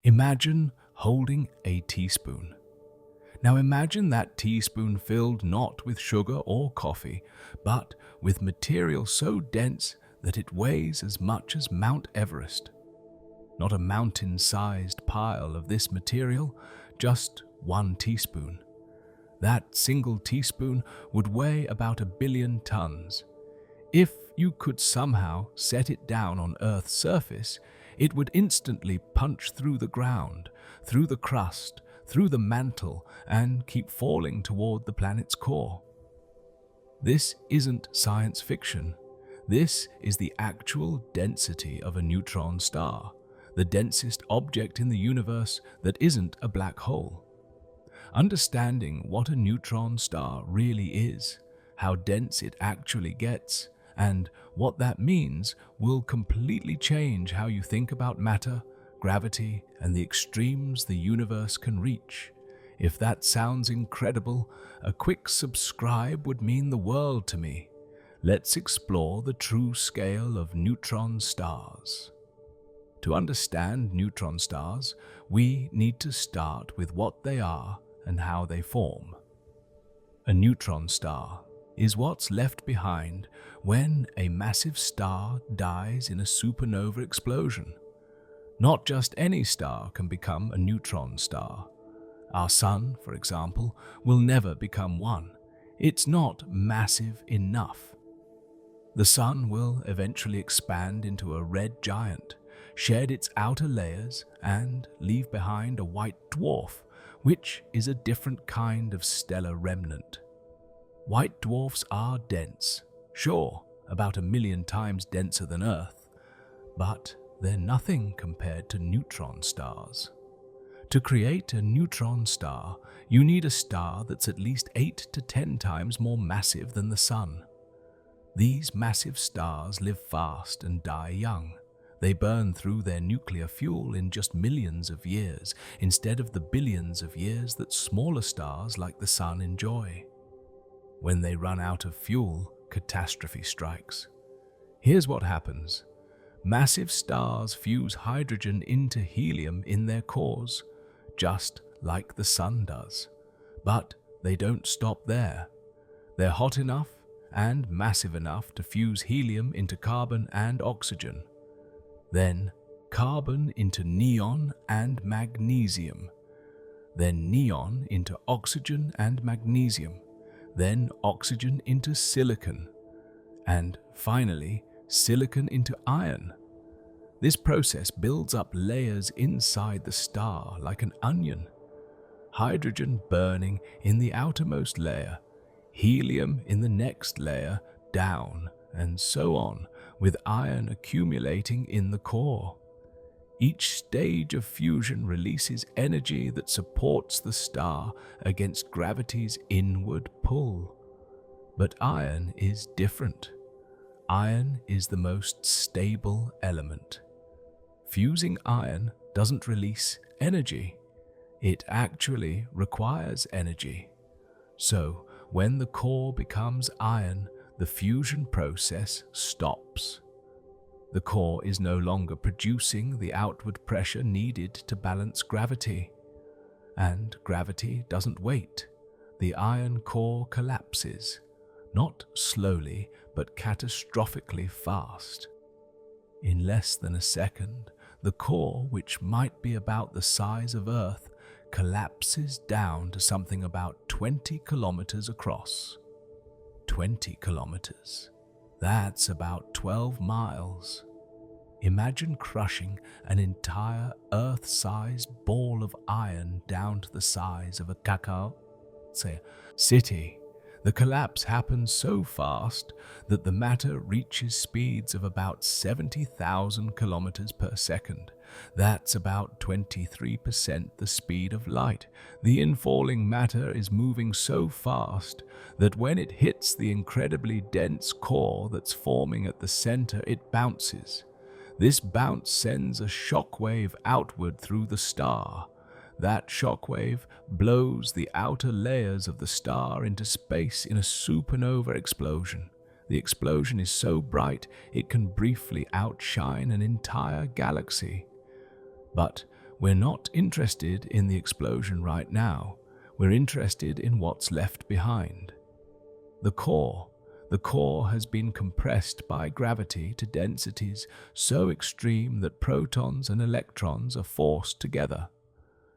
Imagine holding a teaspoon. Now imagine that teaspoon filled not with sugar or coffee, but with material so dense that it weighs as much as Mount Everest. Not a mountain-sized pile of this material, just one teaspoon. That single teaspoon would weigh about 1 billion tons. If you could somehow set it down on Earth's surface, it would instantly punch through the ground, through the crust, through the mantle, and keep falling toward the planet's core. This isn't science fiction. This is the actual density of a neutron star, the densest object in the universe that isn't a black hole. Understanding what a neutron star really is, how dense it actually gets, and what that means will completely change how you think about matter, gravity, and the extremes the universe can reach. If that sounds incredible, a quick subscribe would mean the world to me. Let's explore the true scale of neutron stars. To understand neutron stars, we need to start with what they are and how they form. A neutron star is what's left behind when a massive star dies in a supernova explosion. Not just any star can become a neutron star. Our Sun, for example, will never become one. It's not massive enough. The Sun will eventually expand into a red giant, shed its outer layers, and leave behind a white dwarf, which is a different kind of stellar remnant. White dwarfs are dense, sure, about 1 million times denser than Earth, but they're nothing compared to neutron stars. To create a neutron star, you need a star that's at least 8 to 10 times more massive than the Sun. These massive stars live fast and die young. They burn through their nuclear fuel in just millions of years, instead of the billions of years that smaller stars like the Sun enjoy. When they run out of fuel, catastrophe strikes. Here's what happens. Massive stars fuse hydrogen into helium in their cores, just like the Sun does. But they don't stop there. They're hot enough and massive enough to fuse helium into carbon and oxygen. Then carbon into neon and magnesium. Then neon into oxygen and magnesium. Then oxygen into silicon. And finally, silicon into iron. This process builds up layers inside the star like an onion. Hydrogen burning in the outermost layer, helium in the next layer down, and so on, with iron accumulating in the core. Each stage of fusion releases energy that supports the star against gravity's inward pull. But iron is different. Iron is the most stable element. Fusing iron doesn't release energy. It actually requires energy. So, when the core becomes iron, the fusion process stops. The core is no longer producing the outward pressure needed to balance gravity. And gravity doesn't wait. The iron core collapses, not slowly, but catastrophically fast. In less than a second, the core, which might be about the size of Earth, collapses down to something about 20 kilometers across. 20 kilometers. That's about 12 miles. Imagine crushing an entire Earth-sized ball of iron down to the size of a cacao, say, city. The collapse happens so fast that the matter reaches speeds of about 70,000 kilometers per second. That's about 23% the speed of light. The infalling matter is moving so fast that when it hits the incredibly dense core that's forming at the center, it bounces. This bounce sends a shock wave outward through the star. That shockwave blows the outer layers of the star into space in a supernova explosion. The explosion is so bright it can briefly outshine an entire galaxy. But We're not interested in the explosion right now. We're interested in what's left behind. The core. The core has been compressed by gravity to densities so extreme that protons and electrons are forced together.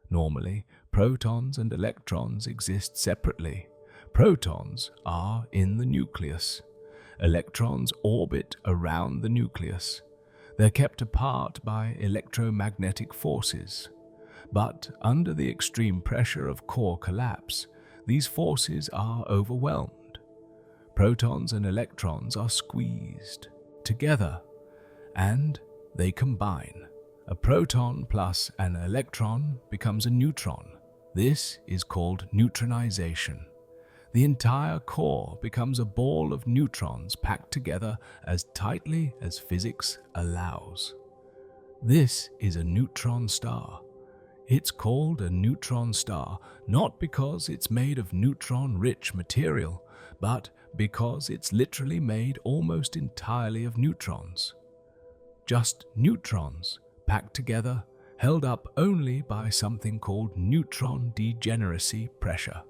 Normally, protons and electrons exist separately. Protons are in the nucleus. Electrons orbit around the nucleus. They're kept apart by electromagnetic forces. But under the extreme pressure of core collapse, these forces are overwhelmed. Protons and electrons are squeezed together, and they combine. A proton plus an electron becomes a neutron. This is called neutronization. The entire core becomes a ball of neutrons packed together as tightly as physics allows. This is a neutron star. It's called a neutron star not because it's made of neutron-rich material, but because it's literally made almost entirely of neutrons. Just neutrons, packed together, held up only by something called neutron degeneracy pressure.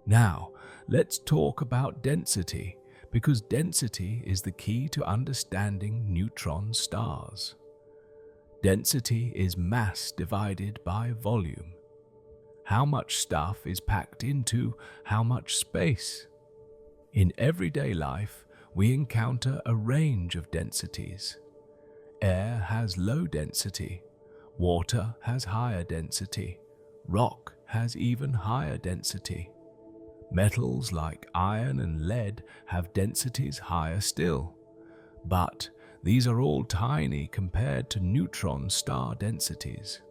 Now, let's talk about density, because density is the key to understanding neutron stars. Density is mass divided by volume. How much stuff is packed into how much space? In everyday life, we encounter a range of densities. Air has low density, water has higher density, rock has even higher density. Metals like iron and lead have densities higher still, but these are all tiny compared to neutron star densities.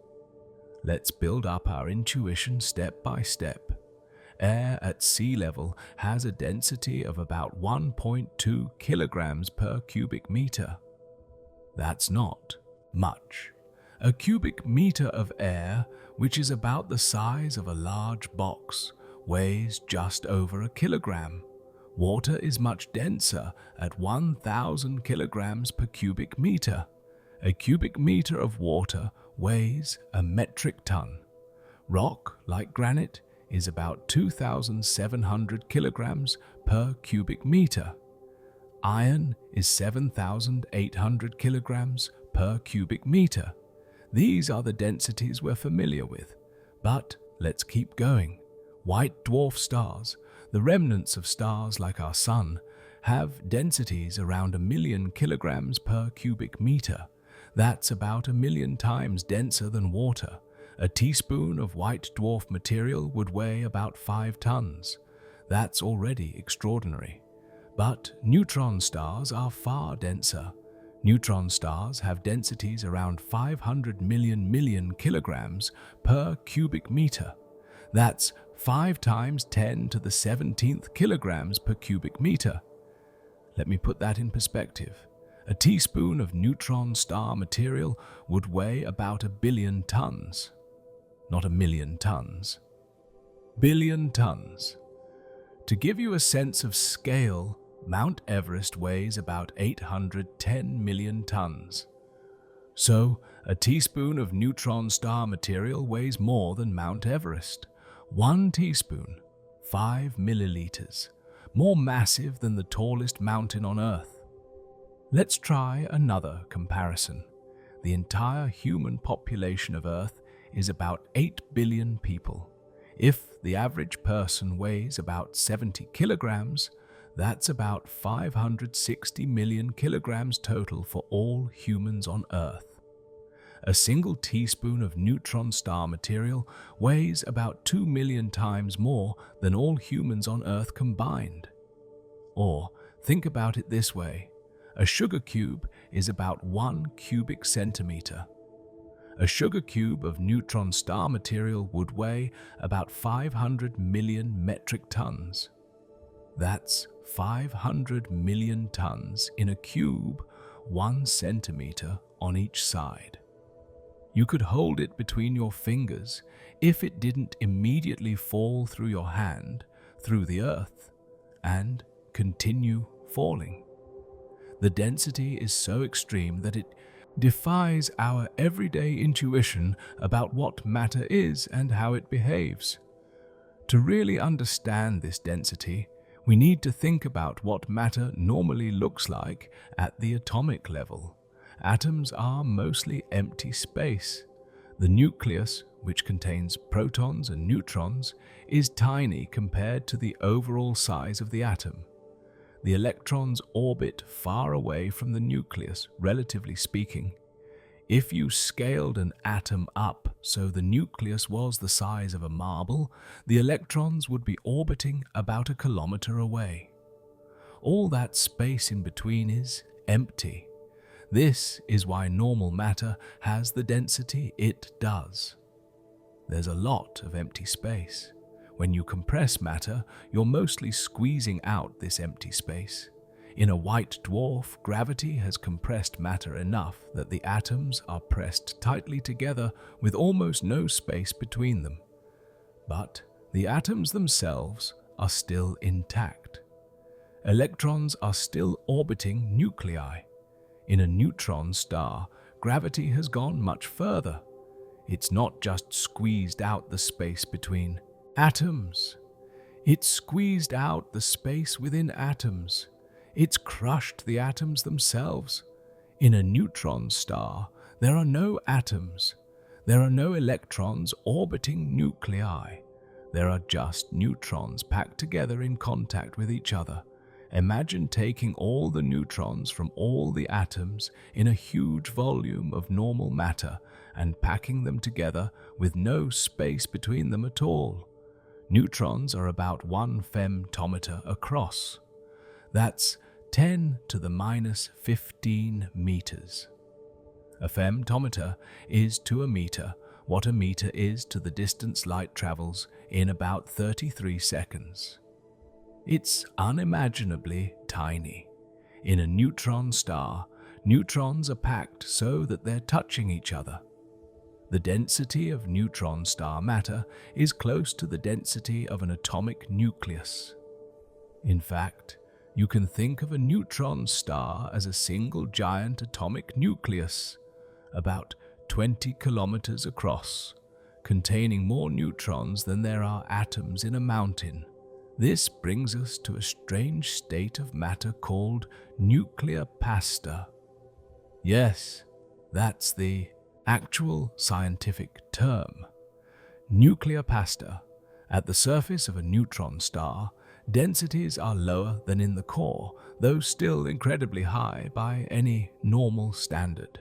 Let's build up our intuition step by step. Air at sea level has a density of about 1.2 kilograms per cubic meter. That's not much. A cubic meter of air, which is about the size of a large box, weighs just over a kilogram. Water is much denser at 1,000 kilograms per cubic meter. A cubic meter of water weighs a metric ton. Rock, like granite, is about 2,700 kilograms per cubic meter. Iron is 7,800 kilograms per cubic meter. These are the densities we're familiar with. But let's keep going. White dwarf stars, the remnants of stars like our Sun, have densities around 1,000,000 kilograms per cubic meter. That's about 1,000,000 times denser than water. A teaspoon of white dwarf material would weigh about 5 tons. That's already extraordinary. But neutron stars are far denser. Neutron stars have densities around 500 million kilograms per cubic meter. That's 5 times 10 to the 17th kilograms per cubic meter. Let me put that in perspective. A teaspoon of neutron star material would weigh about 1,000,000,000 tons. Not 1,000,000 tons. Billion tons. To give you a sense of scale, Mount Everest weighs about 810 million tons. So, a teaspoon of neutron star material weighs more than Mount Everest. 1 teaspoon, 5 milliliters, more massive than the tallest mountain on Earth. Let's try another comparison. The entire human population of Earth is about 8 billion people. If the average person weighs about 70 kilograms, that's about 560 million kilograms total for all humans on Earth. A single teaspoon of neutron star material weighs about 2 million times more than all humans on Earth combined. Or, think about it this way. A sugar cube is about 1 cubic centimeter. A sugar cube of neutron star material would weigh about 500 million metric tons. That's 500 million tons in a cube, 1 centimeter on each side. You could hold it between your fingers if it didn't immediately fall through your hand, through the earth, and continue falling. The density is so extreme that it defies our everyday intuition about what matter is and how it behaves. To really understand this density, we need to think about what matter normally looks like at the atomic level. Atoms are mostly empty space. The nucleus, which contains protons and neutrons, is tiny compared to the overall size of the atom. The electrons orbit far away from the nucleus, relatively speaking. If you scaled an atom up so the nucleus was the size of a marble, the electrons would be orbiting about a kilometer away. All that space in between is empty. This is why normal matter has the density it does. There's a lot of empty space. When you compress matter, you're mostly squeezing out this empty space. In a white dwarf, gravity has compressed matter enough that the atoms are pressed tightly together with almost no space between them. But the atoms themselves are still intact. Electrons are still orbiting nuclei. In a neutron star, gravity has gone much further. It's not just squeezed out the space between atoms. It's squeezed out the space within atoms. It's crushed the atoms themselves. In a neutron star, there are no atoms. There are no electrons orbiting nuclei. There are just neutrons packed together in contact with each other. Imagine taking all the neutrons from all the atoms in a huge volume of normal matter and packing them together with no space between them at all. Neutrons are about 1 femtometer across. That's 10 to the minus 15 meters. A femtometer is to a meter what a meter is to the distance light travels in about 33 seconds. It's unimaginably tiny. In a neutron star, neutrons are packed so that they're touching each other. The density of neutron star matter is close to the density of an atomic nucleus. In fact, you can think of a neutron star as a single giant atomic nucleus, about 20 kilometers across, containing more neutrons than there are atoms in a mountain. This brings us to a strange state of matter called nuclear pasta. Yes, that's the actual scientific term. Nuclear pasta. At the surface of a neutron star, densities are lower than in the core, though still incredibly high by any normal standard.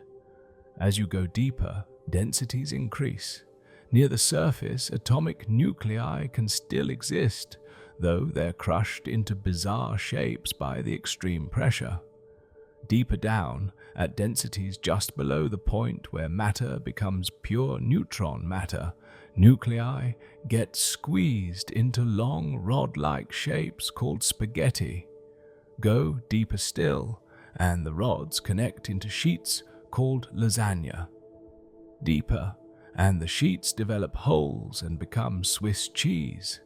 As you go deeper, densities increase. Near the surface, atomic nuclei can still exist, though they're crushed into bizarre shapes by the extreme pressure. Deeper down, at densities just below the point where matter becomes pure neutron matter, nuclei get squeezed into long rod-like shapes called spaghetti. Go deeper still, and the rods connect into sheets called lasagna. Deeper, and the sheets develop holes and become Swiss cheese.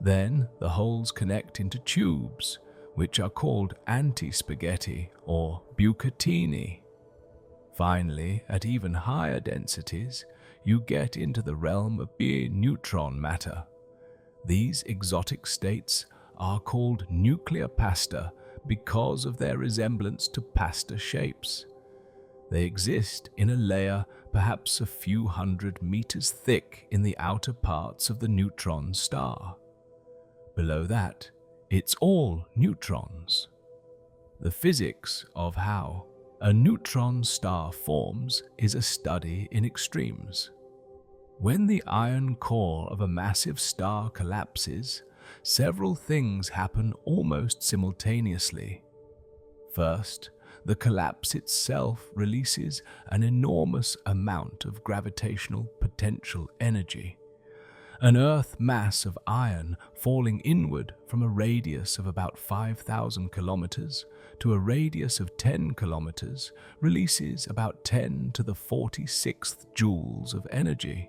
Then the holes connect into tubes, which are called anti-spaghetti or bucatini. Finally, at even higher densities, you get into the realm of pure neutron matter. These exotic states are called nuclear pasta because of their resemblance to pasta shapes. They exist in a layer perhaps a few hundred meters thick in the outer parts of the neutron star. Below that, it's all neutrons. The physics of how a neutron star forms is a study in extremes. When the iron core of a massive star collapses, several things happen almost simultaneously. First, the collapse itself releases an enormous amount of gravitational potential energy. An Earth mass of iron falling inward from a radius of about 5,000 kilometers to a radius of 10 kilometers releases about 10 to the 46th joules of energy.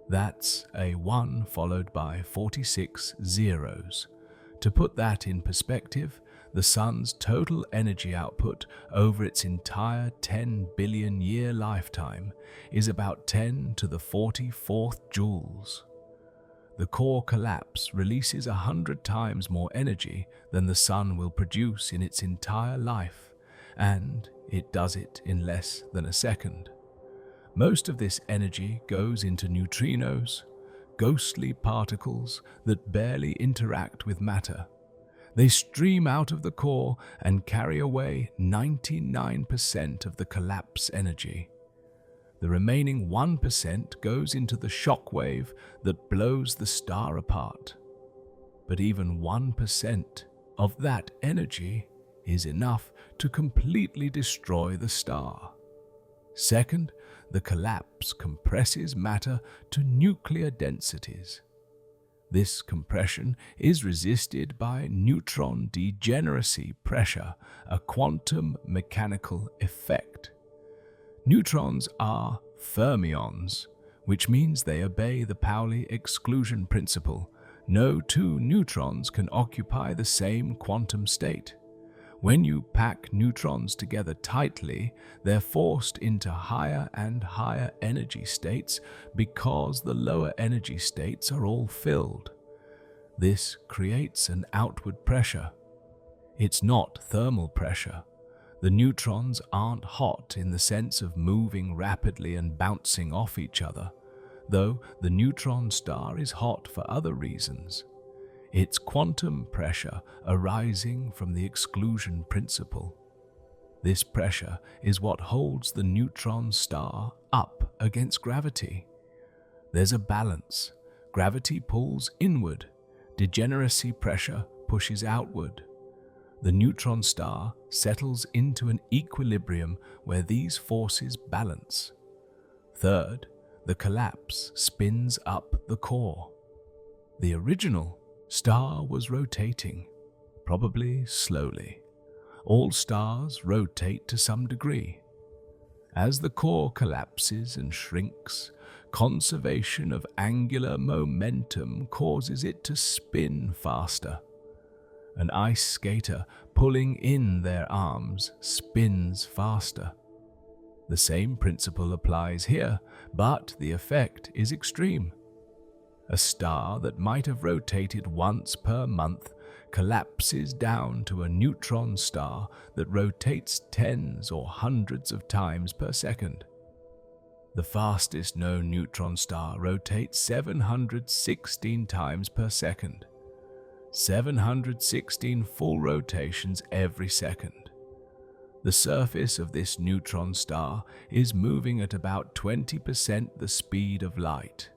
That's a 1 followed by 46 zeros. To put that in perspective, the Sun's total energy output over its entire 10 billion year lifetime is about 10 to the 44th joules. The core collapse releases 100 times more energy than the Sun will produce in its entire life, and it does it in less than a second. Most of this energy goes into neutrinos, ghostly particles that barely interact with matter. They stream out of the core and carry away 99% of the collapse energy. The remaining 1% goes into the shock wave that blows the star apart. But even 1% of that energy is enough to completely destroy the star. Second, the collapse compresses matter to nuclear densities. This compression is resisted by neutron degeneracy pressure, a quantum mechanical effect. Neutrons are fermions, which means they obey the Pauli exclusion principle. No two neutrons can occupy the same quantum state. When you pack neutrons together tightly, they're forced into higher and higher energy states because the lower energy states are all filled. This creates an outward pressure. It's not thermal pressure. The neutrons aren't hot in the sense of moving rapidly and bouncing off each other, though the neutron star is hot for other reasons. It's quantum pressure arising from the exclusion principle. This pressure is what holds the neutron star up against gravity. There's a balance. Gravity pulls inward. Degeneracy pressure pushes outward. The neutron star settles into an equilibrium where these forces balance. Third, the collapse spins up the core. The original star was rotating, probably slowly. All stars rotate to some degree. As the core collapses and shrinks, conservation of angular momentum causes it to spin faster. An ice skater pulling in their arms spins faster. The same principle applies here, but the effect is extreme. A star that might have rotated once per month collapses down to a neutron star that rotates tens or hundreds of times per second. The fastest known neutron star rotates 716 times per second. 716 full rotations every second. The surface of this neutron star is moving at about 20% the speed of light.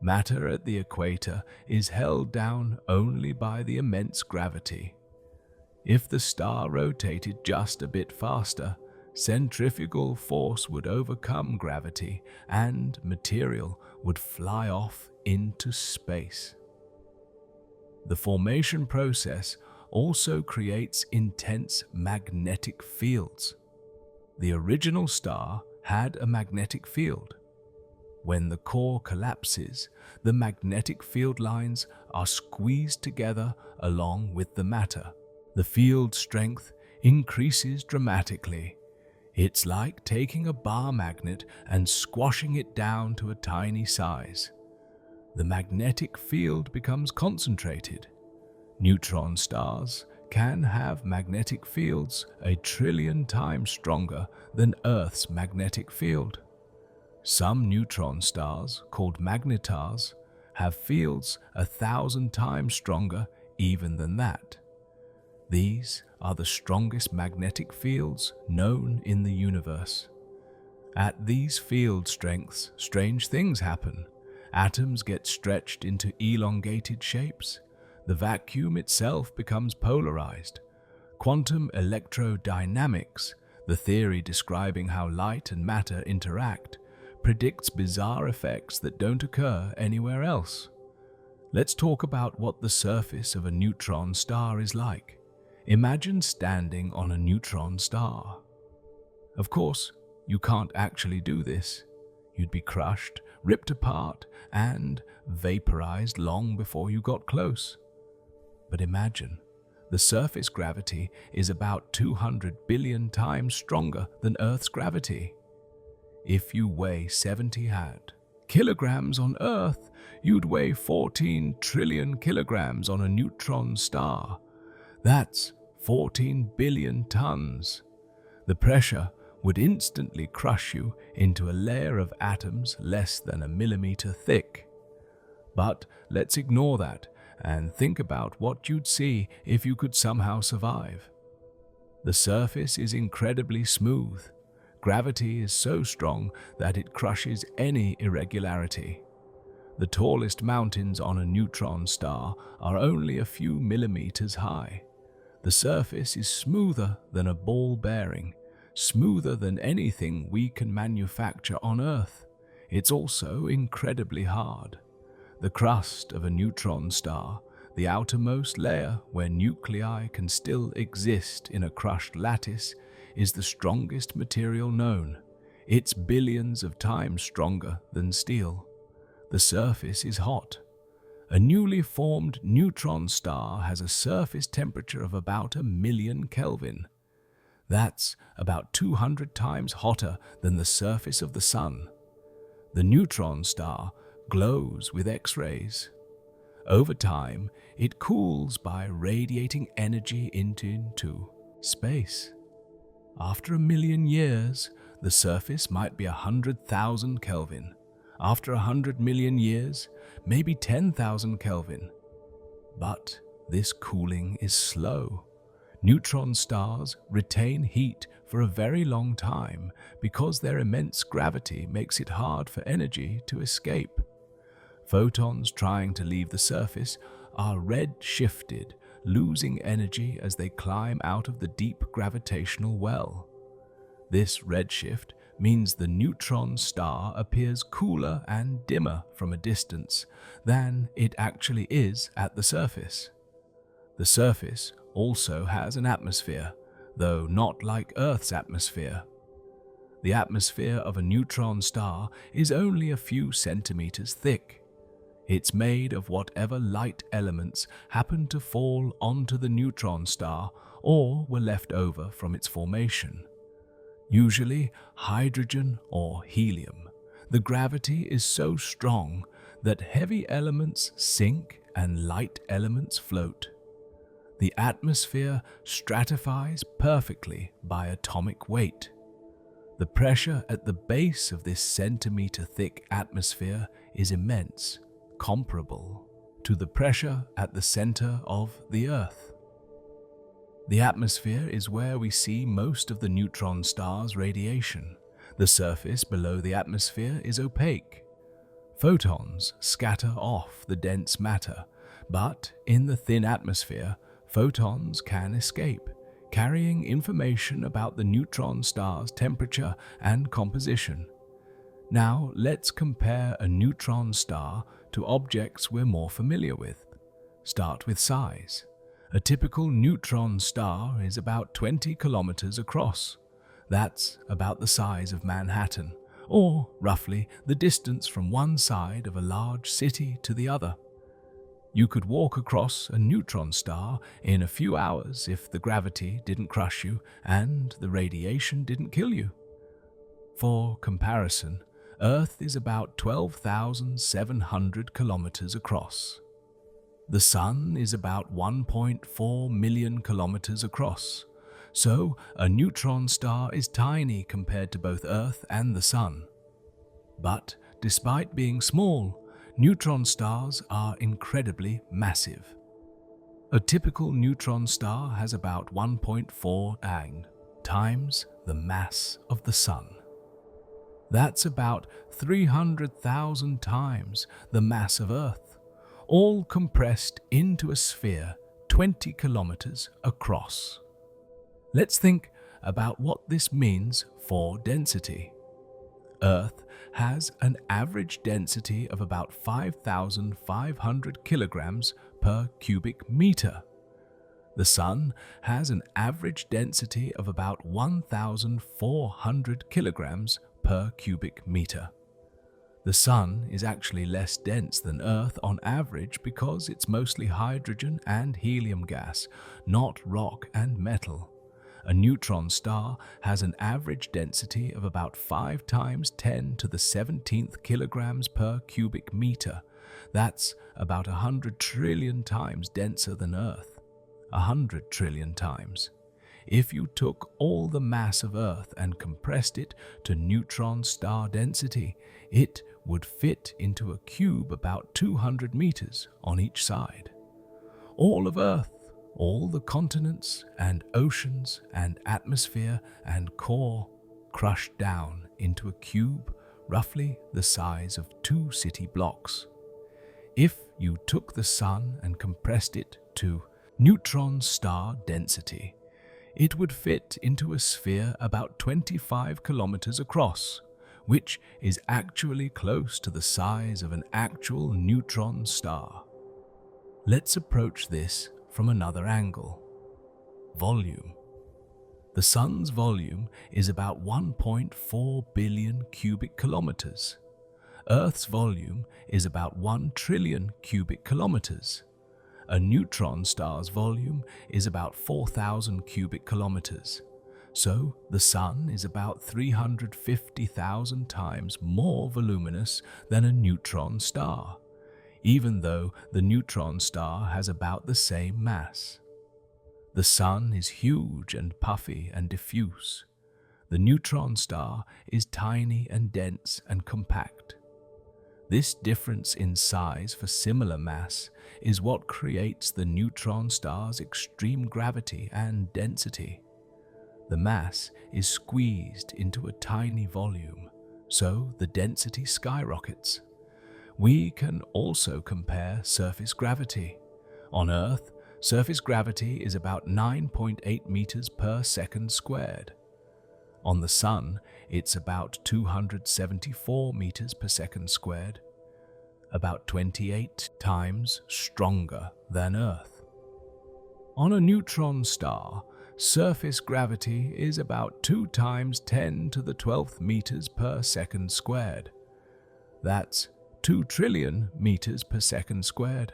Matter at the equator is held down only by the immense gravity. If the star rotated just a bit faster, centrifugal force would overcome gravity and material would fly off into space. The formation process also creates intense magnetic fields. The original star had a magnetic field. When the core collapses, the magnetic field lines are squeezed together along with the matter. The field strength increases dramatically. It's like taking a bar magnet and squashing it down to a tiny size. The magnetic field becomes concentrated. Neutron stars can have magnetic fields 1 trillion times stronger than Earth's magnetic field. Some neutron stars, called magnetars, have fields 1,000 times stronger even than that. These are the strongest magnetic fields known in the universe. At these field strengths, strange things happen. Atoms get stretched into elongated shapes. The vacuum itself becomes polarized. Quantum electrodynamics, the theory describing how light and matter interact, predicts bizarre effects that don't occur anywhere else. Let's talk about what the surface of a neutron star is like. Imagine standing on a neutron star. Of course, you can't actually do this. You'd be crushed, ripped apart, and vaporized long before you got close. But imagine The surface gravity is about 200 billion times stronger than Earth's gravity. If you weigh 70 kilograms on Earth, you'd weigh 14 trillion kilograms on a neutron star. That's 14 billion tons. The pressure would instantly crush you into a layer of atoms less than a millimeter thick. But let's ignore that and think about what you'd see if you could somehow survive. The surface is incredibly smooth. Gravity is so strong that it crushes any irregularity. The tallest mountains on a neutron star are only a few millimeters high. The surface is smoother than a ball bearing, smoother than anything we can manufacture on Earth. It's also incredibly hard. The crust of a neutron star, the outermost layer where nuclei can still exist in a crushed lattice, is the strongest material known. It's billions of times stronger than steel. The surface is hot. A newly formed neutron star has a surface temperature of about 1,000,000 Kelvin. That's about 200 times hotter than the surface of the Sun. The neutron star glows with X-rays. Over time, it cools by radiating energy into space. After 1,000,000 years, the surface might be 100,000 Kelvin. After 100 million years, maybe 10,000 Kelvin. But this cooling is slow. Neutron stars retain heat for a very long time because their immense gravity makes it hard for energy to escape. Photons trying to leave the surface are red-shifted, losing energy as they climb out of the deep gravitational well. This redshift means the neutron star appears cooler and dimmer from a distance than it actually is at the surface. The surface also has an atmosphere, though not like Earth's atmosphere. The atmosphere of a neutron star is only a few centimeters thick. It's made of whatever light elements happen to fall onto the neutron star or were left over from its formation. Usually hydrogen or helium. The gravity is so strong that heavy elements sink and light elements float. The atmosphere stratifies perfectly by atomic weight. The pressure at the base of this centimeter-thick atmosphere is immense, comparable to the pressure at the center of the Earth. The atmosphere is where we see most of the neutron star's radiation. The surface below the atmosphere is opaque. Photons scatter off the dense matter, but in the thin atmosphere, photons can escape, carrying information about the neutron star's temperature and composition. Now let's compare a neutron star to objects we're more familiar with. Start with size. A typical neutron star is about 20 kilometers across. That's about the size of Manhattan, or roughly the distance from one side of a large city to the other. You could walk across a neutron star in a few hours if the gravity didn't crush you and the radiation didn't kill you. For comparison, Earth is about 12,700 kilometers across. The Sun is about 1.4 million kilometers across, so a neutron star is tiny compared to both Earth and the Sun. But despite being small, neutron stars are incredibly massive. A typical neutron star has about 1.4 times the mass of the Sun. That's about 300,000 times the mass of Earth, all compressed into a sphere 20 kilometers across. Let's think about what this means for density. Earth has an average density of about 5,500 kilograms per cubic meter. The Sun has an average density of about 1,400 kilograms per cubic meter. The Sun is actually less dense than Earth on average because it's mostly hydrogen and helium gas, not rock and metal. A neutron star has an average density of about 5 times 10 to the 17th kilograms per cubic meter. That's about 100 trillion times denser than Earth. 100 trillion times. If you took all the mass of Earth and compressed it to neutron star density, it would fit into a cube about 200 meters on each side. All of Earth, all the continents and oceans and atmosphere and core crushed down into a cube roughly the size of 2 city blocks. If you took the Sun and compressed it to neutron star density, it would fit into a sphere about 25 kilometers across, which is actually close to the size of an actual neutron star. Let's approach this from another angle. Volume. The Sun's volume is about 1.4 billion cubic kilometers. Earth's volume is about 1 trillion cubic kilometers. A neutron star's volume is about 4,000 cubic kilometers. So the Sun is about 350,000 times more voluminous than a neutron star, even though the neutron star has about the same mass. The Sun is huge and puffy and diffuse. The neutron star is tiny and dense and compact. This difference in size for similar mass is what creates the neutron star's extreme gravity and density. The mass is squeezed into a tiny volume, so the density skyrockets. We can also compare surface gravity. On Earth, surface gravity is about 9.8 meters per second squared. On the Sun, it's about 274 meters per second squared, about 28 times stronger than Earth. On a neutron star, surface gravity is about 2 times 10 to the 12th meters per second squared. That's 2 trillion meters per second squared,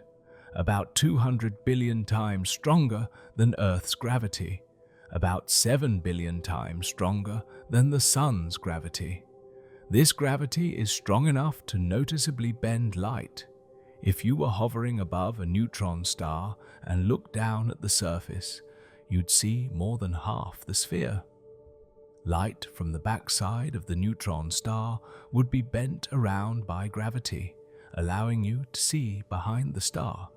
about 200 billion times stronger than Earth's gravity, about 7 billion times stronger than the Sun's gravity. This gravity is strong enough to noticeably bend light. If you were hovering above a neutron star and looked down at the surface, you'd see more than half the sphere. Light from the backside of the neutron star would be bent around by gravity, allowing you to see behind the star.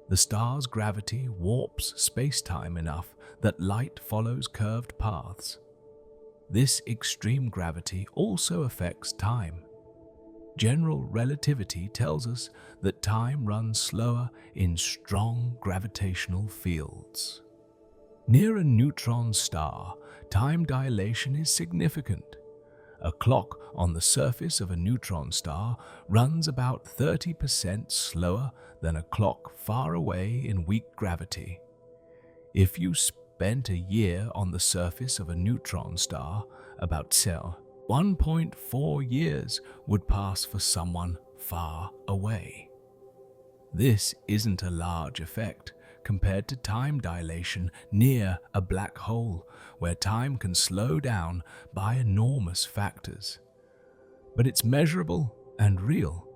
The star's gravity warps space-time enough that light follows curved paths. This extreme gravity also affects time. General relativity tells us that time runs slower in strong gravitational fields. Near a neutron star, time dilation is significant. A clock on the surface of a neutron star runs about 30% slower than a clock far away in weak gravity. If you spent a year on the surface of a neutron star, about 1.4 years would pass for someone far away. This isn't a large effect compared to time dilation near a black hole, where time can slow down by enormous factors. But it's measurable and real,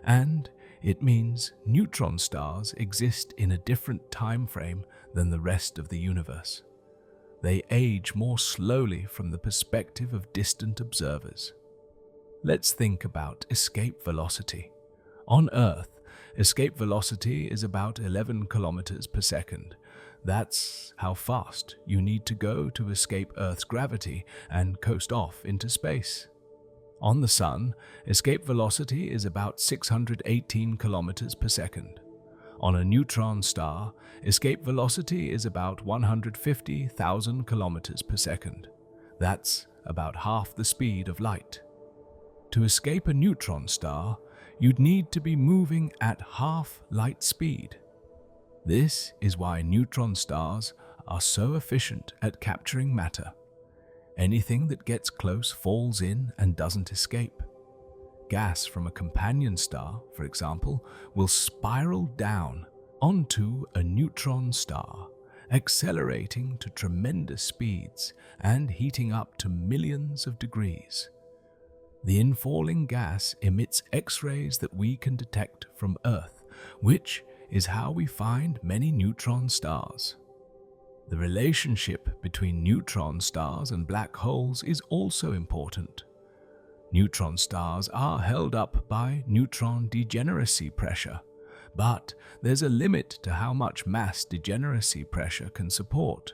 and it means neutron stars exist in a different time frame than the rest of the universe. They age more slowly from the perspective of distant observers. Let's think about escape velocity. On Earth, escape velocity is about 11 kilometers per second. That's how fast you need to go to escape Earth's gravity and coast off into space. On the Sun, escape velocity is about 618 kilometers per second. On a neutron star, escape velocity is about 150,000 kilometers per second. That's about half the speed of light. To escape a neutron star, you'd need to be moving at half light speed. This is why neutron stars are so efficient at capturing matter. Anything that gets close falls in and doesn't escape. gas from a companion star, for example, will spiral down onto a neutron star, accelerating to tremendous speeds and heating up to millions of degrees. The infalling gas emits X-rays that we can detect from Earth, which is how we find many neutron stars. The relationship between neutron stars and black holes is also important. Neutron stars are held up by neutron degeneracy pressure, but there's a limit to how much mass degeneracy pressure can support.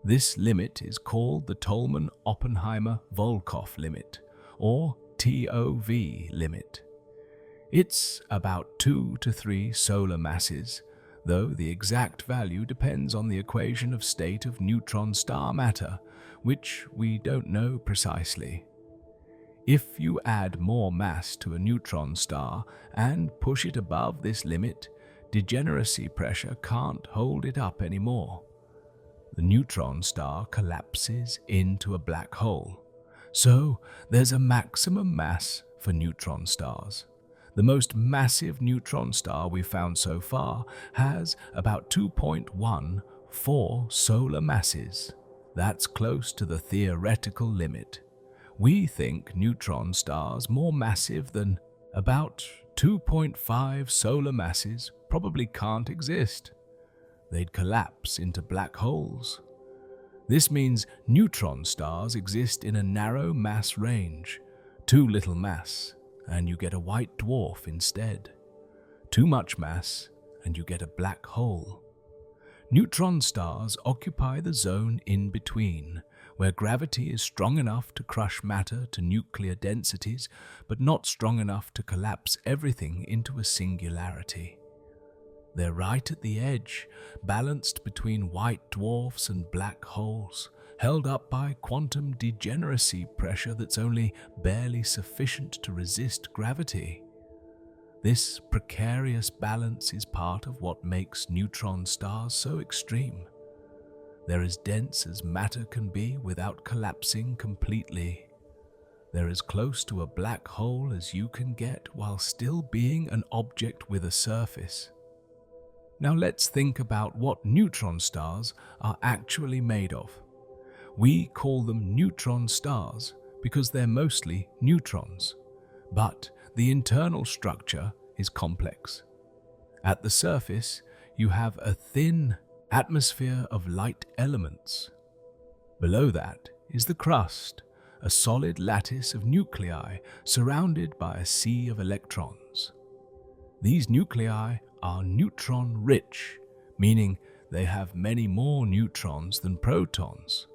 This limit is called the Tolman-Oppenheimer-Volkoff limit, or TOV limit. It's about 2 to 3 solar masses, though the exact value depends on the equation of state of neutron star matter, which we don't know precisely. If you add more mass to a neutron star and push it above this limit, degeneracy pressure can't hold it up anymore. The neutron star collapses into a black hole. So there's a maximum mass for neutron stars. The most massive neutron star we've found so far has about 2.14 solar masses. That's close to the theoretical limit. We think neutron stars more massive than about 2.5 solar masses probably can't exist. They'd collapse into black holes. This means neutron stars exist in a narrow mass range. Too little mass, and you get a white dwarf instead. Too much mass, and you get a black hole. Neutron stars occupy the zone in between, where gravity is strong enough to crush matter to nuclear densities, but not strong enough to collapse everything into a singularity. They're right at the edge, balanced between white dwarfs and black holes, held up by quantum degeneracy pressure that's only barely sufficient to resist gravity. This precarious balance is part of what makes neutron stars so extreme. They're as dense as matter can be without collapsing completely. They're as close to a black hole as you can get while still being an object with a surface. Now let's think about what neutron stars are actually made of. We call them neutron stars because they're mostly neutrons, but the internal structure is complex. At the surface, you have a thin atmosphere of light elements. Below that is the crust, a solid lattice of nuclei surrounded by a sea of electrons. These nuclei are neutron-rich, meaning they have many more neutrons than protons.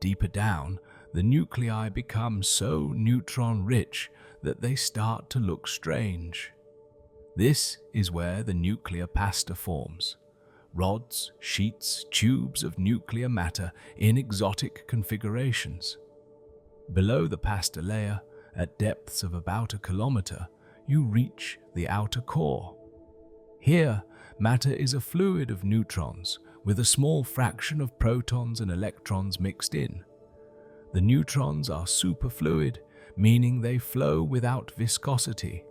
Deeper down, the nuclei become so neutron-rich that they start to look strange. This is where the nuclear pasta forms. Rods, sheets, tubes of nuclear matter in exotic configurations. Below the pasta layer, at depths of about 1 kilometer, you reach the outer core. Here, matter is a fluid of neutrons with a small fraction of protons and electrons mixed in. The neutrons are superfluid, meaning they flow without viscosity.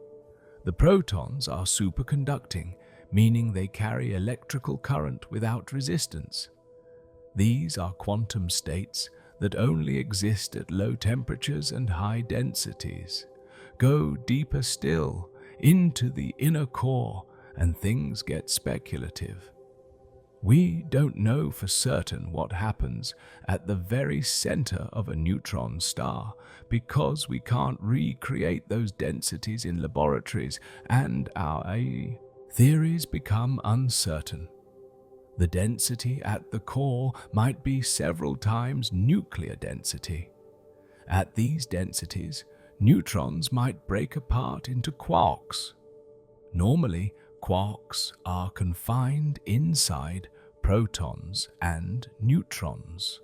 The protons are superconducting, meaning they carry electrical current without resistance. These are quantum states that only exist at low temperatures and high densities. Go deeper still, into the inner core, and things get speculative. We don't know for certain what happens at the very center of a neutron star because we can't recreate those densities in laboratories, and our theories become uncertain. The density at the core might be several times nuclear density. At these densities, neutrons might break apart into quarks. Normally, quarks are confined inside protons and neutrons.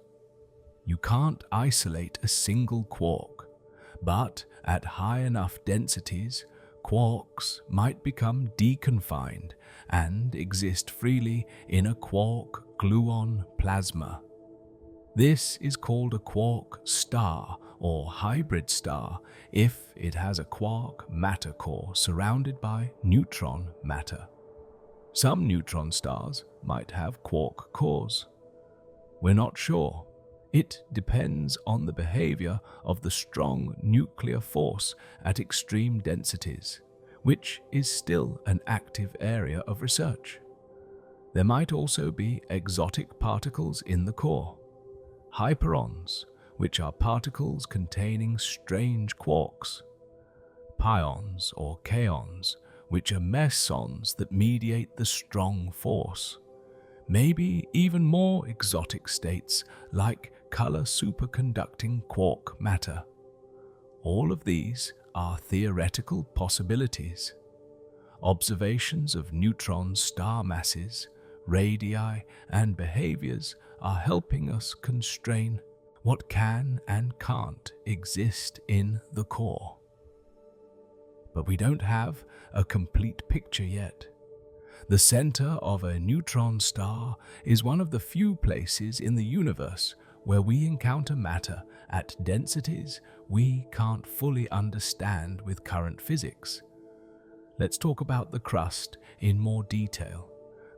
You can't isolate a single quark, but at high enough densities, quarks might become deconfined and exist freely in a quark-gluon plasma. This is called a quark star or hybrid star if it has a quark matter core surrounded by neutron matter. Some neutron stars might have quark cores. We're not sure. It depends on the behavior of the strong nuclear force at extreme densities, which is still an active area of research. There might also be exotic particles in the core, hyperons, which are particles containing strange quarks, pions or kaons, which are mesons that mediate the strong force, maybe even more exotic states like color superconducting quark matter. All of these are theoretical possibilities. Observations of neutron star masses, radii, and behaviors are helping us constrain what can and can't exist in the core. But we don't have a complete picture yet. The center of a neutron star is one of the few places in the universe where we encounter matter at densities we can't fully understand with current physics. Let's talk about the crust in more detail.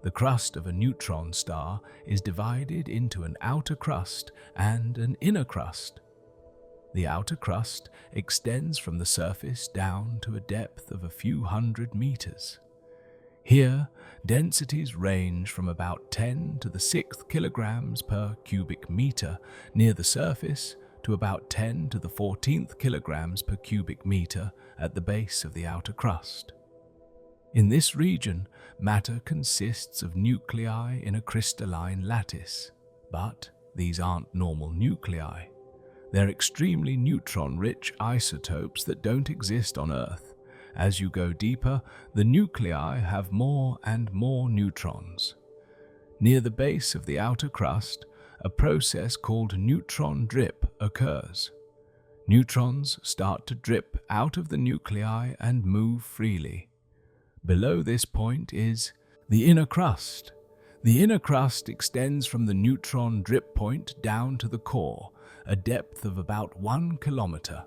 The crust of a neutron star is divided into an outer crust and an inner crust. The outer crust extends from the surface down to a depth of a few hundred meters. Here, densities range from about 10 to the 6th kilograms per cubic meter near the surface to about 10 to the 14th kilograms per cubic meter at the base of the outer crust. In this region, matter consists of nuclei in a crystalline lattice, but these aren't normal nuclei. They're extremely neutron-rich isotopes that don't exist on Earth. As you go deeper, the nuclei have more and more neutrons. Near the base of the outer crust, a process called neutron drip occurs. Neutrons start to drip out of the nuclei and move freely. Below this point is the inner crust. The inner crust extends from the neutron drip point down to the core, a depth of about 1 kilometer.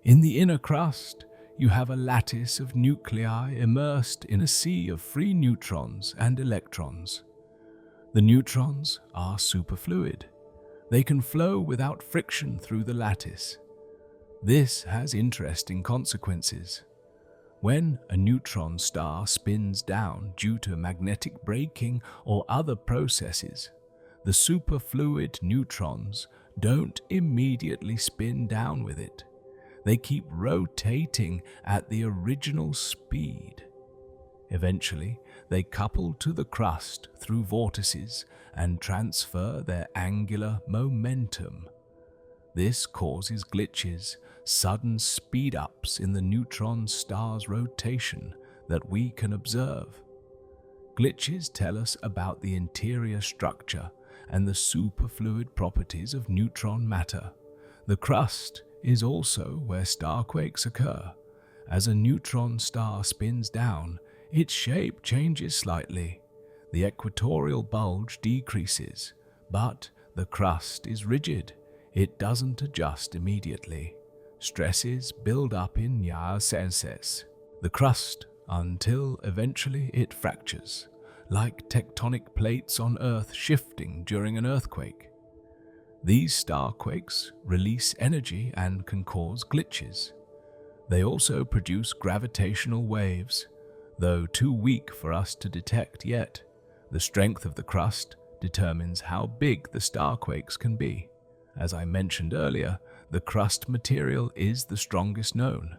In the inner crust, you have a lattice of nuclei immersed in a sea of free neutrons and electrons. The neutrons are superfluid. They can flow without friction through the lattice. This has interesting consequences. When a neutron star spins down due to magnetic braking or other processes, the superfluid neutrons don't immediately spin down with it. They keep rotating at the original speed. Eventually, they couple to the crust through vortices and transfer their angular momentum. This causes glitches, sudden speed-ups in the neutron star's rotation that we can observe. Glitches tell us about the interior structure and the superfluid properties of neutron matter. The crust is also where starquakes occur. As a neutron star spins down, its shape changes slightly. The equatorial bulge decreases, but the crust is rigid. It doesn't adjust immediately. Stresses build up in Densest, the crust, until eventually it fractures, like tectonic plates on Earth shifting during an earthquake. These starquakes release energy and can cause glitches. They also produce gravitational waves, though too weak for us to detect yet. The strength of the crust determines how big the starquakes can be. As I mentioned earlier, the crust material is the strongest known.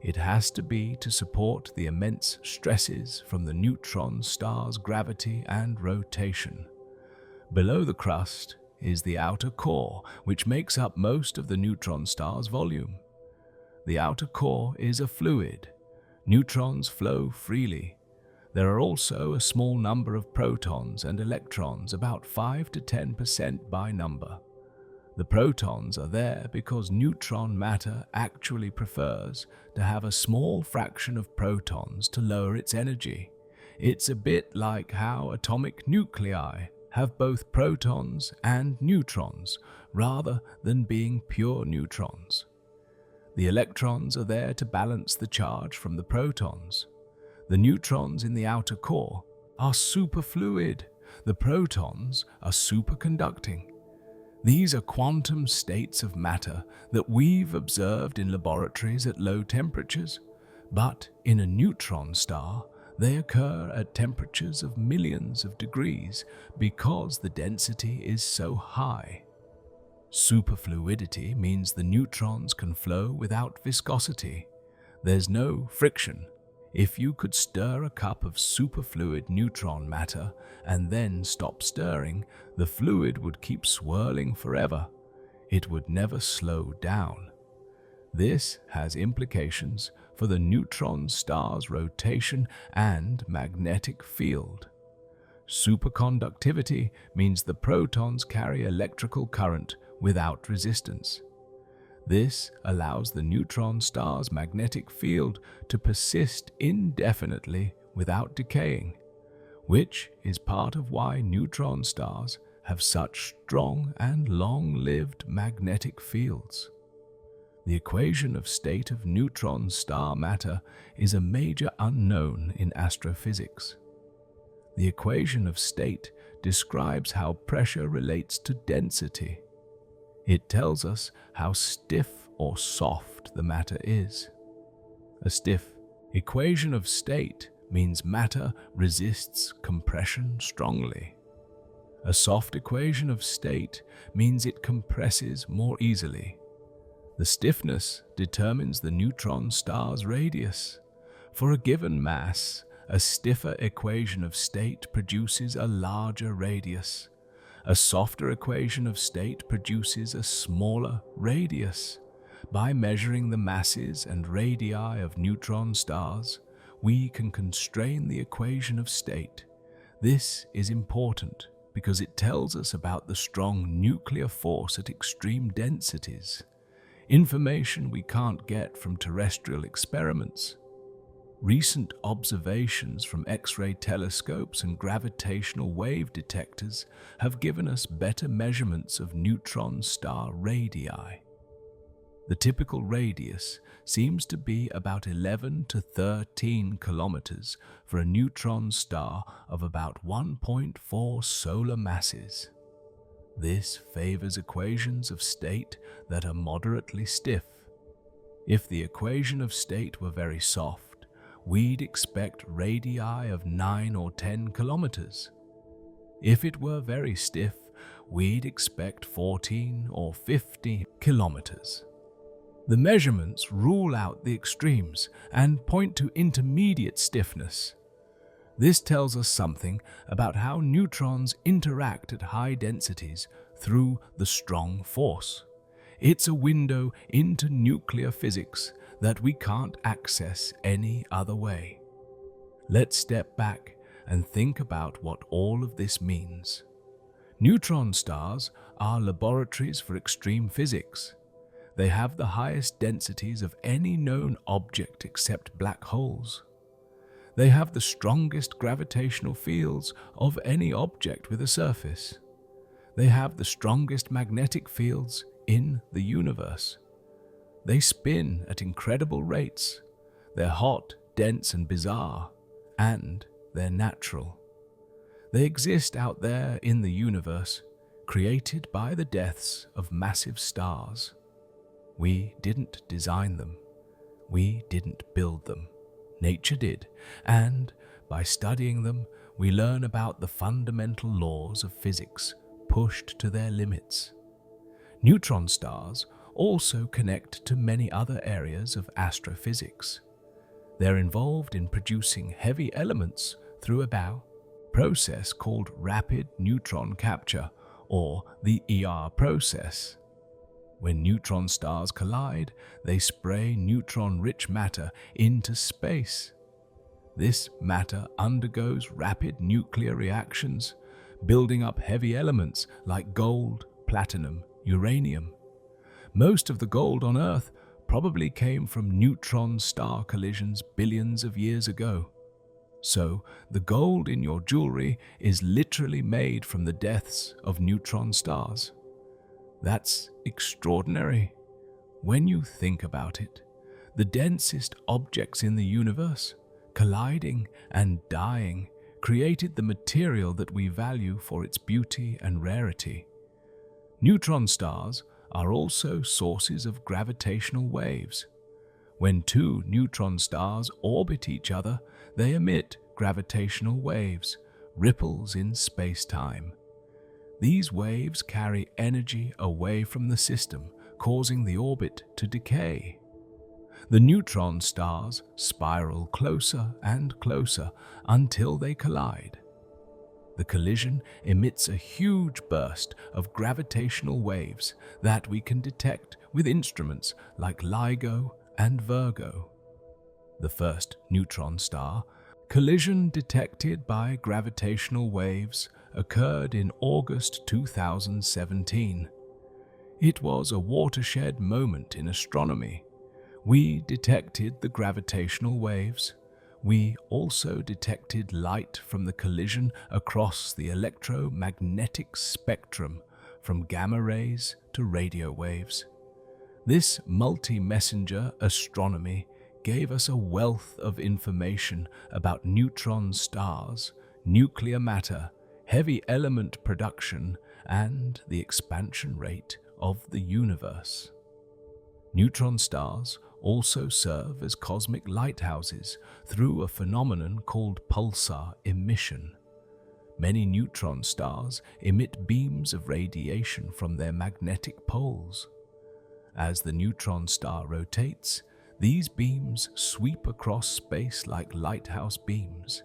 It has to be to support the immense stresses from the neutron star's gravity and rotation. Below the crust is the outer core, which makes up most of the neutron star's volume. The outer core is a fluid. Neutrons flow freely. There are also a small number of protons and electrons, about 5 to 10% by number. The protons are there because neutron matter actually prefers to have a small fraction of protons to lower its energy. It's a bit like how atomic nuclei have both protons and neutrons, rather than being pure neutrons. The electrons are there to balance the charge from the protons. The neutrons in the outer core are superfluid. The protons are superconducting. These are quantum states of matter that we've observed in laboratories at low temperatures, but in a neutron star, they occur at temperatures of millions of degrees because the density is so high. Superfluidity means the neutrons can flow without viscosity. There's no friction. If you could stir a cup of superfluid neutron matter and then stop stirring, the fluid would keep swirling forever. It would never slow down. This has implications for the neutron star's rotation and magnetic field. Superconductivity means the protons carry electrical current without resistance. This allows the neutron star's magnetic field to persist indefinitely without decaying, which is part of why neutron stars have such strong and long-lived magnetic fields. The equation of state of neutron star matter is a major unknown in astrophysics. The equation of state describes how pressure relates to density. It tells us how stiff or soft the matter is. A stiff equation of state means matter resists compression strongly. A soft equation of state means it compresses more easily. The stiffness determines the neutron star's radius. For a given mass, a stiffer equation of state produces a larger radius. A softer equation of state produces a smaller radius. By measuring the masses and radii of neutron stars, we can constrain the equation of state. This is important because it tells us about the strong nuclear force at extreme densities, information we can't get from terrestrial experiments. Recent observations from X-ray telescopes and gravitational wave detectors have given us better measurements of neutron star radii. The typical radius seems to be about 11 to 13 kilometers for a neutron star of about 1.4 solar masses. This favors equations of state that are moderately stiff. If the equation of state were very soft, we'd expect radii of 9 or 10 kilometers. If it were very stiff, we'd expect 14 or 15 kilometers. The measurements rule out the extremes and point to intermediate stiffness. This tells us something about how neutrons interact at high densities through the strong force. It's a window into nuclear physics that we can't access any other way. Let's step back and think about what all of this means. Neutron stars are laboratories for extreme physics. They have the highest densities of any known object except black holes. They have the strongest gravitational fields of any object with a surface. They have the strongest magnetic fields in the universe. They spin at incredible rates. They're hot, dense, and bizarre, and they're natural. They exist out there in the universe, created by the deaths of massive stars. We didn't design them. We didn't build them. Nature did, and by studying them, we learn about the fundamental laws of physics pushed to their limits. Neutron stars also connect to many other areas of astrophysics. They're involved in producing heavy elements through a process called rapid neutron capture, or the ER process. When neutron stars collide, they spray neutron-rich matter into space. This matter undergoes rapid nuclear reactions, building up heavy elements like gold, platinum, uranium. Most of the gold on Earth probably came from neutron star collisions billions of years ago. So, the gold in your jewelry is literally made from the deaths of neutron stars. That's extraordinary. When you think about it, the densest objects in the universe, colliding and dying, created the material that we value for its beauty and rarity. Neutron stars are also sources of gravitational waves. When two neutron stars orbit each other, they emit gravitational waves, ripples in space-time. These waves carry energy away from the system, causing the orbit to decay. The neutron stars spiral closer and closer until they collide. The collision emits a huge burst of gravitational waves that we can detect with instruments like LIGO and Virgo. The first neutron star collision detected by gravitational waves occurred in August 2017. It was a watershed moment in astronomy. We detected the gravitational waves. We also detected light from the collision across the electromagnetic spectrum, from gamma rays to radio waves. This multi-messenger astronomy gave us a wealth of information about neutron stars, nuclear matter, heavy element production, and the expansion rate of the universe. Neutron stars also serve as cosmic lighthouses through a phenomenon called pulsar emission. Many neutron stars emit beams of radiation from their magnetic poles. As the neutron star rotates, these beams sweep across space like lighthouse beams.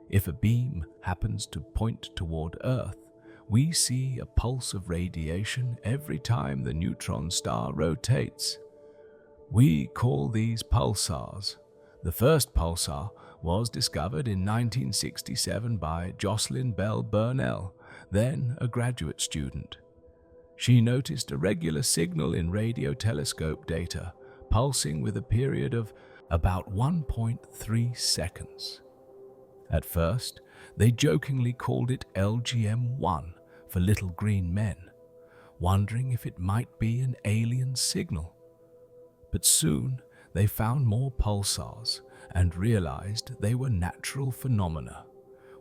If a beam happens to point toward Earth, we see a pulse of radiation every time the neutron star rotates. We call these pulsars. The first pulsar was discovered in 1967 by Jocelyn Bell Burnell, then a graduate student. She noticed a regular signal in radio telescope data, pulsing with a period of about 1.3 seconds. At first, they jokingly called it LGM-1 for little green men, wondering if it might be an alien signal. But soon they found more pulsars and realized they were natural phenomena.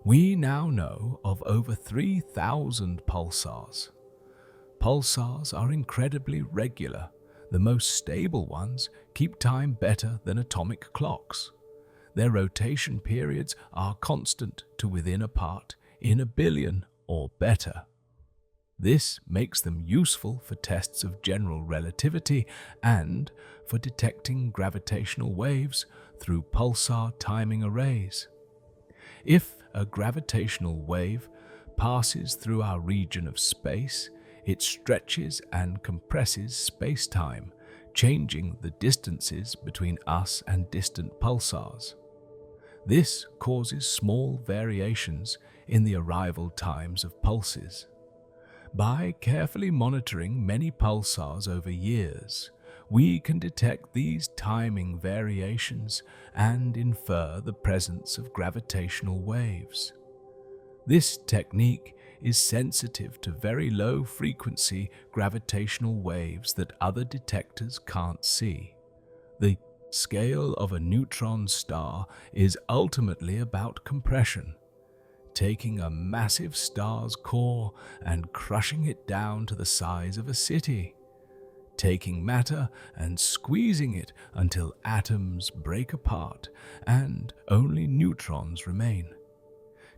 We now know of over 3,000 pulsars. Pulsars are incredibly regular. The most stable ones keep time better than atomic clocks. Their rotation periods are constant to within a part in a billion or better. This makes them useful for tests of general relativity and for detecting gravitational waves through pulsar timing arrays. If a gravitational wave passes through our region of space, it stretches and compresses space-time, changing the distances between us and distant pulsars. This causes small variations in the arrival times of pulses. By carefully monitoring many pulsars over years, we can detect these timing variations and infer the presence of gravitational waves. This technique is sensitive to very low-frequency gravitational waves that other detectors can't see. The scale of a neutron star is ultimately about compression, taking a massive star's core and crushing it down to the size of a city, taking matter and squeezing it until atoms break apart and only neutrons remain,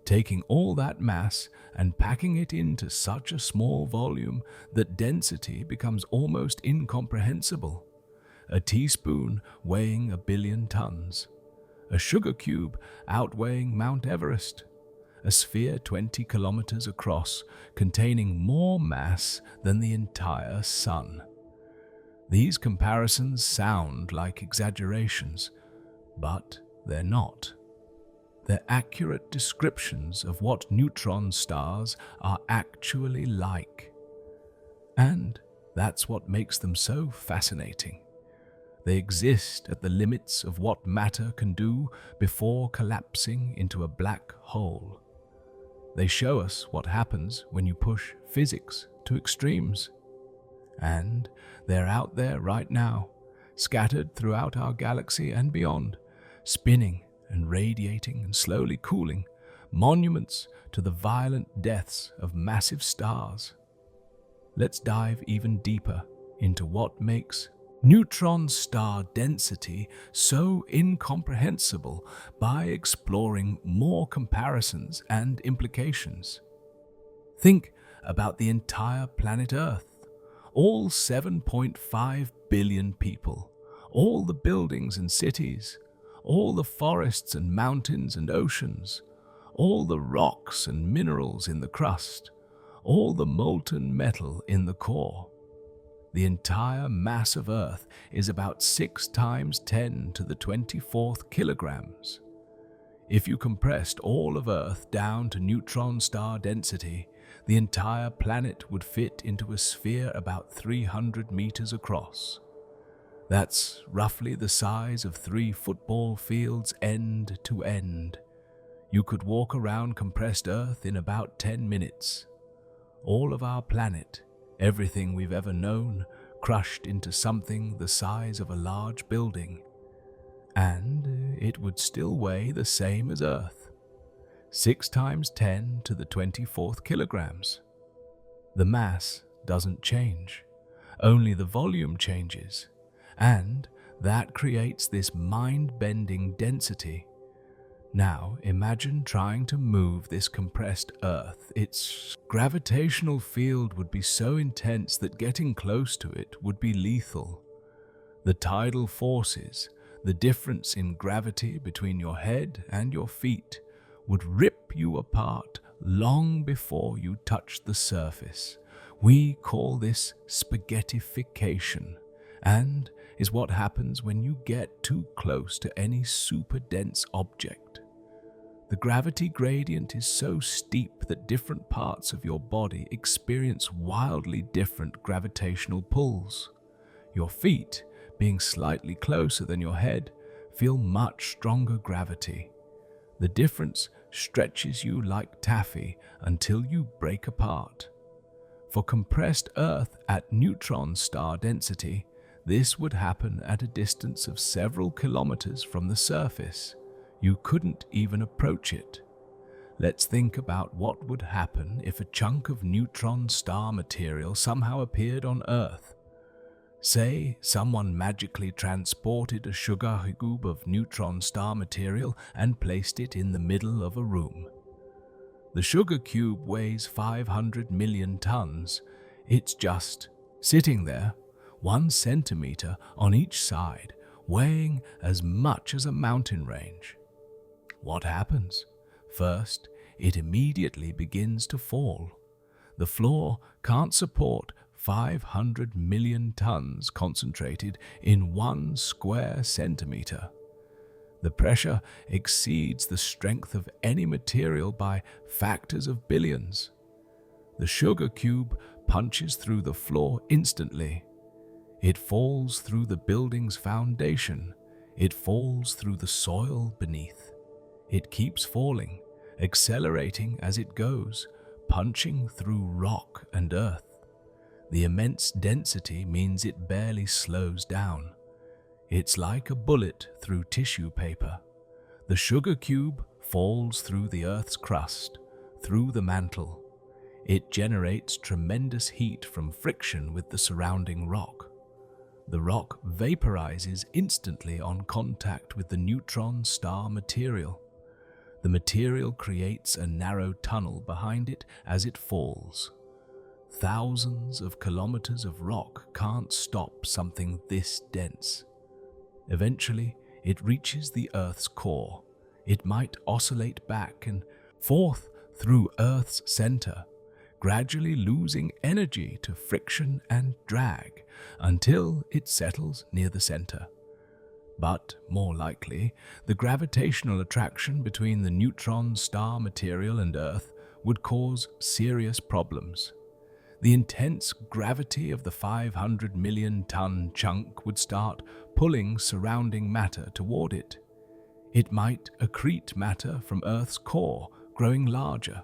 taking all that mass and packing it into such a small volume that density becomes almost incomprehensible. A teaspoon weighing 1 billion tons, a sugar cube outweighing Mount Everest, a sphere 20 kilometers across containing more mass than the entire sun. These comparisons sound like exaggerations, but they're not. They're accurate descriptions of what neutron stars are actually like. And that's what makes them so fascinating. They exist at the limits of what matter can do before collapsing into a black hole. They show us what happens when you push physics to extremes. And they're out there right now, scattered throughout our galaxy and beyond, spinning and radiating and slowly cooling, monuments to the violent deaths of massive stars. Let's dive even deeper into what makes neutron star density so incomprehensible by exploring more comparisons and implications. Think about the entire planet Earth, all 7.5 billion people, all the buildings and cities, all the forests and mountains and oceans, all the rocks and minerals in the crust, all the molten metal in the core. The entire mass of Earth is about 6 times 10 to the 24th kilograms. If you compressed all of Earth down to neutron star density, the entire planet would fit into a sphere about 300 meters across. That's roughly the size of 3 football fields end to end. You could walk around compressed Earth in about 10 minutes. All of our planet, everything we've ever known, crushed into something the size of a large building. And it would still weigh the same as Earth. 6 times 10 to the 24th kilograms. The mass doesn't change, only the volume changes, and that creates this mind-bending density. Now imagine trying to move this compressed Earth. Its gravitational field would be so intense that getting close to it would be lethal. The tidal forces, the difference in gravity between your head and your feet, would rip you apart long before you touch the surface. We call this spaghettification, and is what happens when you get too close to any super dense object. The gravity gradient is so steep that different parts of your body experience wildly different gravitational pulls. Your feet, being slightly closer than your head, feel much stronger gravity. The difference stretches you like taffy until you break apart. For compressed Earth at neutron star density, this would happen at a distance of several kilometers from the surface. You couldn't even approach it. Let's think about what would happen if a chunk of neutron star material somehow appeared on Earth. Say someone magically transported a sugar cube of neutron star material and placed it in the middle of a room. The sugar cube weighs 500 million tons. It's just sitting there, 1 centimeter on each side, weighing as much as a mountain range. What happens? First, it immediately begins to fall. The floor can't support 500 million tons concentrated in 1 square centimeter. The pressure exceeds the strength of any material by factors of billions. The sugar cube punches through the floor instantly. It falls through the building's foundation. It falls through the soil beneath. It keeps falling, accelerating as it goes, punching through rock and earth. The immense density means it barely slows down. It's like a bullet through tissue paper. The sugar cube falls through the Earth's crust, through the mantle. It generates tremendous heat from friction with the surrounding rock. The rock vaporizes instantly on contact with the neutron star material. The material creates a narrow tunnel behind it as it falls. Thousands of kilometers of rock can't stop something this dense. Eventually, it reaches the Earth's core. It might oscillate back and forth through Earth's center, gradually losing energy to friction and drag until it settles near the center. But more likely, the gravitational attraction between the neutron star material and Earth would cause serious problems. The intense gravity of the 500 million ton chunk would start pulling surrounding matter toward it. It might accrete matter from Earth's core, growing larger.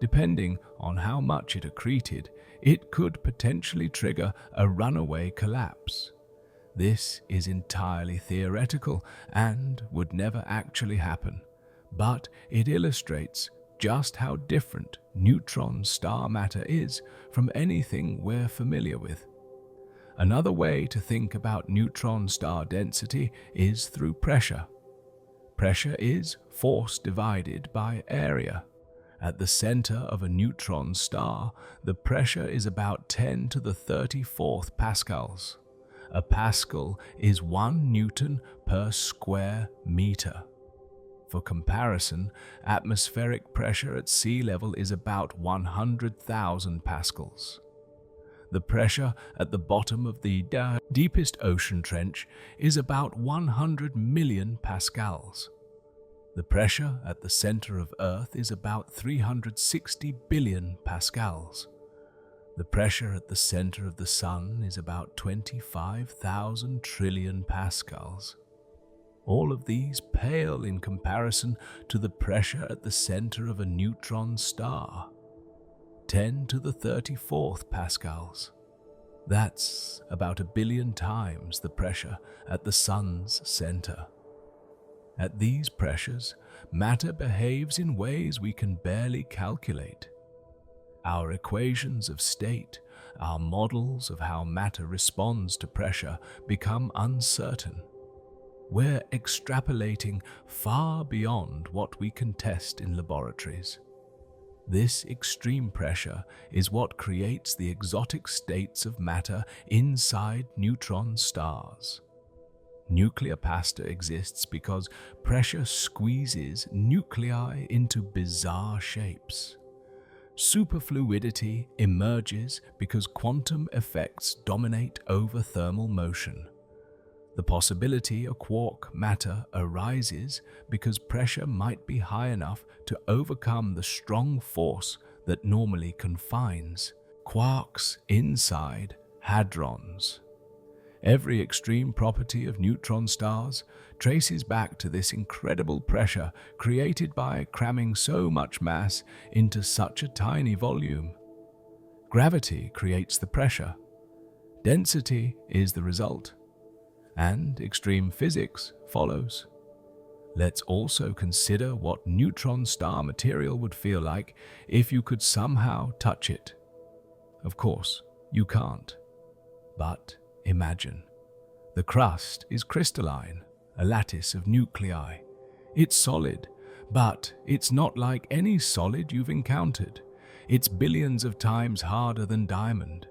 Depending on how much it accreted, it could potentially trigger a runaway collapse. This is entirely theoretical and would never actually happen, but it illustrates just how different neutron star matter is from anything we're familiar with. Another way to think about neutron star density is through pressure. Pressure is force divided by area. At the center of a neutron star, the pressure is about 10 to the 34th pascals. A pascal is 1 Newton per square meter. For comparison, atmospheric pressure at sea level is about 100,000 pascals. The pressure at the bottom of the deepest ocean trench is about 100 million pascals. The pressure at the center of Earth is about 360 billion pascals. The pressure at the center of the Sun is about 25,000 trillion pascals. All of these pale in comparison to the pressure at the center of a neutron star, 10 to the 34th pascals. That's about 1 billion times the pressure at the Sun's center. At these pressures, matter behaves in ways we can barely calculate. Our equations of state, our models of how matter responds to pressure become uncertain. We're extrapolating far beyond what we can test in laboratories. This extreme pressure is what creates the exotic states of matter inside neutron stars. Nuclear pasta exists because pressure squeezes nuclei into bizarre shapes. Superfluidity emerges because quantum effects dominate over thermal motion. The possibility of quark matter arises because pressure might be high enough to overcome the strong force that normally confines quarks inside hadrons. Every extreme property of neutron stars traces back to this incredible pressure created by cramming so much mass into such a tiny volume. Gravity creates the pressure. Density is the result. And extreme physics follows. Let's also consider what neutron star material would feel like if you could somehow touch it. Of course, you can't. But imagine. The crust is crystalline, a lattice of nuclei. It's solid, but it's not like any solid you've encountered. It's billions of times harder than diamond.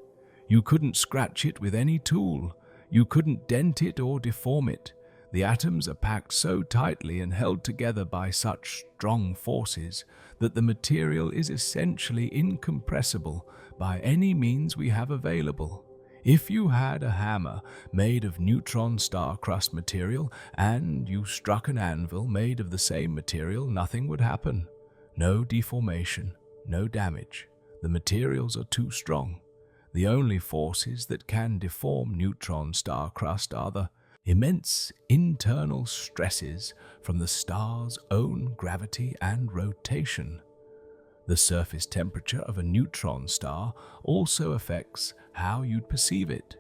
You couldn't scratch it with any tool. You couldn't dent it or deform it. The atoms are packed so tightly and held together by such strong forces that the material is essentially incompressible by any means we have available. If you had a hammer made of neutron star crust material and you struck an anvil made of the same material, nothing would happen. No deformation, no damage. The materials are too strong. The only forces that can deform neutron star crust are the immense internal stresses from the star's own gravity and rotation. The surface temperature of a neutron star also affects how you'd perceive it.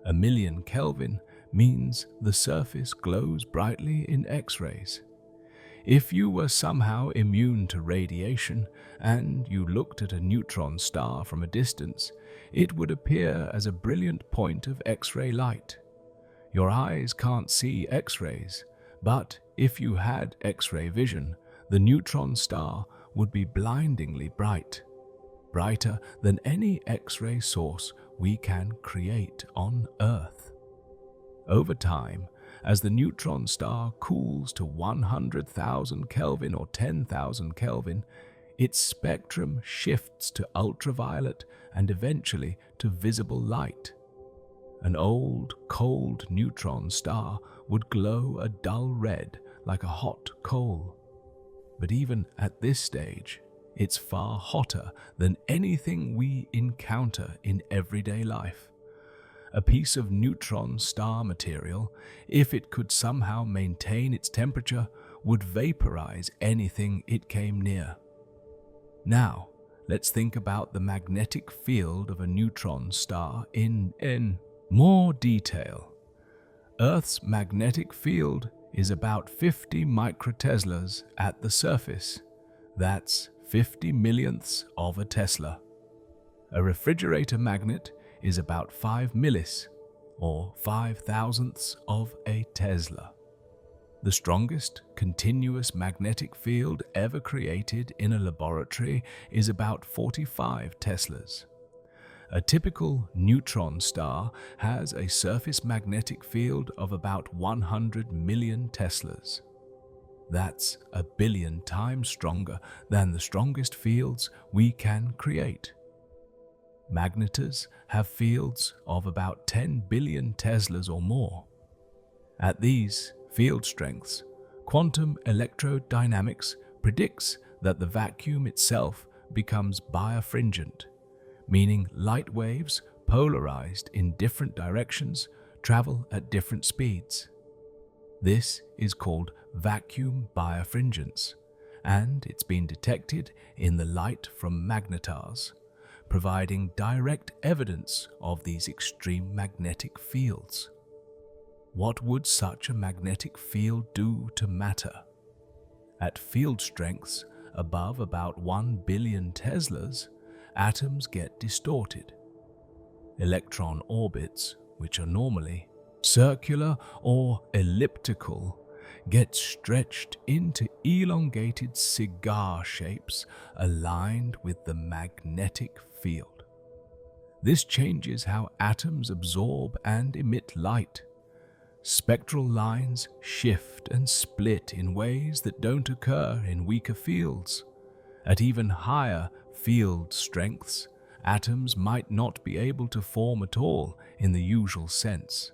1,000,000 Kelvin means the surface glows brightly in X-rays. If you were somehow immune to radiation and you looked at a neutron star from a distance, it would appear as a brilliant point of X-ray light. Your eyes can't see X-rays, but if you had X-ray vision, the neutron star would be blindingly bright, brighter than any X-ray source we can create on Earth. Over time, as the neutron star cools to 100,000 Kelvin or 10,000 Kelvin, its spectrum shifts to ultraviolet and eventually to visible light. An old, cold neutron star would glow a dull red like a hot coal. But even at this stage, it's far hotter than anything we encounter in everyday life. A piece of neutron star material, if it could somehow maintain its temperature, would vaporize anything it came near. Now, let's think about the magnetic field of a neutron star in more detail. Earth's magnetic field is about 50 microteslas at the surface. That's 50 millionths of a Tesla. A refrigerator magnet is about 5 millis, or 5,000ths of a Tesla. The strongest continuous magnetic field ever created in a laboratory is about 45 Teslas. A typical neutron star has a surface magnetic field of about 100 million Teslas. That's 1 billion times stronger than the strongest fields we can create. Magnetars have fields of about 10 billion Teslas or more. At these field strengths, quantum electrodynamics predicts that the vacuum itself becomes birefringent, meaning light waves polarized in different directions travel at different speeds. This is called vacuum birefringence, and it's been detected in the light from magnetars, providing direct evidence of these extreme magnetic fields. What would such a magnetic field do to matter? At field strengths above about 1 billion Teslas, atoms get distorted. Electron orbits, which are normally circular or elliptical, get stretched into elongated cigar shapes aligned with the magnetic field. This changes how atoms absorb and emit light. Spectral lines shift and split in ways that don't occur in weaker fields. At even higher field strengths, atoms might not be able to form at all in the usual sense.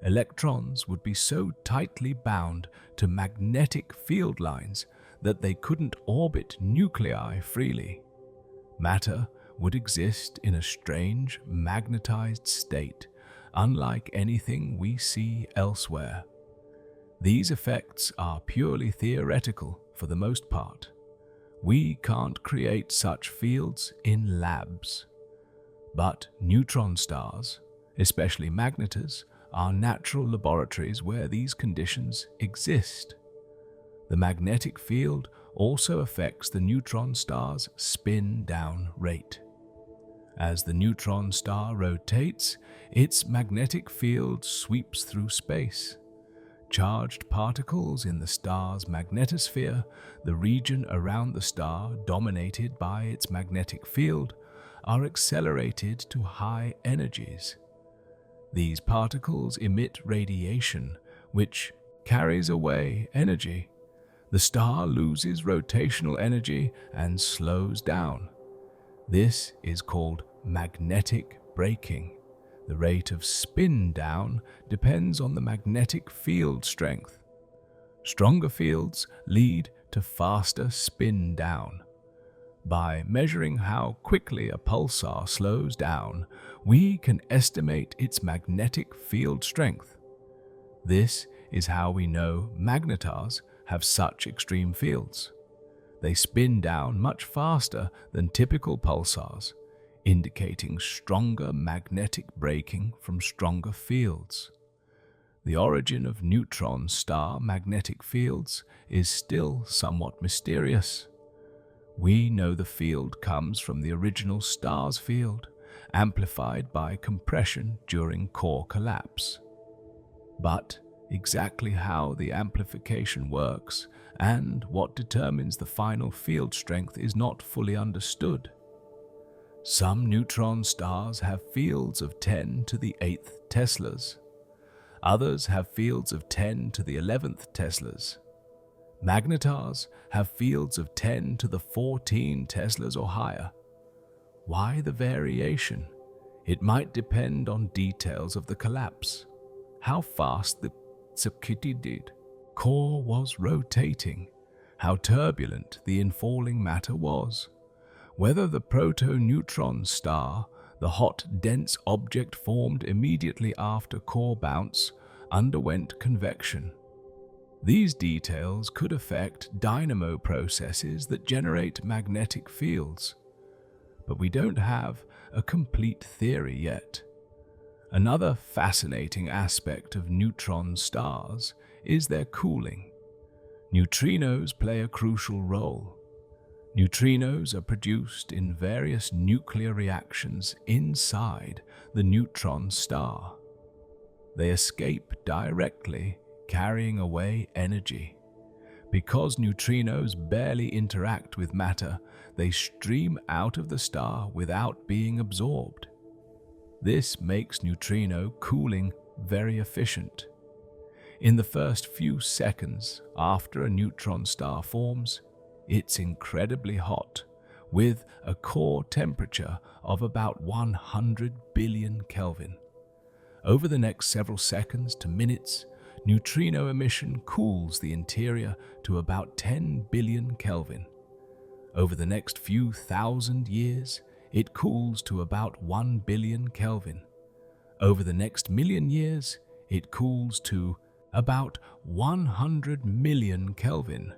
Electrons would be so tightly bound to magnetic field lines that they couldn't orbit nuclei freely. Matter would exist in a strange, magnetized state, unlike anything we see elsewhere. These effects are purely theoretical for the most part. We can't create such fields in labs. But neutron stars, especially magnetars, are natural laboratories where these conditions exist. The magnetic field also affects the neutron star's spin-down rate. As the neutron star rotates, its magnetic field sweeps through space. Charged particles in the star's magnetosphere, the region around the star dominated by its magnetic field, are accelerated to high energies. These particles emit radiation, which carries away energy. The star loses rotational energy and slows down. This is called magnetic braking. The rate of spin down depends on the magnetic field strength. Stronger fields lead to faster spin down. By measuring how quickly a pulsar slows down, we can estimate its magnetic field strength. This is how we know magnetars have such extreme fields. They spin down much faster than typical pulsars, indicating stronger magnetic braking from stronger fields. The origin of neutron star magnetic fields is still somewhat mysterious. We know the field comes from the original star's field, amplified by compression during core collapse. But exactly how the amplification works and what determines the final field strength is not fully understood. Some neutron stars have fields of 10 to the 8th Teslas. Others have fields of 10 to the 11th Teslas. Magnetars have fields of 10 to the 14 Teslas or higher. Why the variation? It might depend on details of the collapse. How fast the did core was rotating, how turbulent the infalling matter was, whether the proto-neutron star, the hot, dense object formed immediately after core bounce, underwent convection. These details could affect dynamo processes that generate magnetic fields. but we don't have a complete theory yet. Another fascinating aspect of neutron stars is their cooling. Neutrinos play a crucial role. Neutrinos are produced in various nuclear reactions inside the neutron star. They escape directly, carrying away energy. Because neutrinos barely interact with matter, they stream out of the star without being absorbed. This makes neutrino cooling very efficient. In the first few seconds after a neutron star forms, it's incredibly hot, with a core temperature of about 100 billion Kelvin. Over the next several seconds to minutes, neutrino emission cools the interior to about 10 billion Kelvin. Over the next few thousand years, it cools to about 1 billion Kelvin. Over the next million years, it cools to about 100 million Kelvin.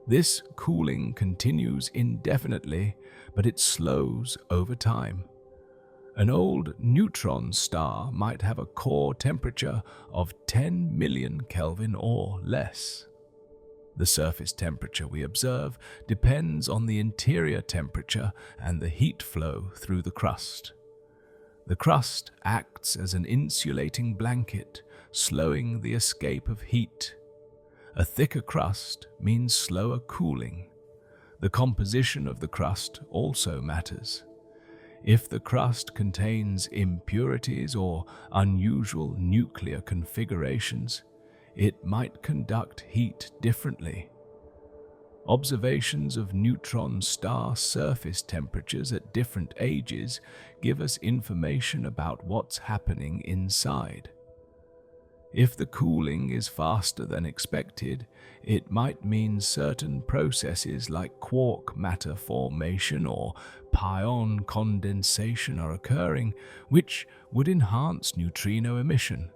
This cooling continues indefinitely, but it slows over time. An old neutron star might have a core temperature of 10 million Kelvin or less. The surface temperature we observe depends on the interior temperature and the heat flow through the crust. The crust acts as an insulating blanket, slowing the escape of heat. A thicker crust means slower cooling. The composition of the crust also matters. If the crust contains impurities or unusual nuclear configurations, it might conduct heat differently. Observations of neutron star surface temperatures at different ages give us information about what's happening inside. If the cooling is faster than expected, it might mean certain processes like quark matter formation or pion condensation are occurring, which would enhance neutrino emission.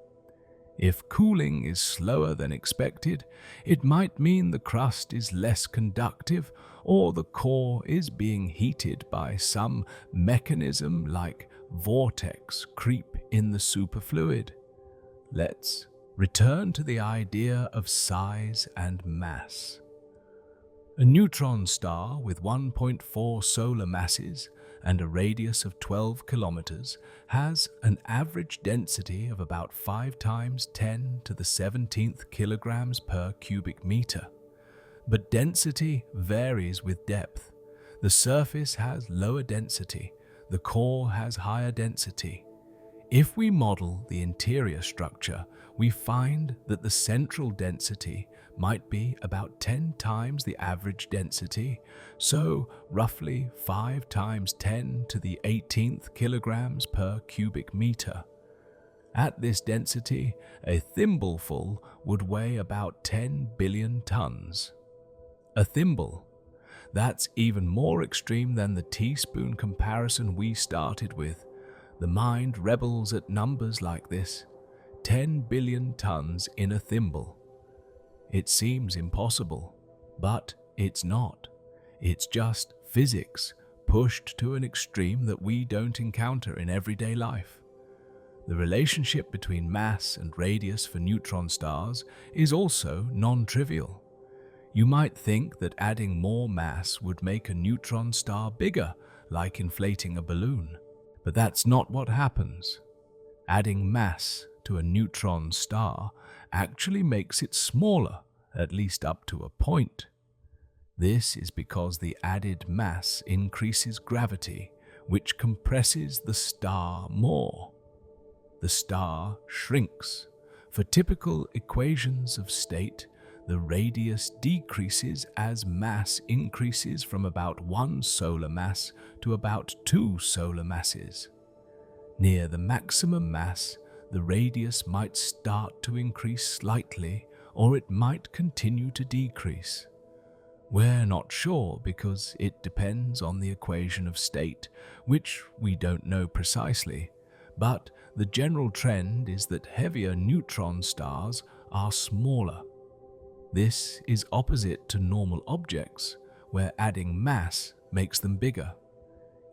If cooling is slower than expected, it might mean the crust is less conductive or the core is being heated by some mechanism like vortex creep in the superfluid. Let's return to the idea of size and mass. A neutron star with 1.4 solar masses and a radius of 12 kilometers has an average density of about 5 times 10 to the 17th kilograms per cubic meter. But density varies with depth. The surface has lower density, the core has higher density. If we model the interior structure, we find that the central density might be about 10 times the average density, so roughly 5 times 10 to the 18th kilograms per cubic meter. At this density, a thimbleful would weigh about 10 billion tons. A thimble? That's even more extreme than the teaspoon comparison we started with. The mind rebels at numbers like this. 10 billion tons in a thimble. It seems impossible, but it's not. It's just physics pushed to an extreme that we don't encounter in everyday life. The relationship between mass and radius for neutron stars is also non-trivial. You might think that adding more mass would make a neutron star bigger, like inflating a balloon. But that's not what happens. Adding mass to a neutron star actually makes it smaller, at least up to a point. This is because the added mass increases gravity, which compresses the star more. The star shrinks. For typical equations of state, the radius decreases as mass increases from about 1 solar mass to about 2 solar masses. Near the maximum mass, the radius might start to increase slightly, or it might continue to decrease. We're not sure because it depends on the equation of state, which we don't know precisely, but the general trend is that heavier neutron stars are smaller. This is opposite to normal objects, where adding mass makes them bigger.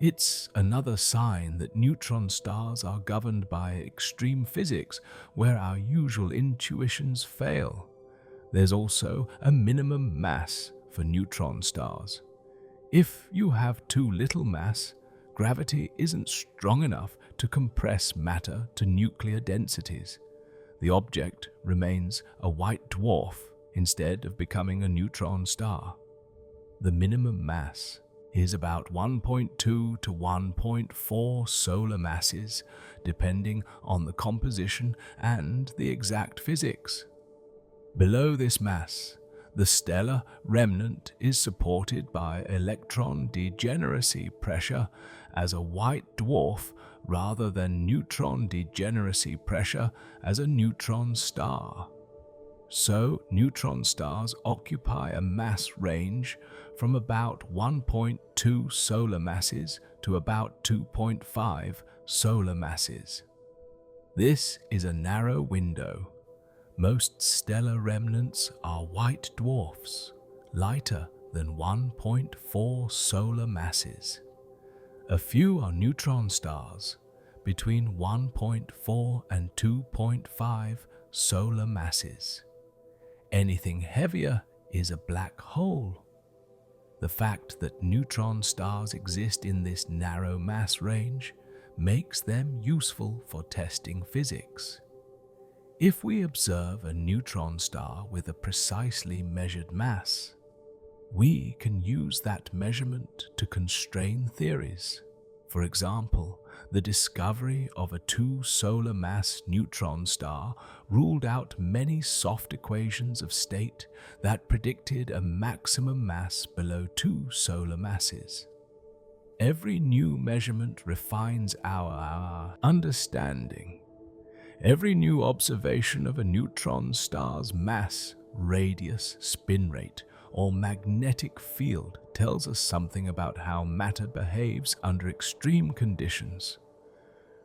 It's another sign that neutron stars are governed by extreme physics where our usual intuitions fail. There's also a minimum mass for neutron stars. If you have too little mass, gravity isn't strong enough to compress matter to nuclear densities. The object remains a white dwarf instead of becoming a neutron star. The minimum mass is about 1.2 to 1.4 solar masses, depending on the composition and the exact physics. Below this mass, the stellar remnant is supported by electron degeneracy pressure as a white dwarf rather than neutron degeneracy pressure as a neutron star. So, neutron stars occupy a mass range from about 1.2 solar masses to about 2.5 solar masses. This is a narrow window. Most stellar remnants are white dwarfs, lighter than 1.4 solar masses. A few are neutron stars, between 1.4 and 2.5 solar masses. Anything heavier is a black hole. The fact that neutron stars exist in this narrow mass range makes them useful for testing physics. If we observe a neutron star with a precisely measured mass, we can use that measurement to constrain theories. For example, the discovery of a 2 solar mass neutron star ruled out many soft equations of state that predicted a maximum mass below 2 solar masses. Every new measurement refines our understanding. Every new observation of a neutron star's mass, radius, spin rate, or magnetic field tells us something about how matter behaves under extreme conditions.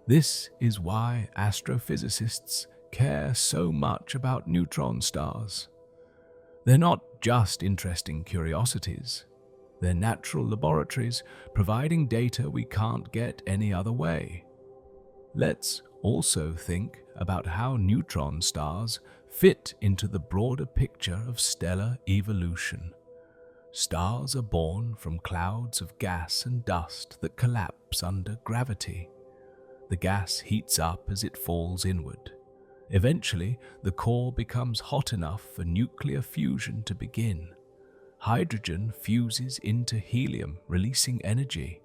This is why astrophysicists care so much about neutron stars. They're not just interesting curiosities. They're natural laboratories providing data we can't get any other way. Let's also think about how neutron stars fit into the broader picture of stellar evolution. Stars are born from clouds of gas and dust that collapse under gravity. The gas heats up as it falls inward. Eventually, the core becomes hot enough for nuclear fusion to begin. Hydrogen fuses into helium, releasing energy.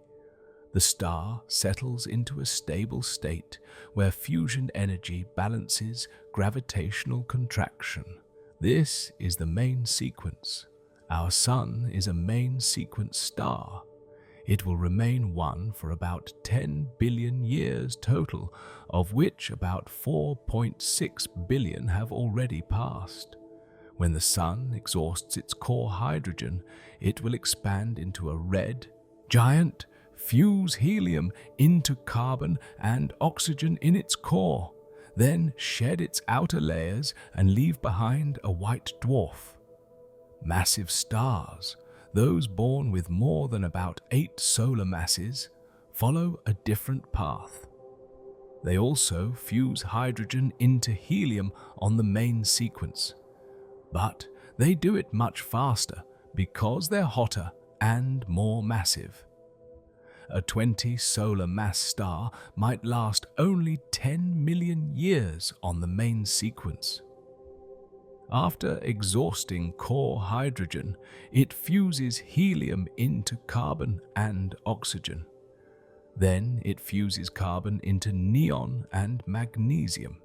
The star settles into a stable state where fusion energy balances gravitational contraction. This is the main sequence. Our Sun is a main sequence star. It will remain one for about 10 billion years total, of which about 4.6 billion have already passed. When the Sun exhausts its core hydrogen, it will expand into a red giant, fuse helium into carbon and oxygen in its core, then shed its outer layers and leave behind a white dwarf. Massive stars, those born with more than about 8 solar masses, follow a different path. They also fuse hydrogen into helium on the main sequence, but they do it much faster because they're hotter and more massive. A 20 solar mass star might last only 10 million years on the main sequence. After exhausting core hydrogen, it fuses helium into carbon and oxygen. Then it fuses carbon into neon and magnesium.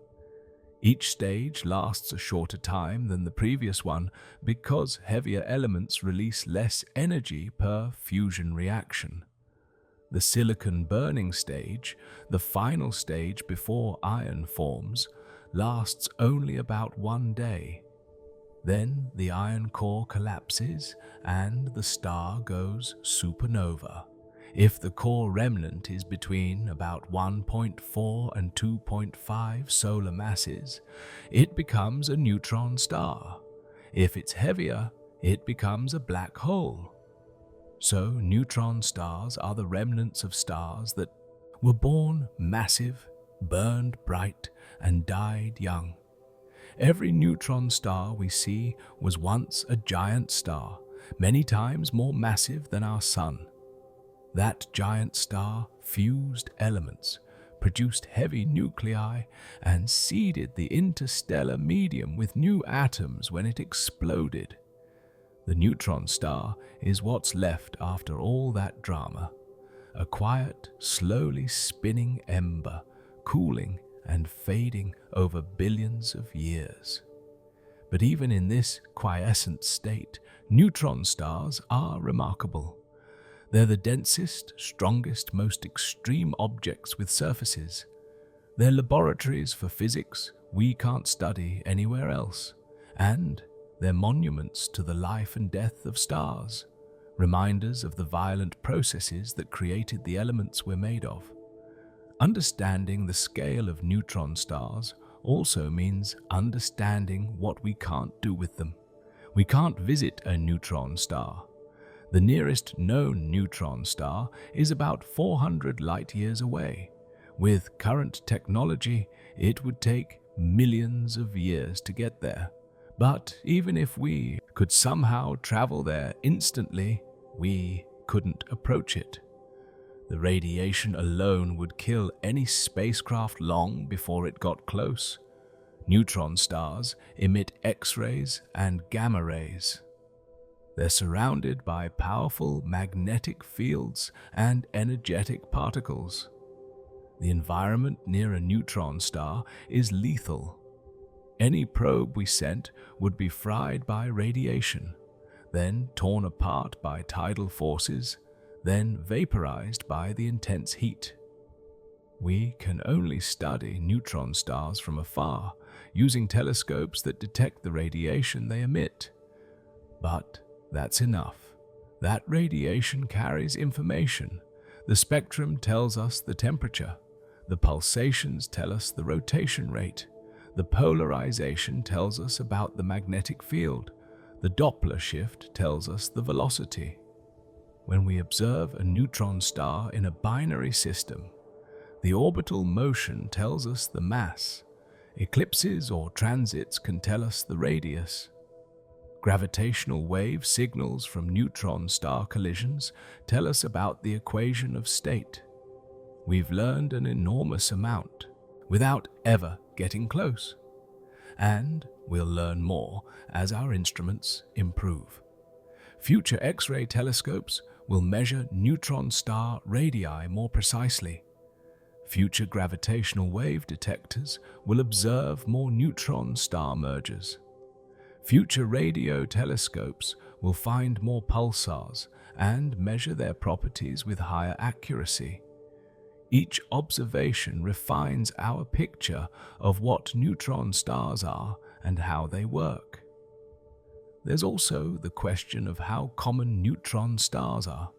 Each stage lasts a shorter time than the previous one because heavier elements release less energy per fusion reaction. The silicon burning stage, the final stage before iron forms, lasts only about 1 day. Then the iron core collapses and the star goes supernova. If the core remnant is between about 1.4 and 2.5 solar masses, it becomes a neutron star. If it's heavier, it becomes a black hole. So, neutron stars are the remnants of stars that were born massive, burned bright, and died young. Every neutron star we see was once a giant star, many times more massive than our Sun. That giant star fused elements, produced heavy nuclei, and seeded the interstellar medium with new atoms when it exploded. The neutron star is what's left after all that drama, a quiet, slowly spinning ember, cooling and fading over billions of years. But even in this quiescent state, neutron stars are remarkable. They're the densest, strongest, most extreme objects with surfaces. They're laboratories for physics we can't study anywhere else, and they're monuments to the life and death of stars, reminders of the violent processes that created the elements we're made of. Understanding the scale of neutron stars also means understanding what we can't do with them. We can't visit a neutron star. The nearest known neutron star is about 400 light-years away. With current technology, it would take millions of years to get there. But even if we could somehow travel there instantly, we couldn't approach it. The radiation alone would kill any spacecraft long before it got close. Neutron stars emit X-rays and gamma rays. They're surrounded by powerful magnetic fields and energetic particles. The environment near a neutron star is lethal. Any probe we sent would be fried by radiation, then torn apart by tidal forces, then vaporized by the intense heat. We can only study neutron stars from afar, using telescopes that detect the radiation they emit. But that's enough. That radiation carries information. The spectrum tells us the temperature. The pulsations tell us the rotation rate. The polarization tells us about the magnetic field. The Doppler shift tells us the velocity. When we observe a neutron star in a binary system, the orbital motion tells us the mass. Eclipses or transits can tell us the radius. Gravitational wave signals from neutron star collisions tell us about the equation of state. We've learned an enormous amount without ever getting close. And we'll learn more as our instruments improve. Future X-ray telescopes will measure neutron star radii more precisely. Future gravitational wave detectors will observe more neutron star mergers. Future radio telescopes will find more pulsars and measure their properties with higher accuracy. Each observation refines our picture of what neutron stars are and how they work. There's also the question of how common neutron stars are.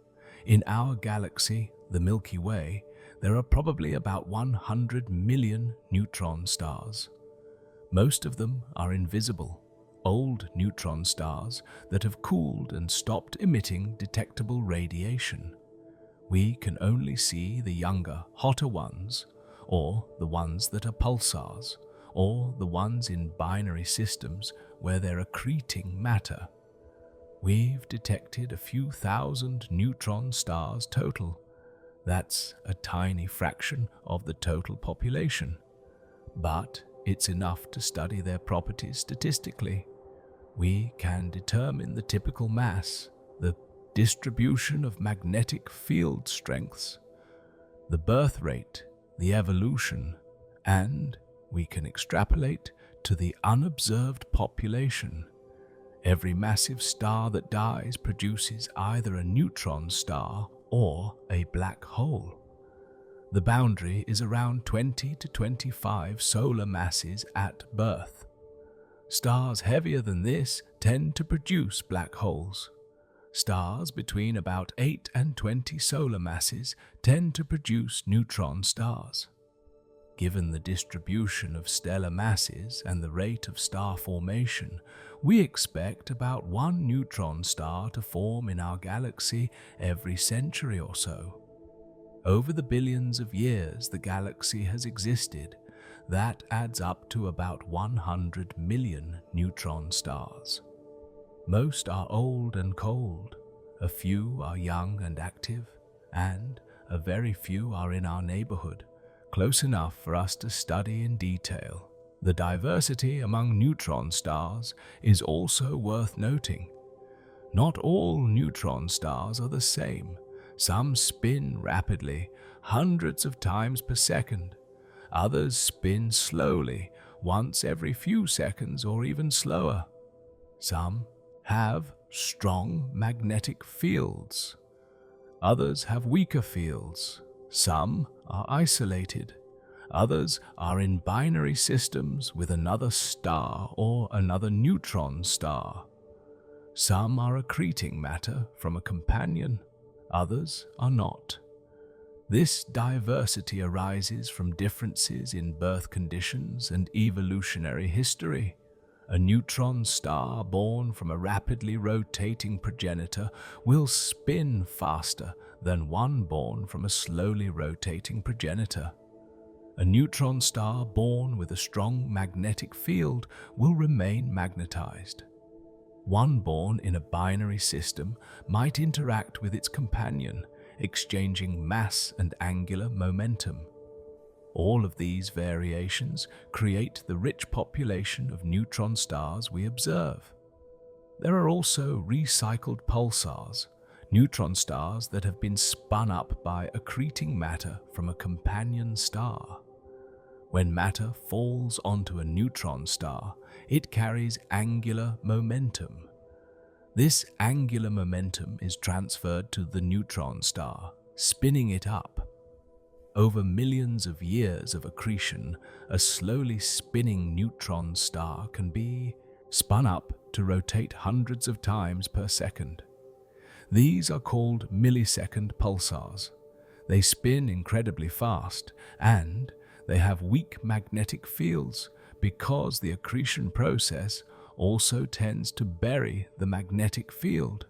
In our galaxy, the Milky Way, there are probably about 100 million neutron stars. Most of them are invisible, old neutron stars that have cooled and stopped emitting detectable radiation. We can only see the younger, hotter ones, or the ones that are pulsars, or the ones in binary systems where they're accreting matter. We've detected a few thousand neutron stars total. That's a tiny fraction of the total population. But it's enough to study their properties statistically. We can determine the typical mass, the distribution of magnetic field strengths, the birth rate, the evolution, and we can extrapolate to the unobserved population. Every massive star that dies produces either a neutron star or a black hole. The boundary is around 20 to 25 solar masses at birth. Stars heavier than this tend to produce black holes. Stars between about 8 and 20 solar masses tend to produce neutron stars. Given the distribution of stellar masses and the rate of star formation, we expect about one neutron star to form in our galaxy every century or so. Over the billions of years the galaxy has existed, that adds up to about 100 million neutron stars. Most are old and cold, a few are young and active, and a very few are in our neighborhood, close enough for us to study in detail. The diversity among neutron stars is also worth noting. Not all neutron stars are the same. Some spin rapidly, hundreds of times per second. Others spin slowly, once every few seconds or even slower. Some have strong magnetic fields. Others have weaker fields. Some are isolated. Others are in binary systems with another star or another neutron star. Some are accreting matter from a companion. Others are not. This diversity arises from differences in birth conditions and evolutionary history. A neutron star born from a rapidly rotating progenitor will spin faster than one born from a slowly rotating progenitor. A neutron star born with a strong magnetic field will remain magnetized. One born in a binary system might interact with its companion, exchanging mass and angular momentum. All of these variations create the rich population of neutron stars we observe. There are also recycled pulsars, neutron stars that have been spun up by accreting matter from a companion star. When matter falls onto a neutron star, it carries angular momentum. This angular momentum is transferred to the neutron star, spinning it up. Over millions of years of accretion, a slowly spinning neutron star can be spun up to rotate hundreds of times per second. These are called millisecond pulsars. They spin incredibly fast, and they have weak magnetic fields because the accretion process also tends to bury the magnetic field.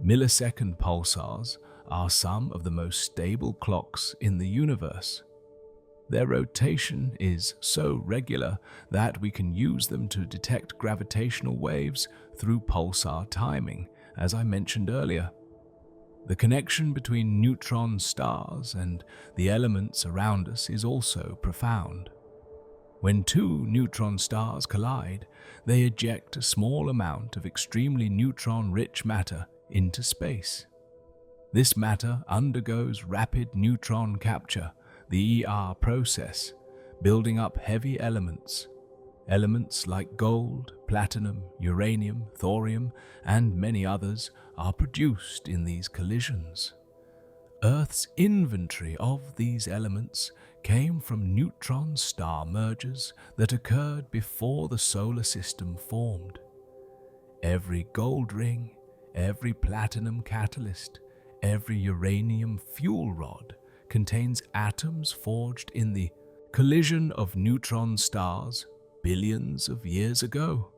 Millisecond pulsars are some of the most stable clocks in the universe. Their rotation is so regular that we can use them to detect gravitational waves through pulsar timing, as I mentioned earlier. The connection between neutron stars and the elements around us is also profound. When two neutron stars collide, they eject a small amount of extremely neutron-rich matter into space. This matter undergoes rapid neutron capture, the ER process, building up heavy elements. Elements like gold, platinum, uranium, thorium, and many others are produced in these collisions. Earth's inventory of these elements came from neutron star mergers that occurred before the solar system formed. Every gold ring, every platinum catalyst, every uranium fuel rod contains atoms forged in the collision of neutron stars billions of years ago.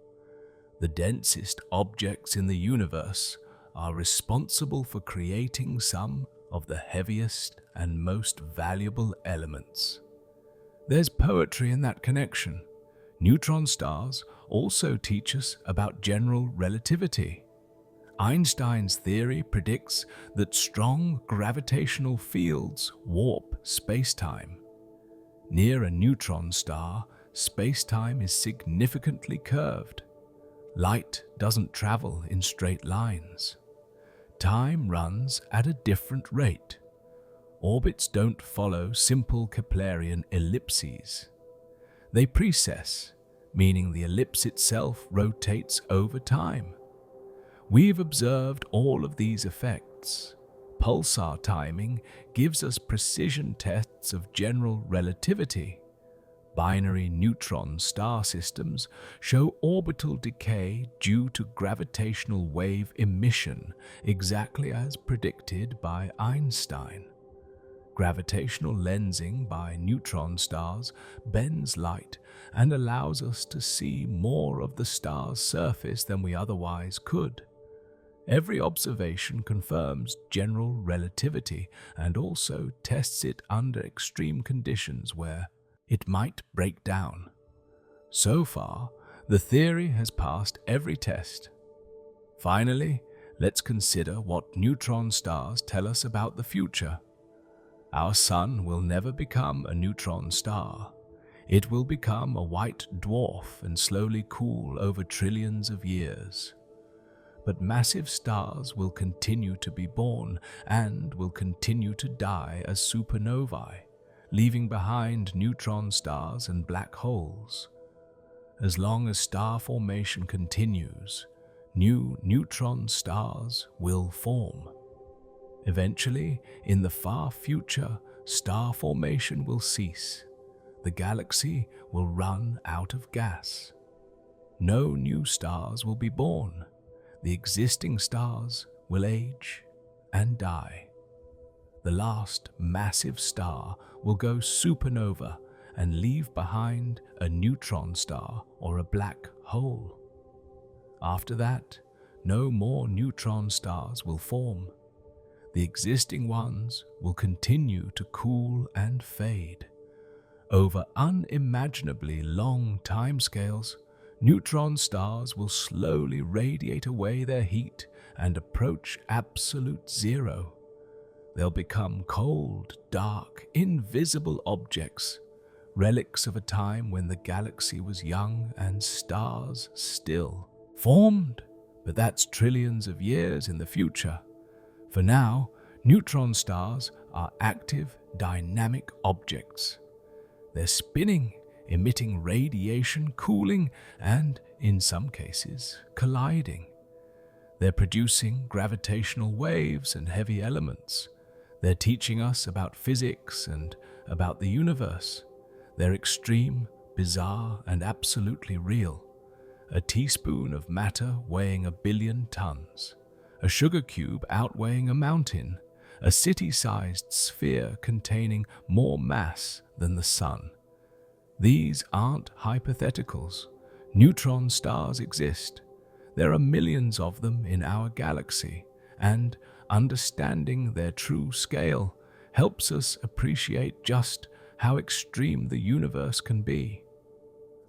The densest objects in the universe are responsible for creating some of the heaviest and most valuable elements. There's poetry in that connection. Neutron stars also teach us about general relativity. Einstein's theory predicts that strong gravitational fields warp space-time. Near a neutron star, space-time is significantly curved. Light doesn't travel in straight lines. Time runs at a different rate. Orbits don't follow simple Keplerian ellipses. They precess, meaning the ellipse itself rotates over time. We've observed all of these effects. Pulsar timing gives us precision tests of general relativity. Binary neutron star systems show orbital decay due to gravitational wave emission, exactly as predicted by Einstein. Gravitational lensing by neutron stars bends light and allows us to see more of the star's surface than we otherwise could. Every observation confirms general relativity and also tests it under extreme conditions where it might break down. So far, the theory has passed every test. Finally, let's consider what neutron stars tell us about the future. Our Sun will never become a neutron star. It will become a white dwarf and slowly cool over trillions of years. But massive stars will continue to be born and will continue to die as supernovae, leaving behind neutron stars and black holes. As long as star formation continues, new neutron stars will form. Eventually, in the far future, star formation will cease. The galaxy will run out of gas. No new stars will be born. The existing stars will age and die. The last massive star will go supernova and leave behind a neutron star or a black hole. After that, no more neutron stars will form. The existing ones will continue to cool and fade. Over unimaginably long timescales, neutron stars will slowly radiate away their heat and approach absolute zero. They'll become cold, dark, invisible objects, relics of a time when the galaxy was young and stars still. Formed, but that's trillions of years in the future. For now, neutron stars are active, dynamic objects. They're spinning, emitting radiation, cooling, and, in some cases, colliding. They're producing gravitational waves and heavy elements. They're teaching us about physics and about the universe. They're extreme, bizarre, and absolutely real. A teaspoon of matter weighing 1 billion tons. A sugar cube outweighing a mountain, a city-sized sphere containing more mass than the Sun. These aren't hypotheticals. Neutron stars exist. There are millions of them in our galaxy, and understanding their true scale helps us appreciate just how extreme the universe can be.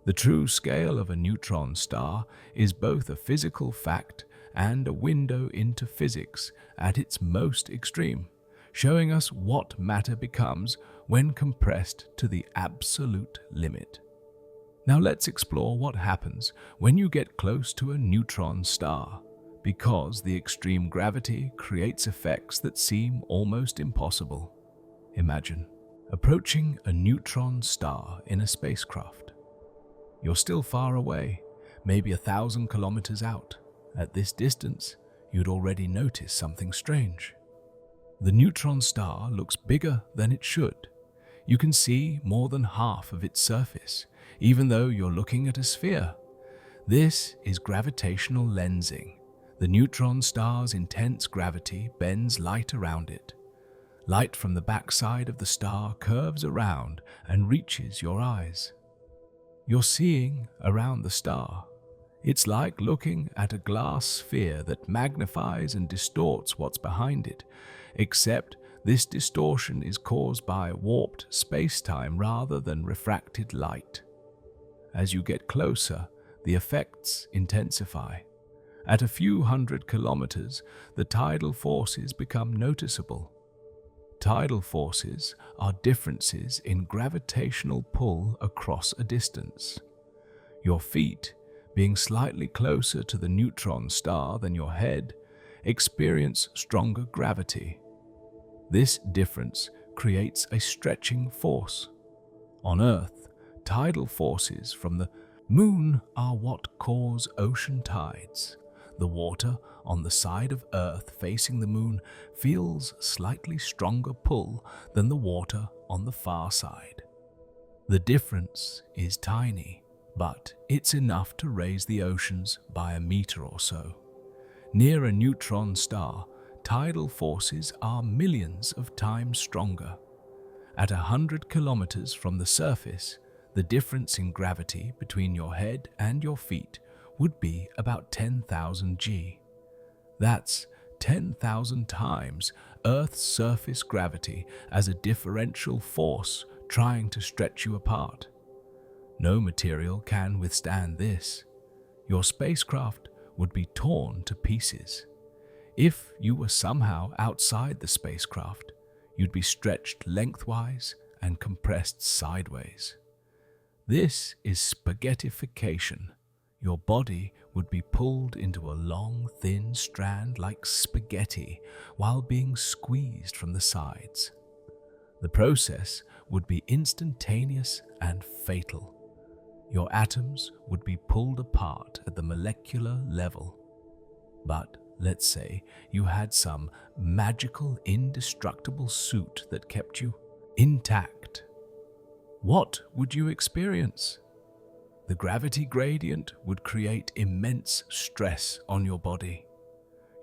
The true scale of a neutron star is both a physical fact and a window into physics at its most extreme, showing us what matter becomes when compressed to the absolute limit. Now let's explore what happens when you get close to a neutron star, because the extreme gravity creates effects that seem almost impossible. Imagine approaching a neutron star in a spacecraft. You're still far away, maybe 1,000 kilometers out. At this distance, you'd already notice something strange. The neutron star looks bigger than it should. You can see more than half of its surface, even though you're looking at a sphere. This is gravitational lensing. The neutron star's intense gravity bends light around it. Light from the backside of the star curves around and reaches your eyes. You're seeing around the star. It's like looking at a glass sphere that magnifies and distorts what's behind it, except this distortion is caused by warped space-time rather than refracted light. As you get closer, the effects intensify. At a few hundred kilometers, the tidal forces become noticeable. Tidal forces are differences in gravitational pull across a distance. Your feet, being slightly closer to the neutron star than your head, experience stronger gravity. This difference creates a stretching force. On Earth, tidal forces from the Moon are what cause ocean tides. The water on the side of Earth facing the Moon feels slightly stronger pull than the water on the far side. The difference is tiny, but it's enough to raise the oceans by 1 meter or so. Near a neutron star, tidal forces are millions of times stronger. At 100 kilometers from the surface, the difference in gravity between your head and your feet would be about 10,000 G. That's 10,000 times Earth's surface gravity as a differential force trying to stretch you apart. No material can withstand this. Your spacecraft would be torn to pieces. If you were somehow outside the spacecraft, you'd be stretched lengthwise and compressed sideways. This is spaghettification. Your body would be pulled into a long, thin strand like spaghetti while being squeezed from the sides. The process would be instantaneous and fatal. Your atoms would be pulled apart at the molecular level. But let's say you had some magical, indestructible suit that kept you intact. What would you experience? The gravity gradient would create immense stress on your body.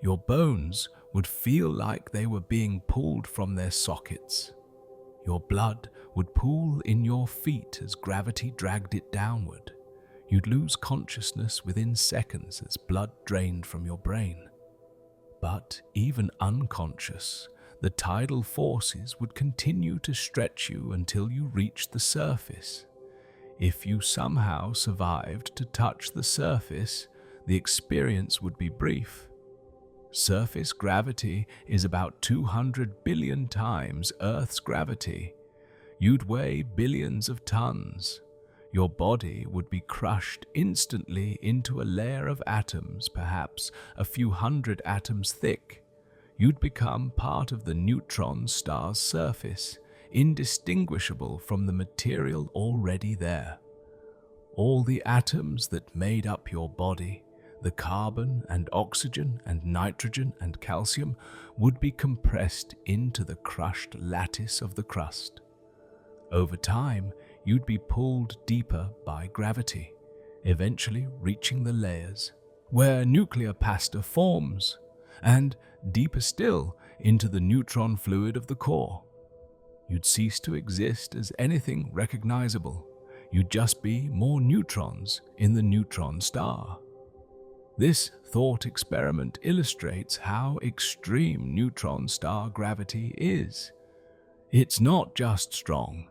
Your bones would feel like they were being pulled from their sockets. Your blood would pool in your feet as gravity dragged it downward. You'd lose consciousness within seconds as blood drained from your brain. But even unconscious, the tidal forces would continue to stretch you until you reached the surface. If you somehow survived to touch the surface, the experience would be brief. Surface gravity is about 200 billion times Earth's gravity. You'd weigh billions of tons. Your body would be crushed instantly into a layer of atoms, perhaps a few hundred atoms thick. You'd become part of the neutron star's surface, indistinguishable from the material already there. All the atoms that made up your body, the carbon and oxygen and nitrogen and calcium, would be compressed into the crushed lattice of the crust. Over time, you'd be pulled deeper by gravity, eventually reaching the layers where nuclear pasta forms, and deeper still into the neutron fluid of the core. You'd cease to exist as anything recognizable. You'd just be more neutrons in the neutron star. This thought experiment illustrates how extreme neutron star gravity is. It's not just strong.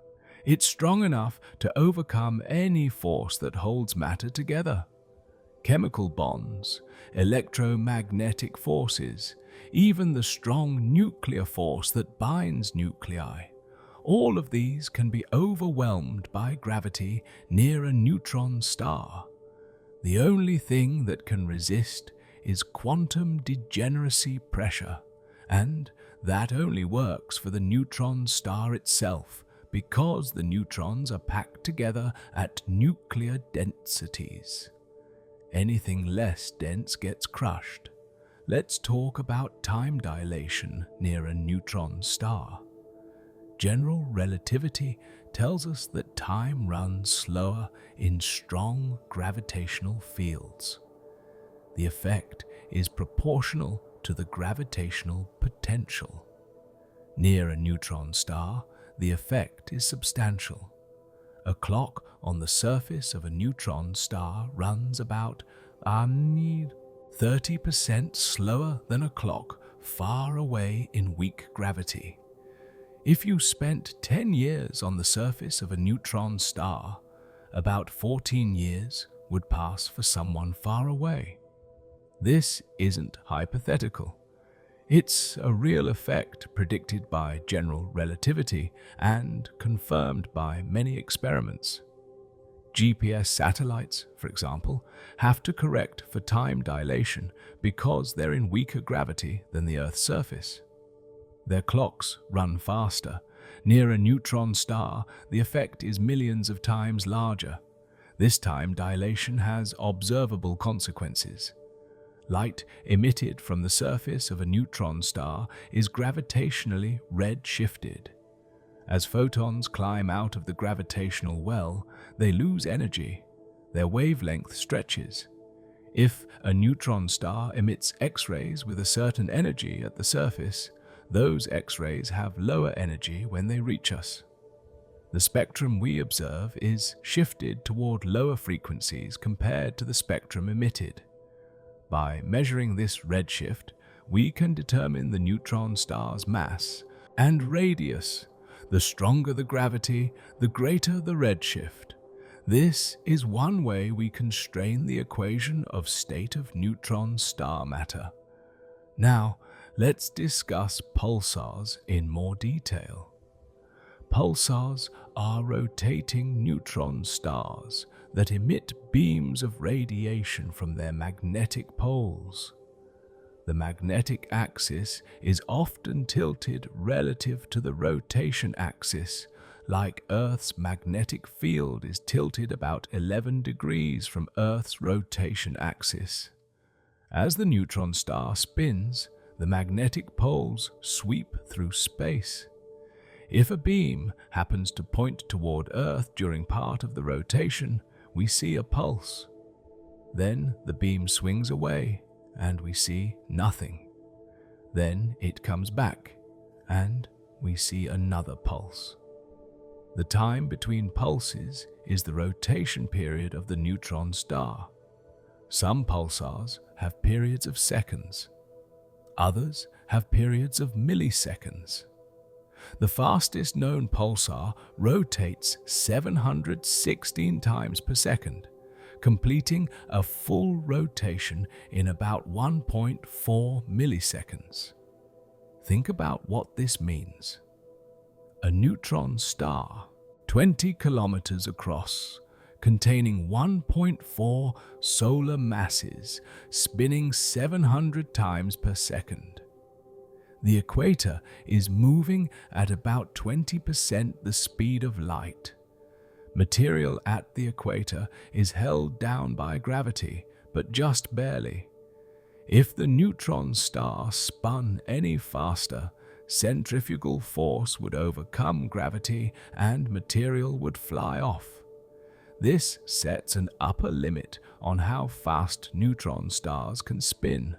It's strong enough to overcome any force that holds matter together. Chemical bonds, electromagnetic forces, even the strong nuclear force that binds nuclei. All of these can be overwhelmed by gravity near a neutron star. The only thing that can resist is quantum degeneracy pressure, and that only works for the neutron star itself because the neutrons are packed together at nuclear densities. Anything less dense gets crushed. Let's talk about time dilation near a neutron star. General relativity tells us that time runs slower in strong gravitational fields. The effect is proportional to the gravitational potential. Near a neutron star, the effect is substantial. A clock on the surface of a neutron star runs about 30% slower than a clock far away in weak gravity. If you spent 10 years on the surface of a neutron star, about 14 years would pass for someone far away. This isn't hypothetical. It's a real effect predicted by general relativity and confirmed by many experiments. GPS satellites, for example, have to correct for time dilation because they're in weaker gravity than the Earth's surface. Their clocks run faster. Near a neutron star, the effect is millions of times larger. This time dilation has observable consequences. Light emitted from the surface of a neutron star is gravitationally red-shifted. As photons climb out of the gravitational well, they lose energy. Their wavelength stretches. If a neutron star emits X-rays with a certain energy at the surface, those X-rays have lower energy when they reach us. The spectrum we observe is shifted toward lower frequencies compared to the spectrum emitted. By measuring this redshift, we can determine the neutron star's mass and radius. The stronger the gravity, the greater the redshift. This is one way we constrain the equation of state of neutron star matter. Now, let's discuss pulsars in more detail. Pulsars are rotating neutron stars that emit beams of radiation from their magnetic poles. The magnetic axis is often tilted relative to the rotation axis, like Earth's magnetic field is tilted about 11 degrees from Earth's rotation axis. As the neutron star spins, the magnetic poles sweep through space. If a beam happens to point toward Earth during part of the rotation, we see a pulse. Then the beam swings away, and we see nothing. Then it comes back, and we see another pulse. The time between pulses is the rotation period of the neutron star. Some pulsars have periods of seconds. Others have periods of milliseconds. The fastest known pulsar rotates 716 times per second, completing a full rotation in about 1.4 milliseconds. Think about what this means. A neutron star, 20 kilometers across, containing 1.4 solar masses, spinning 700 times per second. The equator is moving at about 20% the speed of light. Material at the equator is held down by gravity, but just barely. If the neutron star spun any faster, centrifugal force would overcome gravity and material would fly off. This sets an upper limit on how fast neutron stars can spin.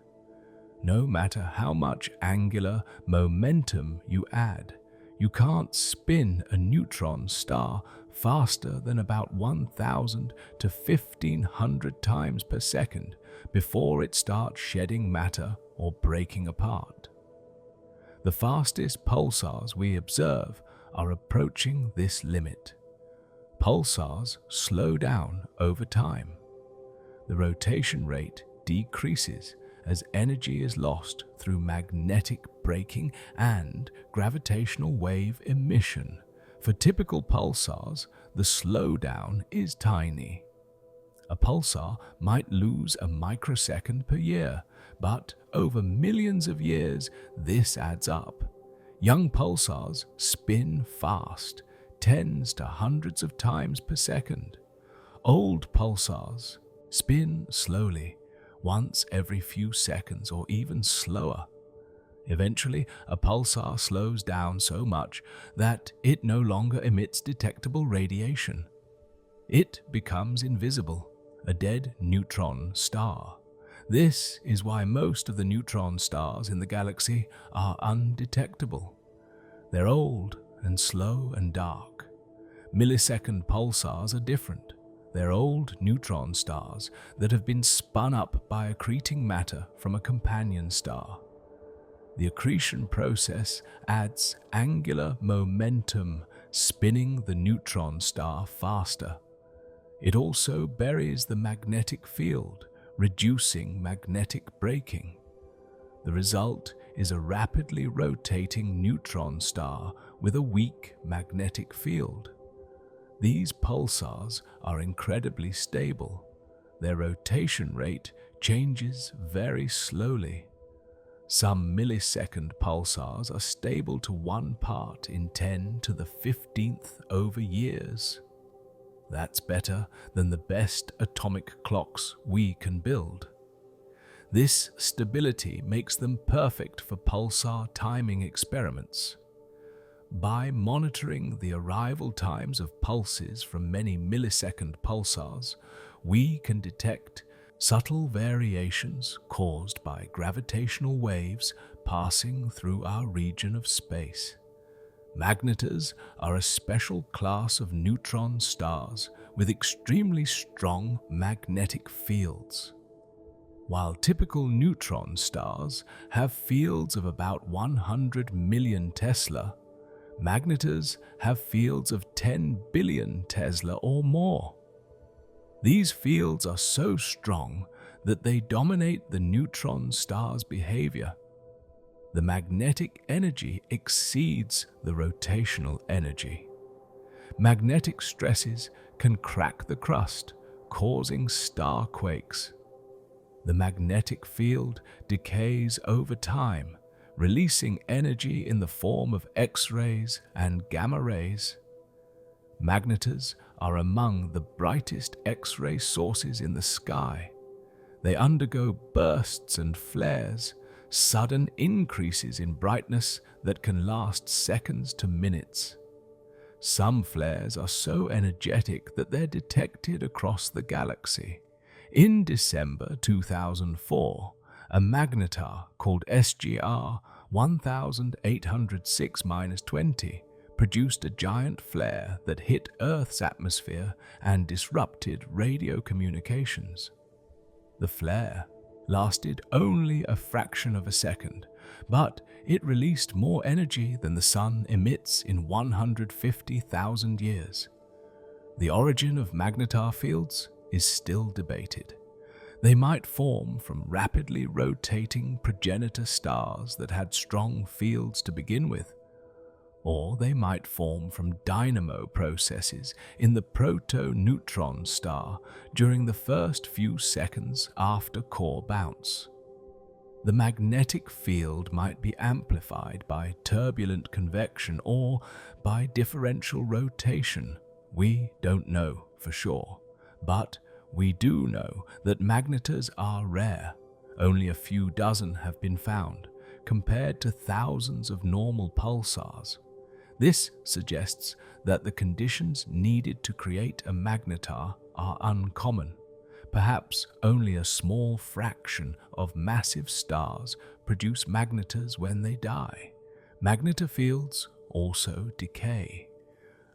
No matter how much angular momentum you add, you can't spin a neutron star faster than about 1,000 to 1,500 times per second before it starts shedding matter or breaking apart. The fastest pulsars we observe are approaching this limit. Pulsars slow down over time. The rotation rate decreases as energy is lost through magnetic braking and gravitational wave emission. For typical pulsars, the slowdown is tiny. A pulsar might lose a microsecond per year, but over millions of years, this adds up. Young pulsars spin fast, tens to hundreds of times per second. Old pulsars spin slowly, once every few seconds or even slower. Eventually, a pulsar slows down so much that it no longer emits detectable radiation. It becomes invisible, a dead neutron star. This is why most of the neutron stars in the galaxy are undetectable. They're old and slow and dark. Millisecond pulsars are different. They're old neutron stars that have been spun up by accreting matter from a companion star. The accretion process adds angular momentum, spinning the neutron star faster. It also buries the magnetic field, reducing magnetic braking. The result is a rapidly rotating neutron star with a weak magnetic field. These pulsars are incredibly stable. Their rotation rate changes very slowly. Some millisecond pulsars are stable to 1 part in 10 to the 15th over years. That's better than the best atomic clocks we can build. This stability makes them perfect for pulsar timing experiments. By monitoring the arrival times of pulses from many millisecond pulsars, we can detect subtle variations caused by gravitational waves passing through our region of space. Magnetars are a special class of neutron stars with extremely strong magnetic fields. While typical neutron stars have fields of about 100 million Tesla, magnetars have fields of 10 billion Tesla or more. These fields are so strong that they dominate the neutron star's behavior. The magnetic energy exceeds the rotational energy. Magnetic stresses can crack the crust, causing star quakes. The magnetic field decays over time, releasing energy in the form of X-rays and gamma rays. Magnetars are among the brightest X-ray sources in the sky. They undergo bursts and flares, sudden increases in brightness that can last seconds to minutes. Some flares are so energetic that they're detected across the galaxy. In December 2004, a magnetar called SGR 1806-20 produced a giant flare that hit Earth's atmosphere and disrupted radio communications. The flare lasted only a fraction of a second, but it released more energy than the Sun emits in 150,000 years. The origin of magnetar fields is still debated. They might form from rapidly rotating progenitor stars that had strong fields to begin with, or they might form from dynamo processes in the proto-neutron star during the first few seconds after core bounce. The magnetic field might be amplified by turbulent convection or by differential rotation. We don't know for sure, but we do know that magnetars are rare. Only a few dozen have been found, compared to thousands of normal pulsars. This suggests that the conditions needed to create a magnetar are uncommon. Perhaps only a small fraction of massive stars produce magnetars when they die. Magnetar fields also decay.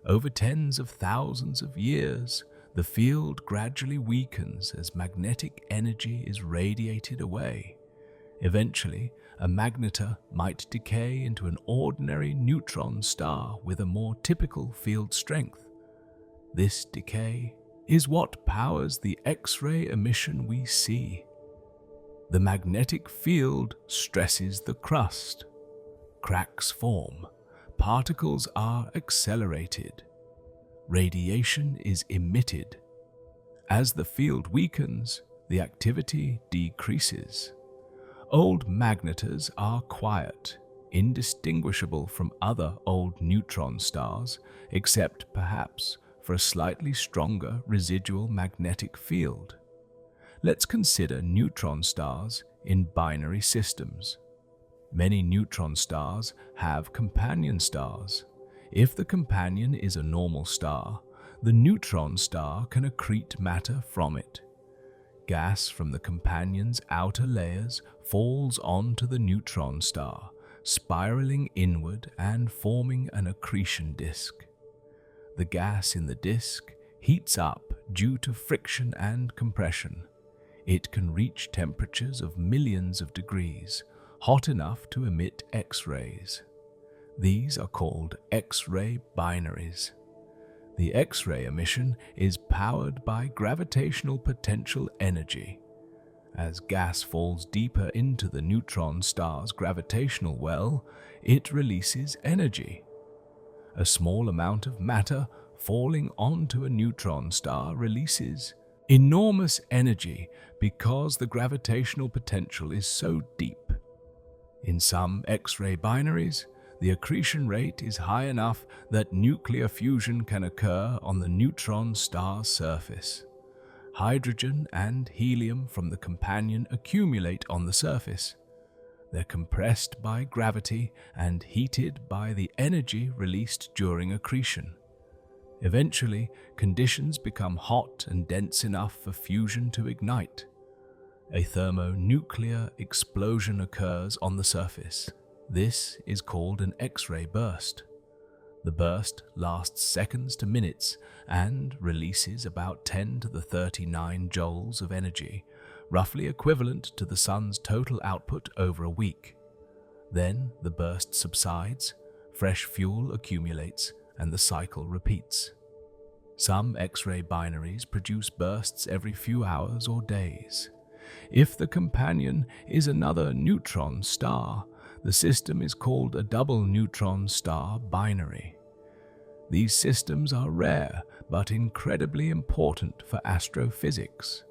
Over tens of thousands of years, the field gradually weakens as magnetic energy is radiated away. Eventually, a magnetar might decay into an ordinary neutron star with a more typical field strength. This decay is what powers the X-ray emission we see. The magnetic field stresses the crust. Cracks form. Particles are accelerated. Radiation is emitted. As the field weakens, the activity decreases. Old magnetars are quiet, indistinguishable from other old neutron stars, except perhaps for a slightly stronger residual magnetic field. Let's consider neutron stars in binary systems. Many neutron stars have companion stars. If the companion is a normal star, the neutron star can accrete matter from it. Gas from the companion's outer layers falls onto the neutron star, spiraling inward and forming an accretion disk. The gas in the disk heats up due to friction and compression. It can reach temperatures of millions of degrees, hot enough to emit X-rays. These are called X-ray binaries. The X-ray emission is powered by gravitational potential energy. As gas falls deeper into the neutron star's gravitational well, it releases energy. A small amount of matter falling onto a neutron star releases enormous energy because the gravitational potential is so deep. In some X-ray binaries, the accretion rate is high enough that nuclear fusion can occur on the neutron star's surface. Hydrogen and helium from the companion accumulate on the surface. They're compressed by gravity and heated by the energy released during accretion. Eventually, conditions become hot and dense enough for fusion to ignite. A thermonuclear explosion occurs on the surface. This is called an X-ray burst. The burst lasts seconds to minutes and releases about 10 to the 39 joules of energy, roughly equivalent to the sun's total output over a week. Then the burst subsides, fresh fuel accumulates, and the cycle repeats. Some X-ray binaries produce bursts every few hours or days. If the companion is another neutron star, the system is called a double neutron star binary. These systems are rare but incredibly important for astrophysics.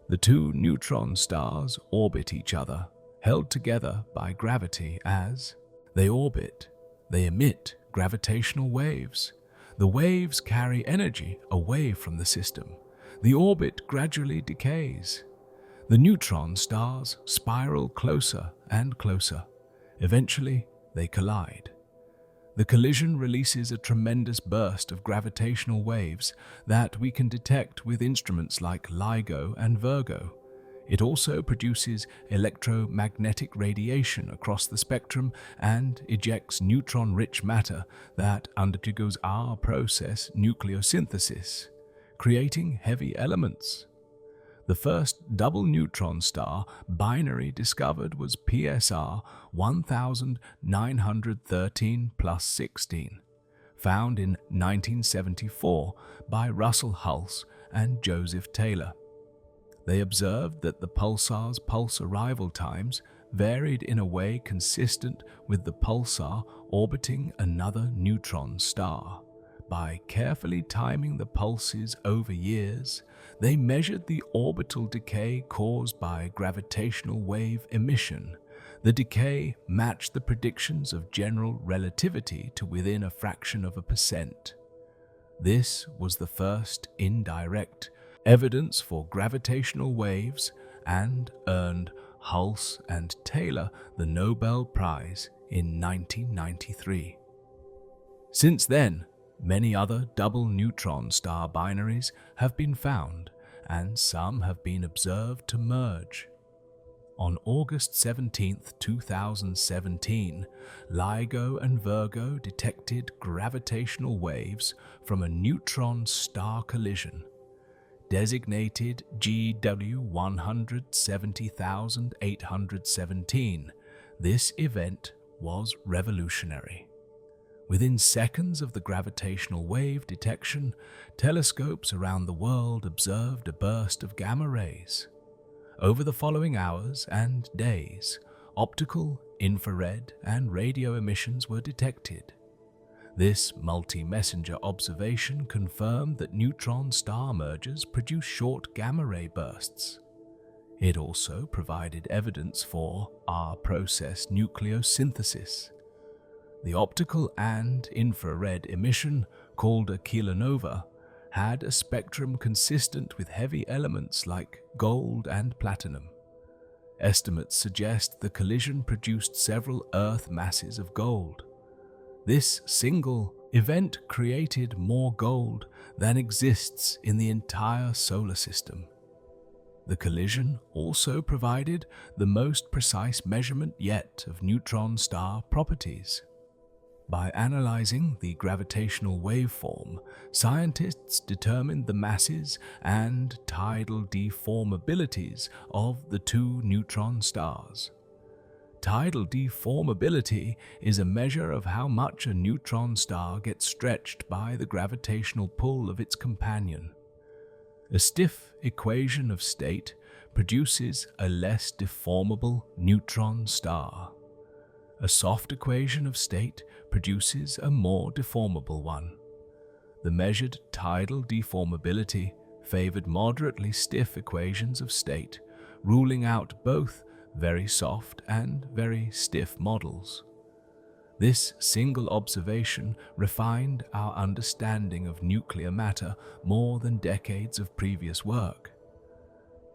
The two neutron stars orbit each other, held together by gravity. As they orbit, they emit gravitational waves. The waves carry energy away from the system. The orbit gradually decays. The neutron stars spiral closer and closer. Eventually, they collide. The collision releases a tremendous burst of gravitational waves that we can detect with instruments like LIGO and Virgo. It also produces electromagnetic radiation across the spectrum and ejects neutron-rich matter that undergoes our process nucleosynthesis, creating heavy elements. The first double neutron star binary discovered was PSR 1913+16, found in 1974 by Russell Hulse and Joseph Taylor. They observed that the pulsar's pulse arrival times varied in a way consistent with the pulsar orbiting another neutron star. By carefully timing the pulses over years, they measured the orbital decay caused by gravitational wave emission. The decay matched the predictions of general relativity to within a fraction of a percent. This was the first indirect evidence for gravitational waves and earned Hulse and Taylor the Nobel Prize in 1993. Since then, many other double neutron star binaries have been found, and some have been observed to merge. On August 17, 2017, LIGO and Virgo detected gravitational waves from a neutron star collision. Designated GW 170,817, this event was revolutionary. Within seconds of the gravitational wave detection, telescopes around the world observed a burst of gamma rays. Over the following hours and days, optical, infrared, and radio emissions were detected. This multi-messenger observation confirmed that neutron star mergers produce short gamma ray bursts. It also provided evidence for our process nucleosynthesis. The optical and infrared emission, called a kilonova, had a spectrum consistent with heavy elements like gold and platinum. Estimates suggest the collision produced several Earth masses of gold. This single event created more gold than exists in the entire solar system. The collision also provided the most precise measurement yet of neutron star properties. By analyzing the gravitational waveform, scientists determined the masses and tidal deformabilities of the two neutron stars. Tidal deformability is a measure of how much a neutron star gets stretched by the gravitational pull of its companion. A stiff equation of state produces a less deformable neutron star. A soft equation of state produces a more deformable one. The measured tidal deformability favored moderately stiff equations of state, ruling out both very soft and very stiff models. This single observation refined our understanding of nuclear matter more than decades of previous work.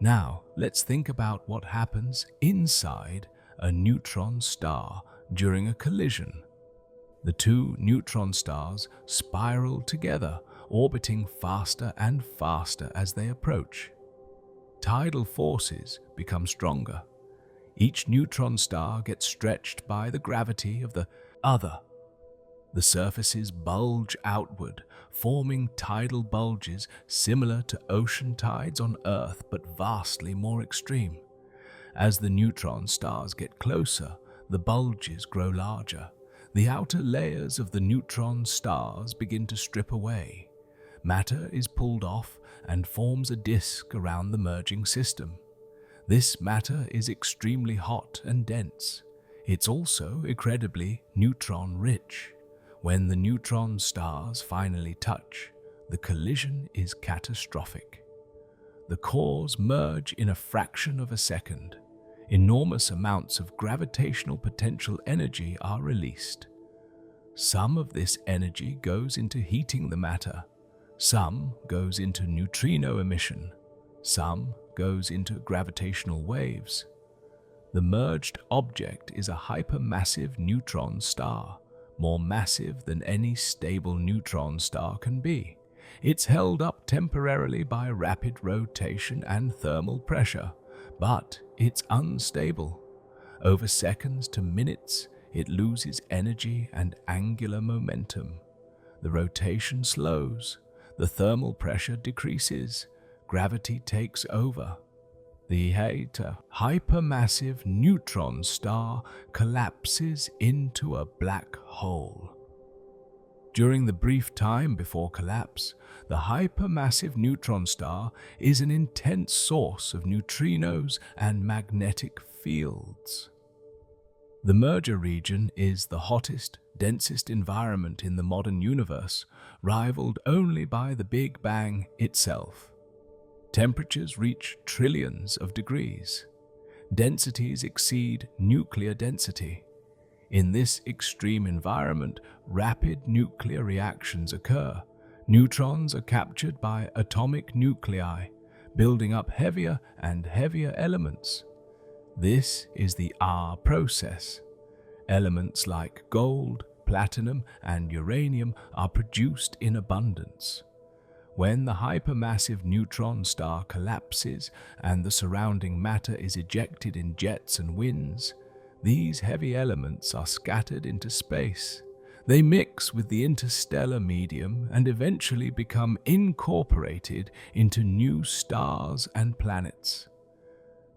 Now, let's think about what happens inside a neutron star during a collision. The two neutron stars spiral together, orbiting faster and faster as they approach. Tidal forces become stronger. Each neutron star gets stretched by the gravity of the other. The surfaces bulge outward, forming tidal bulges similar to ocean tides on Earth but vastly more extreme. As the neutron stars get closer, the bulges grow larger. The outer layers of the neutron stars begin to strip away. Matter is pulled off and forms a disk around the merging system. This matter is extremely hot and dense. It's also incredibly neutron-rich. When the neutron stars finally touch, the collision is catastrophic. The cores merge in a fraction of a second. Enormous amounts of gravitational potential energy are released. Some of this energy goes into heating the matter. Some goes into neutrino emission. Some goes into gravitational waves. The merged object is a hypermassive neutron star, more massive than any stable neutron star can be. It's held up temporarily by rapid rotation and thermal pressure, but it's unstable. Over seconds to minutes, it loses energy and angular momentum. The rotation slows, the thermal pressure decreases, gravity takes over. The hypermassive neutron star collapses into a black hole. During the brief time before collapse, the hypermassive neutron star is an intense source of neutrinos and magnetic fields. The merger region is the hottest, densest environment in the modern universe, rivaled only by the Big Bang itself. Temperatures reach trillions of degrees. Densities exceed nuclear density. In this extreme environment, rapid nuclear reactions occur. Neutrons are captured by atomic nuclei, building up heavier and heavier elements. This is the R process. Elements like gold, platinum, and uranium are produced in abundance. When the hypermassive neutron star collapses and the surrounding matter is ejected in jets and winds, these heavy elements are scattered into space. They mix with the interstellar medium and eventually become incorporated into new stars and planets.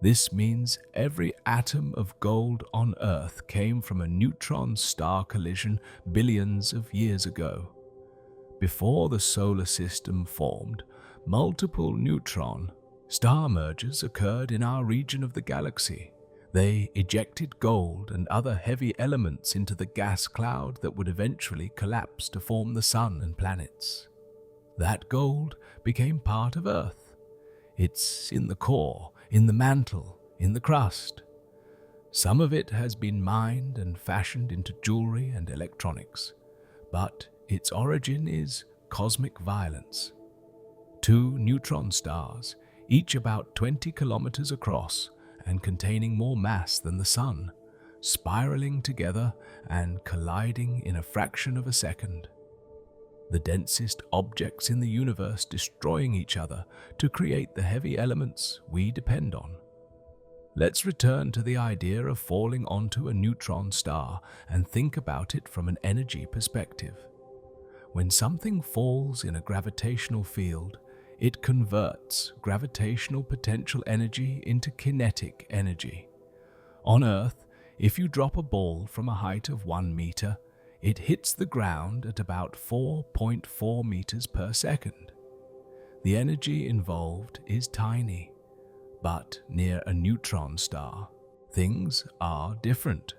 This means every atom of gold on Earth came from a neutron star collision billions of years ago. Before the solar system formed, multiple neutron star mergers occurred in our region of the galaxy. They ejected gold and other heavy elements into the gas cloud that would eventually collapse to form the sun and planets. That gold became part of Earth. It's in the core, in the mantle, in the crust. Some of it has been mined and fashioned into jewelry and electronics, but its origin is cosmic violence. Two neutron stars, each about 20 kilometers across and containing more mass than the Sun, spiraling together and colliding in a fraction of a second. The densest objects in the universe destroying each other to create the heavy elements we depend on. Let's return to the idea of falling onto a neutron star and think about it from an energy perspective. When something falls in a gravitational field, it converts gravitational potential energy into kinetic energy. On Earth, if you drop a ball from a height of 1 meter, it hits the ground at about 4.4 meters per second. The energy involved is tiny, but near a neutron star, things are different.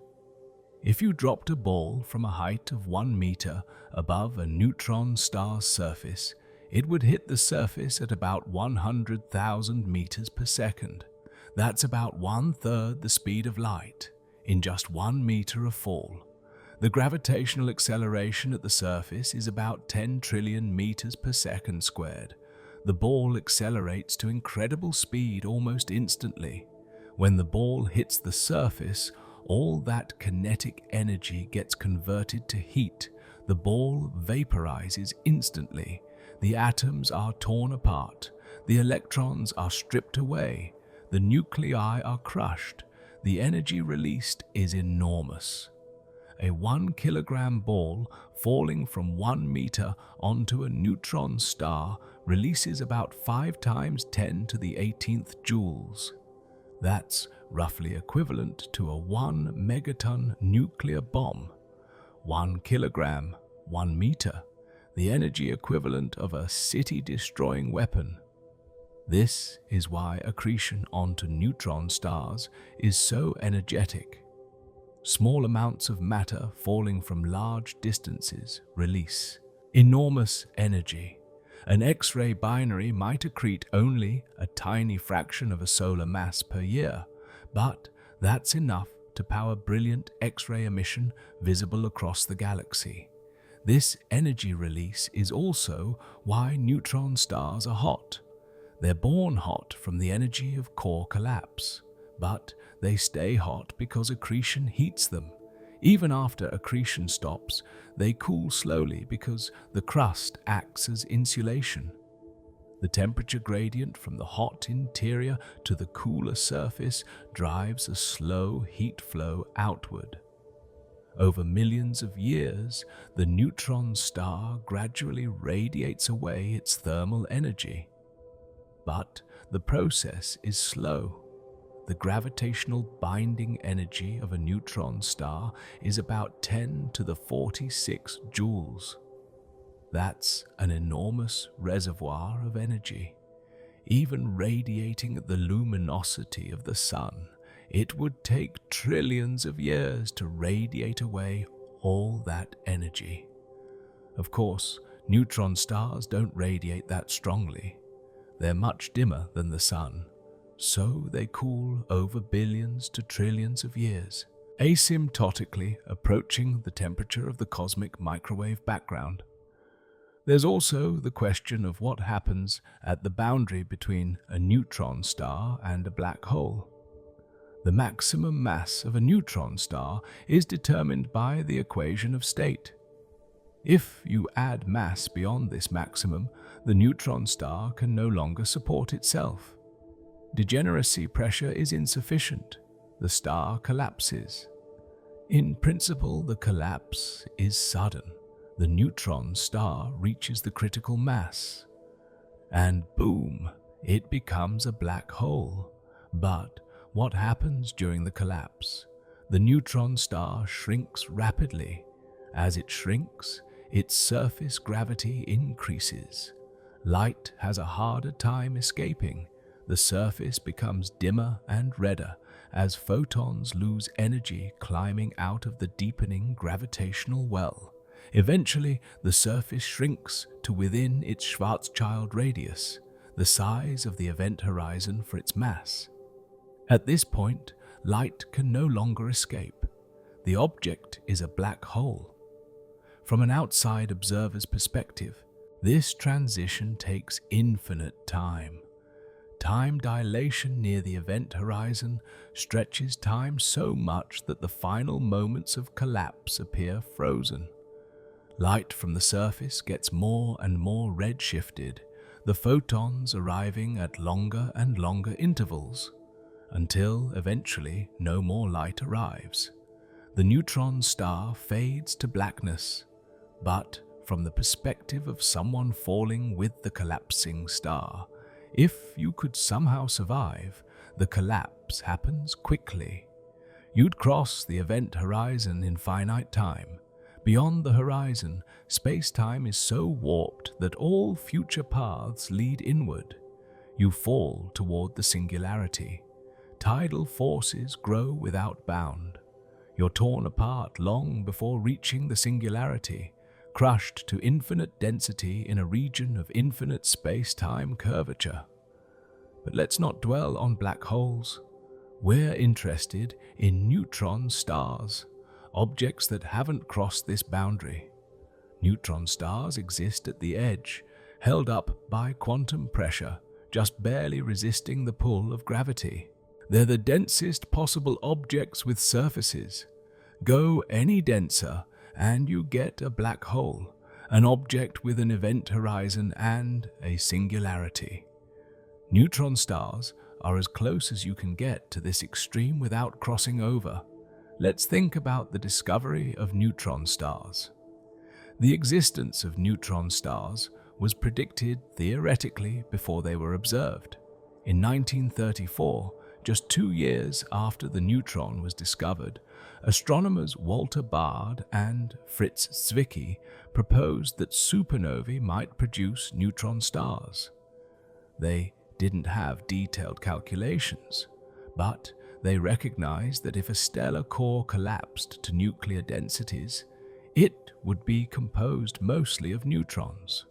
If you dropped a ball from a height of 1 meter above a neutron star's surface, it would hit the surface at about 100,000 meters per second. That's about 1/3 the speed of light, in just 1 meter of fall. The gravitational acceleration at the surface is about 10 trillion meters per second squared. The ball accelerates to incredible speed almost instantly. When the ball hits the surface, all that kinetic energy gets converted to heat. The ball vaporizes instantly. The atoms are torn apart. The electrons are stripped away. The nuclei are crushed. The energy released is enormous. a 1 kilogram ball falling from 1 meter onto a neutron star releases about 5 times 10 to the 18th joules. That's roughly equivalent to a 1 megaton nuclear bomb. 1 kilogram, 1 meter, the energy equivalent of a city-destroying weapon. This is why accretion onto neutron stars is so energetic. Small amounts of matter falling from large distances release enormous energy. An X-ray binary might accrete only a tiny fraction of a solar mass per year, but that's enough to power brilliant X-ray emission visible across the galaxy. This energy release is also why neutron stars are hot. They're born hot from the energy of core collapse, but they stay hot because accretion heats them. Even after accretion stops, they cool slowly because the crust acts as insulation. The temperature gradient from the hot interior to the cooler surface drives a slow heat flow outward. Over millions of years, the neutron star gradually radiates away its thermal energy. But the process is slow. The gravitational binding energy of a neutron star is about 10 to the 46 joules. That's an enormous reservoir of energy. Even radiating at the luminosity of the sun, it would take trillions of years to radiate away all that energy. Of course, neutron stars don't radiate that strongly. They're much dimmer than the sun, so they cool over billions to trillions of years, asymptotically approaching the temperature of the cosmic microwave background. There's also the question of what happens at the boundary between a neutron star and a black hole. The maximum mass of a neutron star is determined by the equation of state. If you add mass beyond this maximum, the neutron star can no longer support itself. Degeneracy pressure is insufficient. The star collapses. In principle, the collapse is sudden. The neutron star reaches the critical mass, and boom, it becomes a black hole. But what happens during the collapse? The neutron star shrinks rapidly. As it shrinks, its surface gravity increases. Light has a harder time escaping. The surface becomes dimmer and redder as photons lose energy climbing out of the deepening gravitational well. Eventually, the surface shrinks to within its Schwarzschild radius, the size of the event horizon for its mass. At this point, light can no longer escape. The object is a black hole. From an outside observer's perspective, this transition takes infinite time. Time dilation near the event horizon stretches time so much that the final moments of collapse appear frozen. Light from the surface gets more and more redshifted, the photons arriving at longer and longer intervals, until eventually no more light arrives. The neutron star fades to blackness, but from the perspective of someone falling with the collapsing star, if you could somehow survive, the collapse happens quickly. You'd cross the event horizon in finite time. Beyond the horizon, space-time is so warped that all future paths lead inward. You fall toward the singularity. Tidal forces grow without bound. You're torn apart long before reaching the singularity, crushed to infinite density in a region of infinite space-time curvature. But let's not dwell on black holes. We're interested in neutron stars, objects that haven't crossed this boundary. Neutron stars exist at the edge, held up by quantum pressure, just barely resisting the pull of gravity. They're the densest possible objects with surfaces. Go any denser, and you get a black hole, an object with an event horizon and a singularity. Neutron stars are as close as you can get to this extreme without crossing over. Let's think about the discovery of neutron stars. The existence of neutron stars was predicted theoretically before they were observed. In 1934, just 2 years after the neutron was discovered, astronomers Walter Baade and Fritz Zwicky proposed that supernovae might produce neutron stars. They didn't have detailed calculations, but they recognized that if a stellar core collapsed to nuclear densities, it would be composed mostly of neutrons.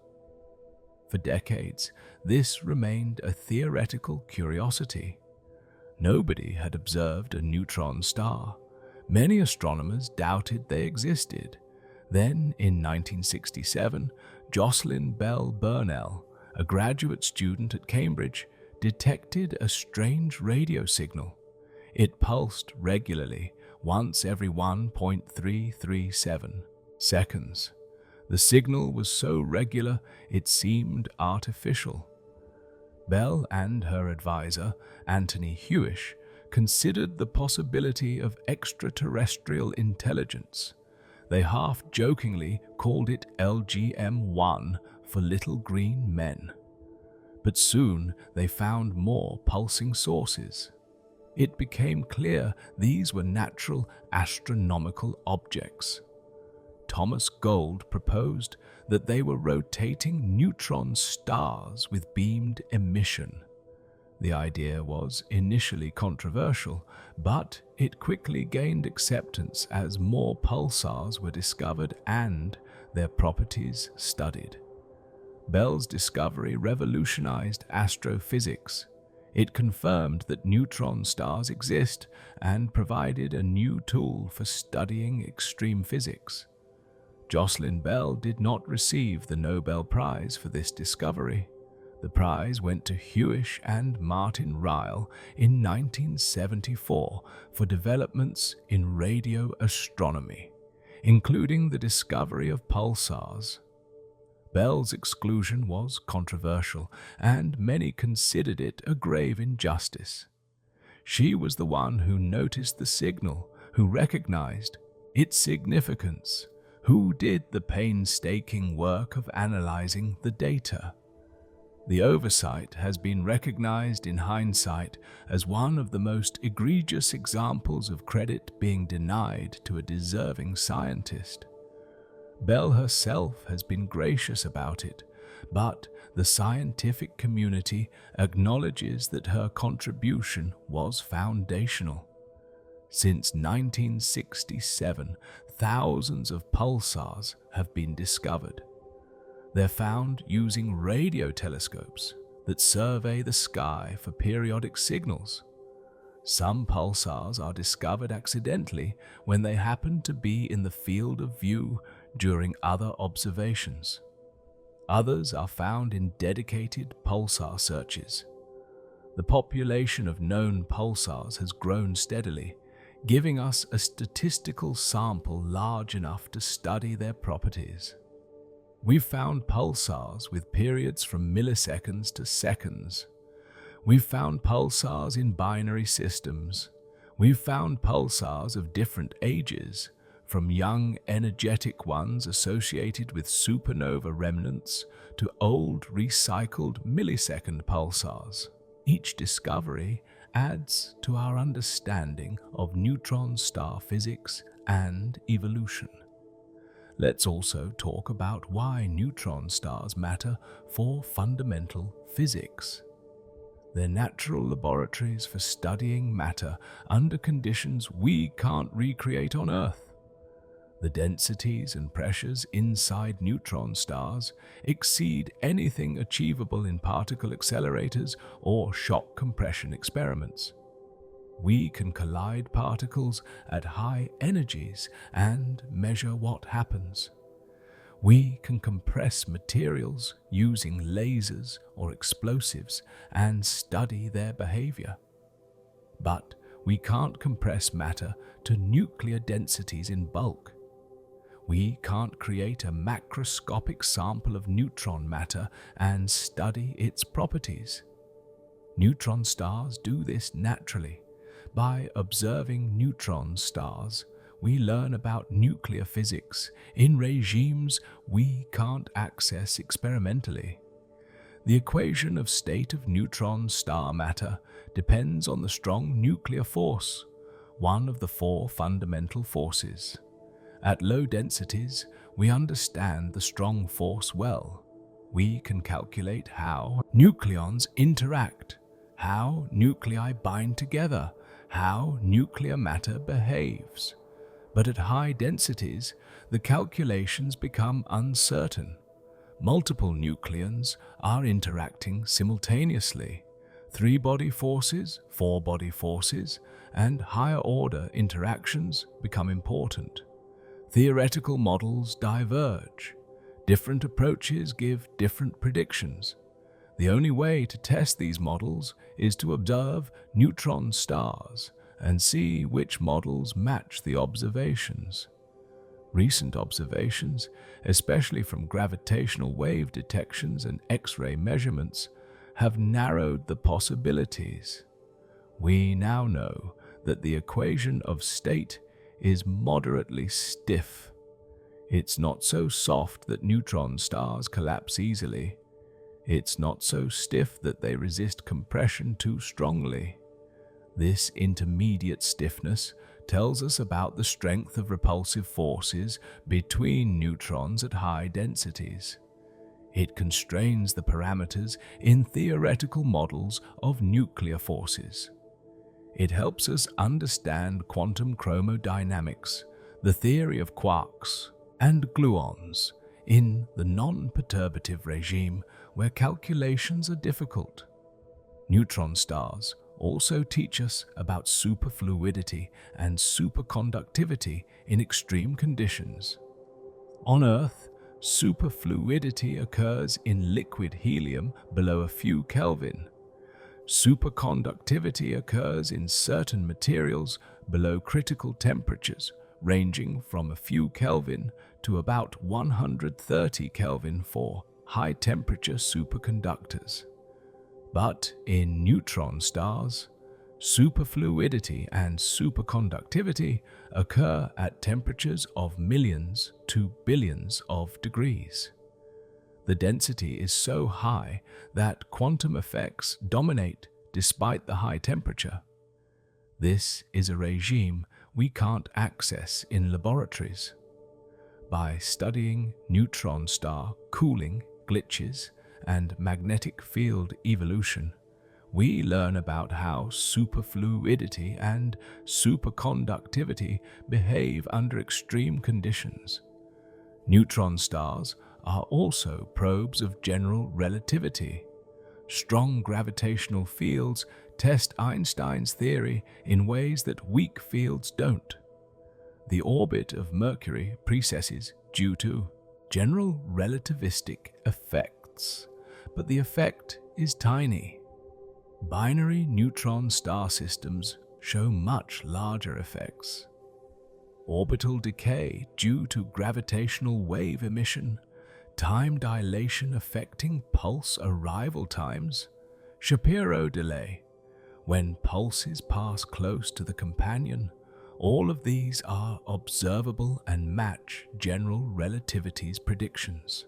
For decades, this remained a theoretical curiosity. Nobody had observed a neutron star. Many astronomers doubted they existed. Then, in 1967, Jocelyn Bell Burnell, a graduate student at Cambridge, detected a strange radio signal. It pulsed regularly, once every 1.337 seconds. The signal was so regular it seemed artificial. Bell and her advisor, Anthony Hewish, considered the possibility of extraterrestrial intelligence. They half-jokingly called it LGM-1 for Little Green Men. But soon they found more pulsing sources. It became clear these were natural astronomical objects. Thomas Gold proposed that they were rotating neutron stars with beamed emission. The idea was initially controversial, but it quickly gained acceptance as more pulsars were discovered and their properties studied. Bell's discovery revolutionized astrophysics. It confirmed that neutron stars exist and provided a new tool for studying extreme physics. Jocelyn Bell did not receive the Nobel Prize for this discovery. The prize went to Hewish and Martin Ryle in 1974 for developments in radio astronomy, including the discovery of pulsars. Bell's exclusion was controversial, and many considered it a grave injustice. She was the one who noticed the signal, who recognized its significance, who did the painstaking work of analyzing the data. The oversight has been recognized in hindsight as one of the most egregious examples of credit being denied to a deserving scientist. Bell herself has been gracious about it, but the scientific community acknowledges that her contribution was foundational. Since 1967, thousands of pulsars have been discovered. They're found using radio telescopes that survey the sky for periodic signals. Some pulsars are discovered accidentally when they happen to be in the field of view during other observations. Others are found in dedicated pulsar searches. The population of known pulsars has grown steadily, giving us a statistical sample large enough to study their properties. We've found pulsars with periods from milliseconds to seconds. We've found pulsars in binary systems. We've found pulsars of different ages, from young, energetic ones associated with supernova remnants to old, recycled millisecond pulsars. Each discovery adds to our understanding of neutron star physics and evolution. Let's also talk about why neutron stars matter for fundamental physics. They're natural laboratories for studying matter under conditions we can't recreate on Earth. The densities and pressures inside neutron stars exceed anything achievable in particle accelerators or shock compression experiments. We can collide particles at high energies and measure what happens. We can compress materials using lasers or explosives and study their behavior. But we can't compress matter to nuclear densities in bulk. We can't create a macroscopic sample of neutron matter and study its properties. Neutron stars do this naturally, By observing neutron stars, we learn about nuclear physics in regimes we can't access experimentally. The equation of state of neutron star matter depends on the strong nuclear force, one of the four fundamental forces. At low densities, we understand the strong force well. We can calculate how nucleons interact, how nuclei bind together, how nuclear matter behaves. But at high densities, the calculations become uncertain. Multiple nucleons are interacting simultaneously. 3-body forces, 4-body forces, and higher-order interactions become important. Theoretical models diverge. Different approaches give different predictions. The only way to test these models is to observe neutron stars and see which models match the observations. Recent observations, especially from gravitational wave detections and X-ray measurements, have narrowed the possibilities. We now know that the equation of state is moderately stiff. It's not so soft that neutron stars collapse easily. It's not so stiff that they resist compression too strongly. This intermediate stiffness tells us about the strength of repulsive forces between neutrons at high densities. It constrains the parameters in theoretical models of nuclear forces. It helps us understand quantum chromodynamics, the theory of quarks and gluons, in the non-perturbative regime where calculations are difficult. Neutron stars also teach us about superfluidity and superconductivity in extreme conditions. On Earth, superfluidity occurs in liquid helium below a few Kelvin. Superconductivity occurs in certain materials below critical temperatures, ranging from a few Kelvin to about 130 Kelvin for high-temperature superconductors. But in neutron stars, superfluidity and superconductivity occur at temperatures of millions to billions of degrees. The density is so high that quantum effects dominate despite the high temperature. This is a regime we can't access in laboratories. By studying neutron star cooling, glitches, and magnetic field evolution, we learn about how superfluidity and superconductivity behave under extreme conditions. Neutron stars are also probes of general relativity. Strong gravitational fields test Einstein's theory in ways that weak fields don't. The orbit of Mercury precesses due to general relativistic effects, but the effect is tiny. Binary neutron star systems show much larger effects. Orbital decay due to gravitational wave emission, time dilation affecting pulse arrival times, Shapiro delay, when pulses pass close to the companion, all of these are observable and match general relativity's predictions.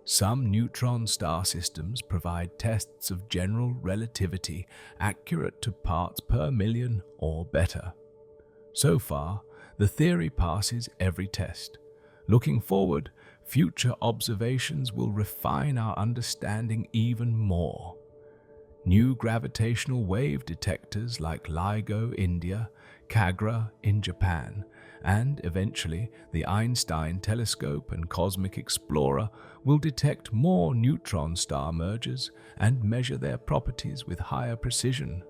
Some neutron star systems provide tests of general relativity accurate to parts per million or better. So far, the theory passes every test. Looking forward, future observations will refine our understanding even more. New gravitational wave detectors like LIGO India, CAGRA in Japan, and eventually the Einstein Telescope and Cosmic Explorer will detect more neutron star mergers and measure their properties with higher precision.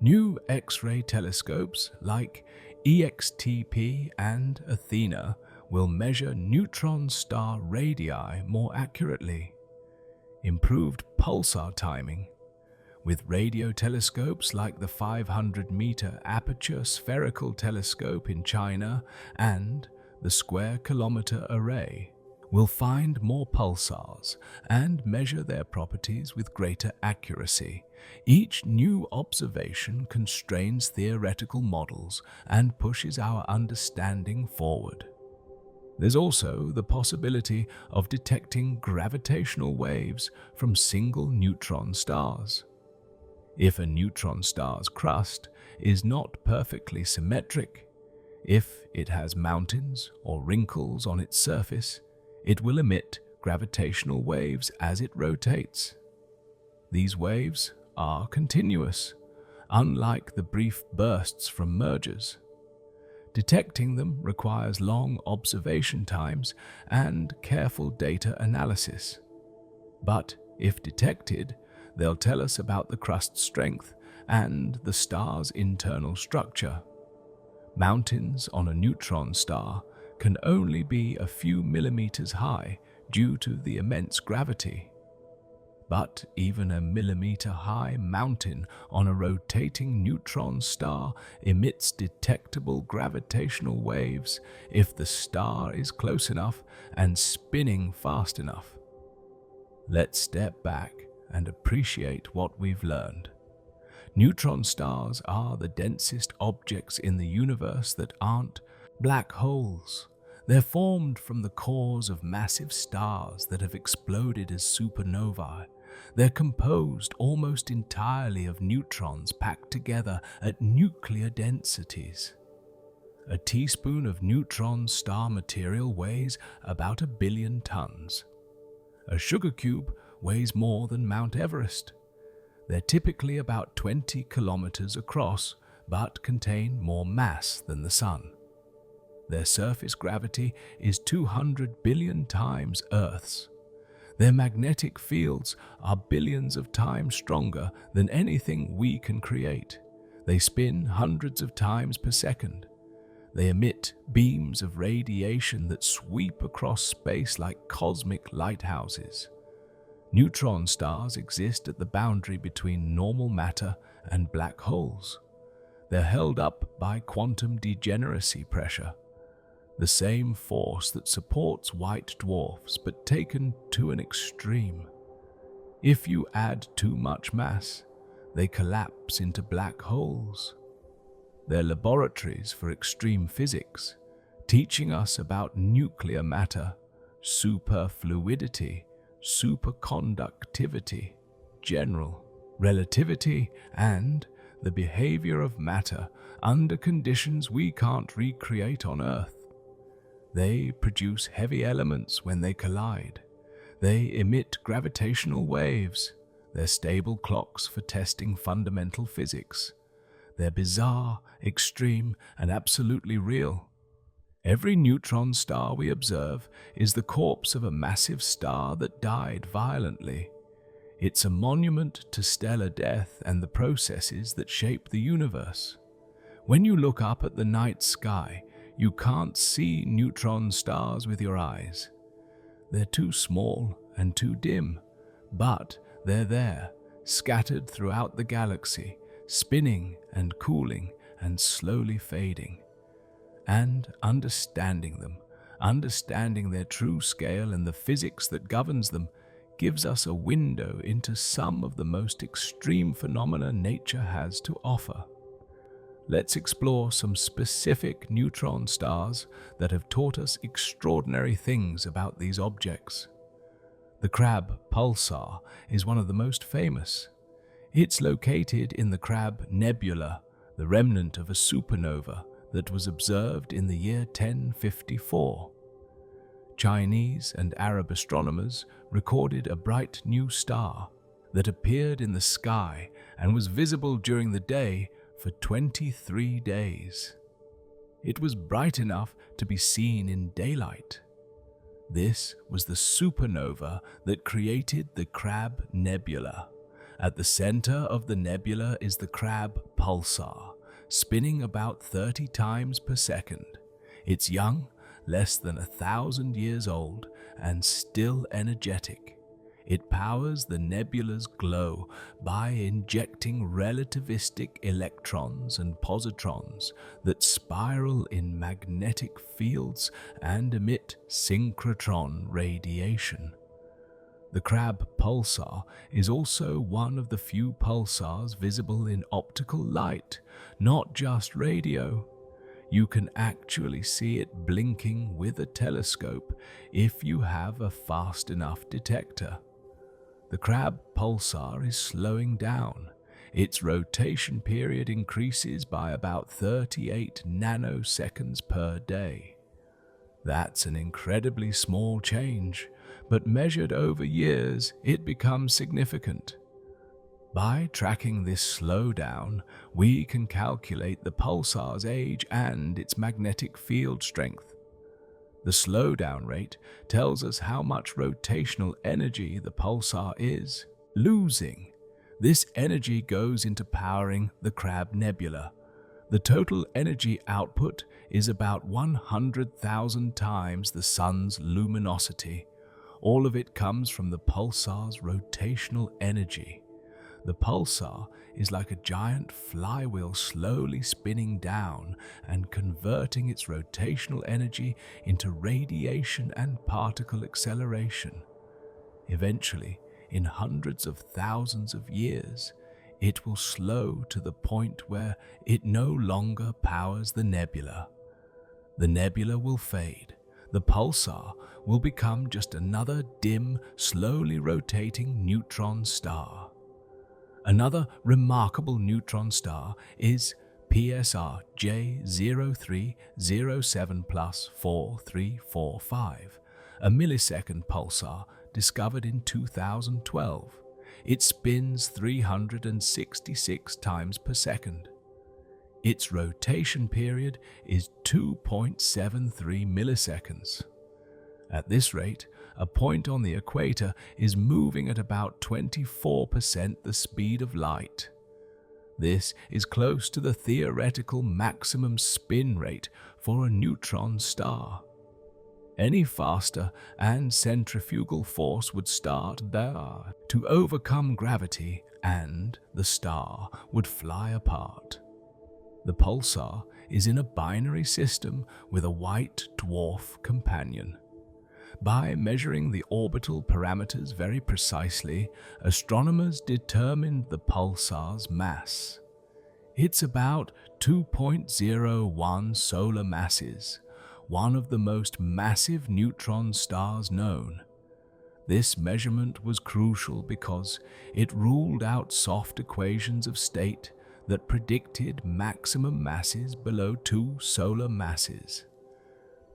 New X-ray telescopes like EXTP and Athena will measure neutron star radii more accurately. Improved pulsar timing, with radio telescopes like the 500-meter aperture spherical telescope in China and the square kilometer array, we'll find more pulsars and measure their properties with greater accuracy. Each new observation constrains theoretical models and pushes our understanding forward. There's also the possibility of detecting gravitational waves from single neutron stars. If a neutron star's crust is not perfectly symmetric, if it has mountains or wrinkles on its surface, it will emit gravitational waves as it rotates. These waves are continuous, unlike the brief bursts from mergers. Detecting them requires long observation times and careful data analysis. But if detected, they'll tell us about the crust strength and the star's internal structure. Mountains on a neutron star can only be a few millimeters high due to the immense gravity. But even a millimeter-high mountain on a rotating neutron star emits detectable gravitational waves if the star is close enough and spinning fast enough. Let's step back and appreciate what we've learned. Neutron stars are the densest objects in the universe that aren't black holes. They're formed from the cores of massive stars that have exploded as supernovae. They're composed almost entirely of neutrons packed together at nuclear densities. A teaspoon of neutron star material weighs about 1 billion tons. A sugar cube weighs more than Mount Everest. They're typically about 20 kilometers across, but contain more mass than the Sun. Their surface gravity is 200 billion times Earth's. Their magnetic fields are billions of times stronger than anything we can create. They spin hundreds of times per second. They emit beams of radiation that sweep across space like cosmic lighthouses. Neutron stars exist at the boundary between normal matter and black holes. They're held up by quantum degeneracy pressure, the same force that supports white dwarfs but taken to an extreme. If you add too much mass, they collapse into black holes. They're laboratories for extreme physics, teaching us about nuclear matter, superfluidity, superconductivity, general relativity, and the behavior of matter under conditions we can't recreate on Earth. They produce heavy elements when they collide. They emit gravitational waves. They're stable clocks for testing fundamental physics. They're bizarre, extreme, and absolutely real. Every neutron star we observe is the corpse of a massive star that died violently. It's a monument to stellar death and the processes that shape the universe. When you look up at the night sky, you can't see neutron stars with your eyes. They're too small and too dim, but they're there, scattered throughout the galaxy, spinning and cooling and slowly fading. And understanding them, understanding their true scale and the physics that governs them, gives us a window into some of the most extreme phenomena nature has to offer. Let's explore some specific neutron stars that have taught us extraordinary things about these objects. The Crab pulsar is one of the most famous. It's located in the Crab Nebula, the remnant of a supernova that was observed in the year 1054. Chinese and Arab astronomers recorded a bright new star that appeared in the sky and was visible during the day for 23 days. It was bright enough to be seen in daylight. This was the supernova that created the Crab Nebula. At the center of the nebula is the Crab pulsar, spinning about 30 times per second. It's young, less than 1,000 years old, and still energetic. It powers the nebula's glow by injecting relativistic electrons and positrons that spiral in magnetic fields and emit synchrotron radiation. The Crab pulsar is also one of the few pulsars visible in optical light, not just radio. You can actually see it blinking with a telescope if you have a fast enough detector. The Crab pulsar is slowing down. Its rotation period increases by about 38 nanoseconds per day. That's an incredibly small change, but measured over years, it becomes significant. By tracking this slowdown, we can calculate the pulsar's age and its magnetic field strength. The slowdown rate tells us how much rotational energy the pulsar is losing. This energy goes into powering the Crab Nebula. The total energy output is about 100,000 times the Sun's luminosity. All of it comes from the pulsar's rotational energy. The pulsar is like a giant flywheel slowly spinning down and converting its rotational energy into radiation and particle acceleration. Eventually, in hundreds of thousands of years, it will slow to the point where it no longer powers the nebula. The nebula will fade. The pulsar will become just another dim, slowly rotating neutron star. Another remarkable neutron star is PSR J0307+4345, a millisecond pulsar discovered in 2012. It spins 366 times per second. Its rotation period is 2.73 milliseconds. At this rate, a point on the equator is moving at about 24% the speed of light. This is close to the theoretical maximum spin rate for a neutron star. Any faster and centrifugal force would start there to overcome gravity, and the star would fly apart. The pulsar is in a binary system with a white dwarf companion. By measuring the orbital parameters very precisely, astronomers determined the pulsar's mass. It's about 2.01 solar masses, one of the most massive neutron stars known. This measurement was crucial because it ruled out soft equations of state that predicted maximum masses below 2 solar masses.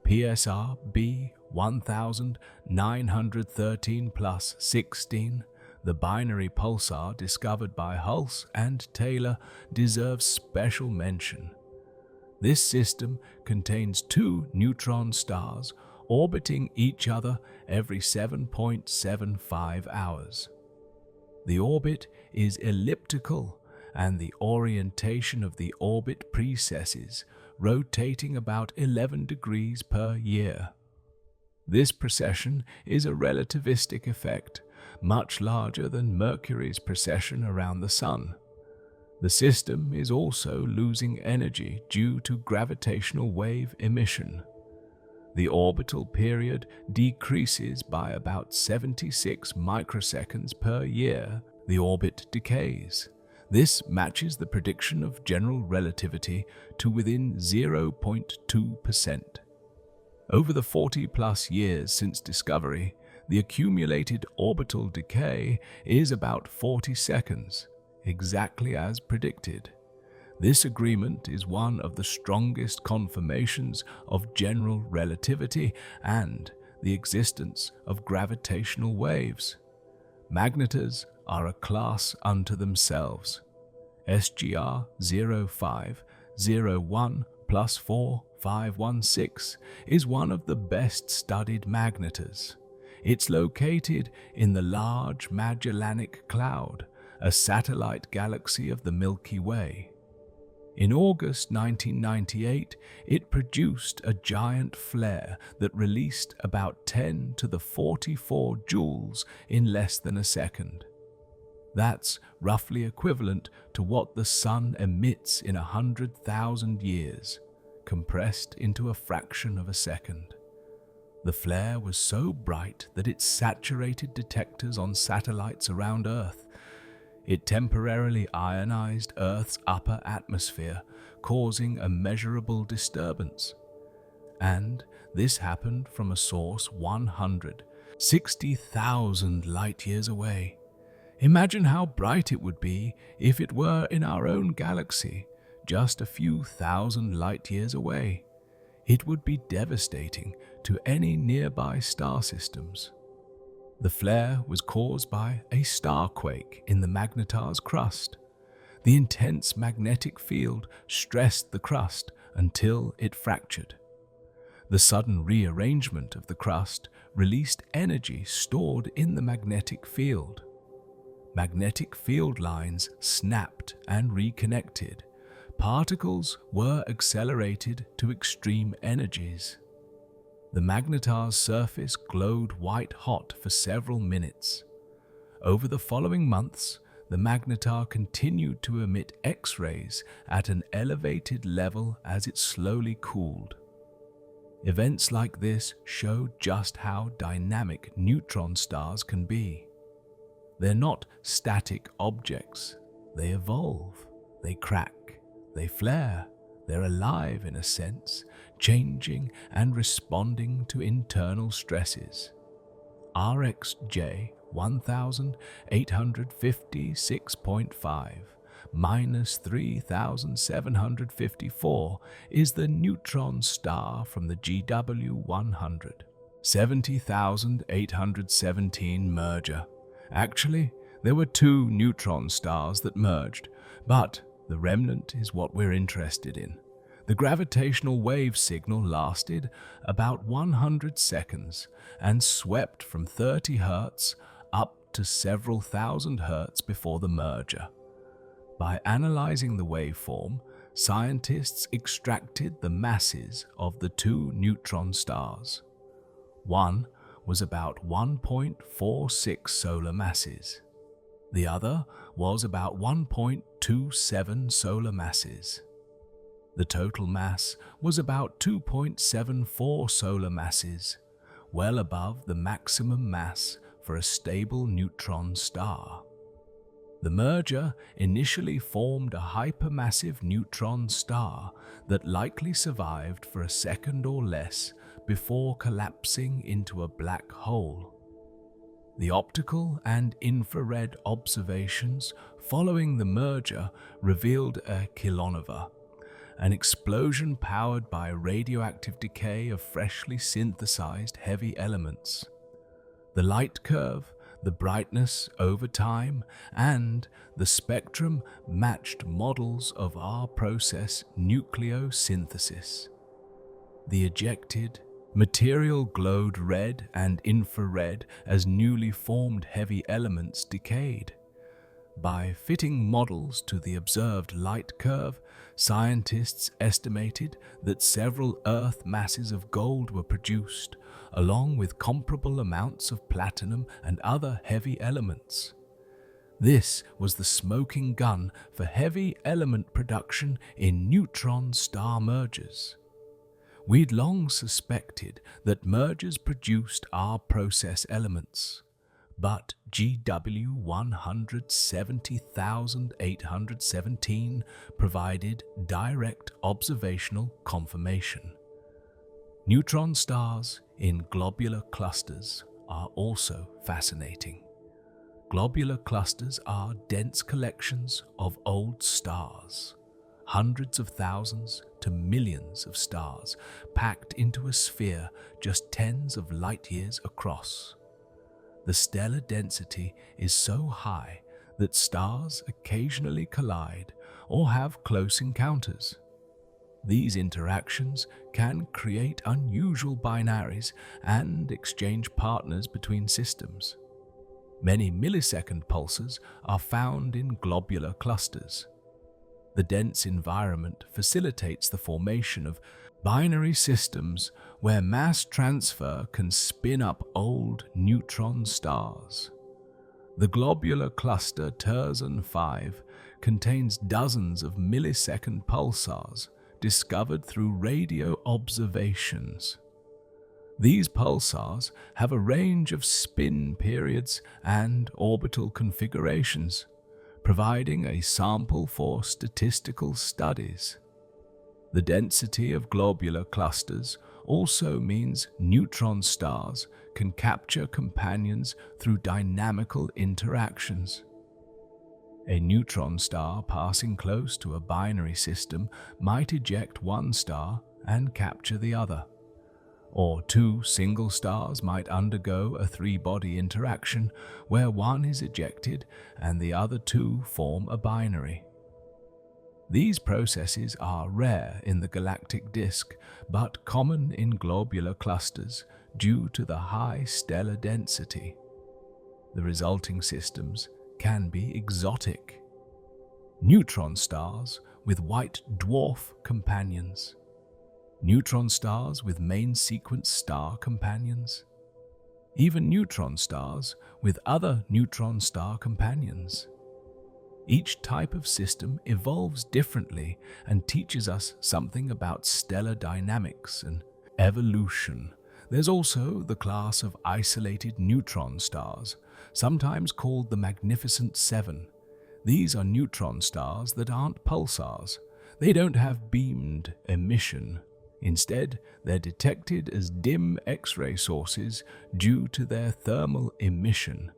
PSR B 1913 plus 16, the binary pulsar discovered by Hulse and Taylor, deserves special mention. This system contains 2 neutron stars orbiting each other every 7.75 hours. The orbit is elliptical, and the orientation of the orbit precesses, rotating about 11 degrees per year. This precession is a relativistic effect, much larger than Mercury's precession around the Sun. The system is also losing energy due to gravitational wave emission. The orbital period decreases by about 76 microseconds per year. The orbit decays. This matches the prediction of general relativity to within 0.2%. Over the 40-plus years since discovery, the accumulated orbital decay is about 40 seconds, exactly as predicted. This agreement is one of the strongest confirmations of general relativity and the existence of gravitational waves. Magnetars are a class unto themselves. SGR 0501 plus 4516 is one of the best studied magnetars. It's located in the Large Magellanic Cloud, a satellite galaxy of the Milky Way. In August 1998, it produced a giant flare that released about 10 to the 44 joules in less than a second. That's roughly equivalent to what the Sun emits in 100,000 years, compressed into a fraction of a second. The flare was so bright that it saturated detectors on satellites around Earth. It temporarily ionized Earth's upper atmosphere, causing a measurable disturbance. And this happened from a source 160,000 light-years away. Imagine how bright it would be if it were in our own galaxy, just a few thousand light-years away. It would be devastating to any nearby star systems. The flare was caused by a starquake in the magnetar's crust. The intense magnetic field stressed the crust until it fractured. The sudden rearrangement of the crust released energy stored in the magnetic field. Magnetic field lines snapped and reconnected. Particles were accelerated to extreme energies. The magnetar's surface glowed white-hot for several minutes. Over the following months, the magnetar continued to emit X-rays at an elevated level as it slowly cooled. Events like this show just how dynamic neutron stars can be. They're not static objects. They evolve, they crack, they flare. They're alive in a sense, changing and responding to internal stresses. RxJ 1856.5 minus 3754 is the neutron star from the GW 100. 70,817 merger. Actually, there were two neutron stars that merged, but the remnant is what we're interested in. The gravitational wave signal lasted about 100 seconds and swept from 30 Hz up to several thousand Hz before the merger. By analyzing the waveform, scientists extracted the masses of the two neutron stars. One was about 1.46 solar masses. The other was about 1.27 solar masses. The total mass was about 2.74 solar masses, well above the maximum mass for a stable neutron star. The merger initially formed a hypermassive neutron star that likely survived for a second or less before collapsing into a black hole. The optical and infrared observations following the merger revealed a kilonova, an explosion powered by radioactive decay of freshly synthesized heavy elements. The light curve, the brightness over time, and the spectrum matched models of our process nucleosynthesis. The ejected material glowed red and infrared as newly formed heavy elements decayed. By fitting models to the observed light curve, scientists estimated that several Earth masses of gold were produced, along with comparable amounts of platinum and other heavy elements. This was the smoking gun for heavy element production in neutron star mergers. We'd long suspected that mergers produced our process elements, but GW 170,817 provided direct observational confirmation. Neutron stars in globular clusters are also fascinating. Globular clusters are dense collections of old stars, hundreds of thousands to millions of stars packed into a sphere just tens of light years across. The stellar density is so high that stars occasionally collide or have close encounters. These interactions can create unusual binaries and exchange partners between systems. Many millisecond pulses are found in globular clusters. The dense environment facilitates the formation of binary systems where mass transfer can spin up old neutron stars. The globular cluster Terzan 5 contains dozens of millisecond pulsars discovered through radio observations. These pulsars have a range of spin periods and orbital configurations, providing a sample for statistical studies. The density of globular clusters also means neutron stars can capture companions through dynamical interactions. A neutron star passing close to a binary system might eject one star and capture the other, or two single stars might undergo a three-body interaction where one is ejected and the other two form a binary. These processes are rare in the galactic disk, but common in globular clusters due to the high stellar density. The resulting systems can be exotic. Neutron stars with white dwarf companions. Neutron stars with main sequence star companions. Even neutron stars with other neutron star companions. Each type of system evolves differently and teaches us something about stellar dynamics and evolution. There's also the class of isolated neutron stars, sometimes called the Magnificent Seven. These are neutron stars that aren't pulsars. They don't have beamed emission. Instead, they're detected as dim X-ray sources due to their thermal emission.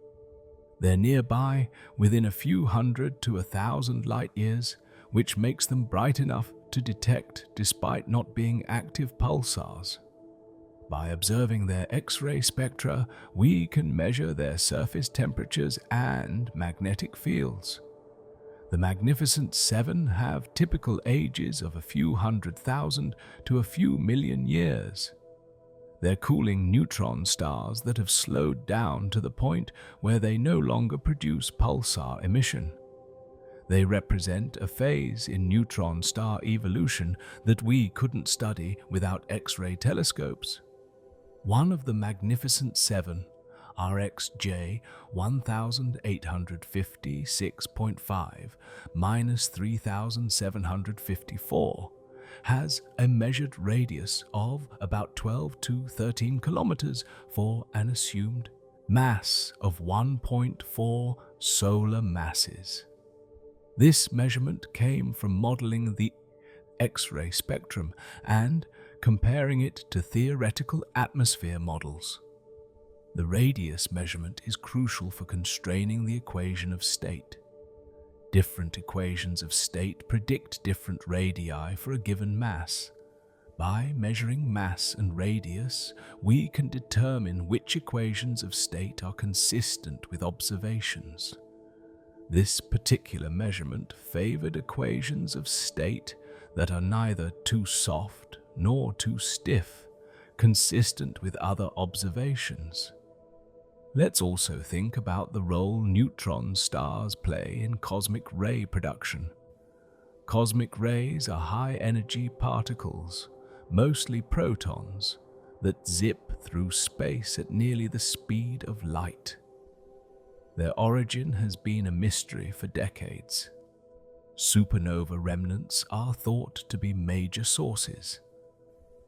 They're nearby, within a few hundred to 1,000 light-years, which makes them bright enough to detect despite not being active pulsars. By observing their X-ray spectra, we can measure their surface temperatures and magnetic fields. The Magnificent Seven have typical ages of a few 100,000 to a few million years. They're cooling neutron stars that have slowed down to the point where they no longer produce pulsar emission. They represent a phase in neutron star evolution that we couldn't study without X-ray telescopes. One of the Magnificent Seven, RxJ 1856.5 minus 3754, has a measured radius of about 12 to 13 kilometers for an assumed mass of 1.4 solar masses. This measurement came from modeling the X-ray spectrum and comparing it to theoretical atmosphere models. The radius measurement is crucial for constraining the equation of state. Different equations of state predict different radii for a given mass. By measuring mass and radius, we can determine which equations of state are consistent with observations. This particular measurement favored equations of state that are neither too soft nor too stiff, consistent with other observations. Let's also think about the role neutron stars play in cosmic ray production. Cosmic rays are high-energy particles, mostly protons, that zip through space at nearly the speed of light. Their origin has been a mystery for decades. Supernova remnants are thought to be major sources.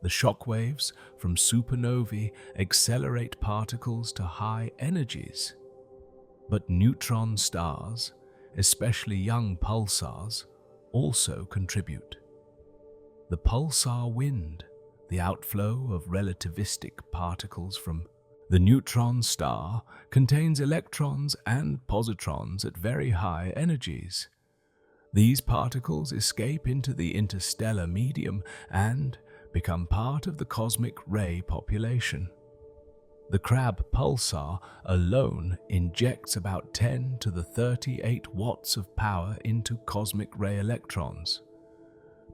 The shockwaves from supernovae accelerate particles to high energies. But neutron stars, especially young pulsars, also contribute. The pulsar wind, the outflow of relativistic particles from the neutron star, contains electrons and positrons at very high energies. These particles escape into the interstellar medium and become part of the cosmic ray population. The Crab pulsar alone injects about 10 to the 38 watts of power into cosmic ray electrons.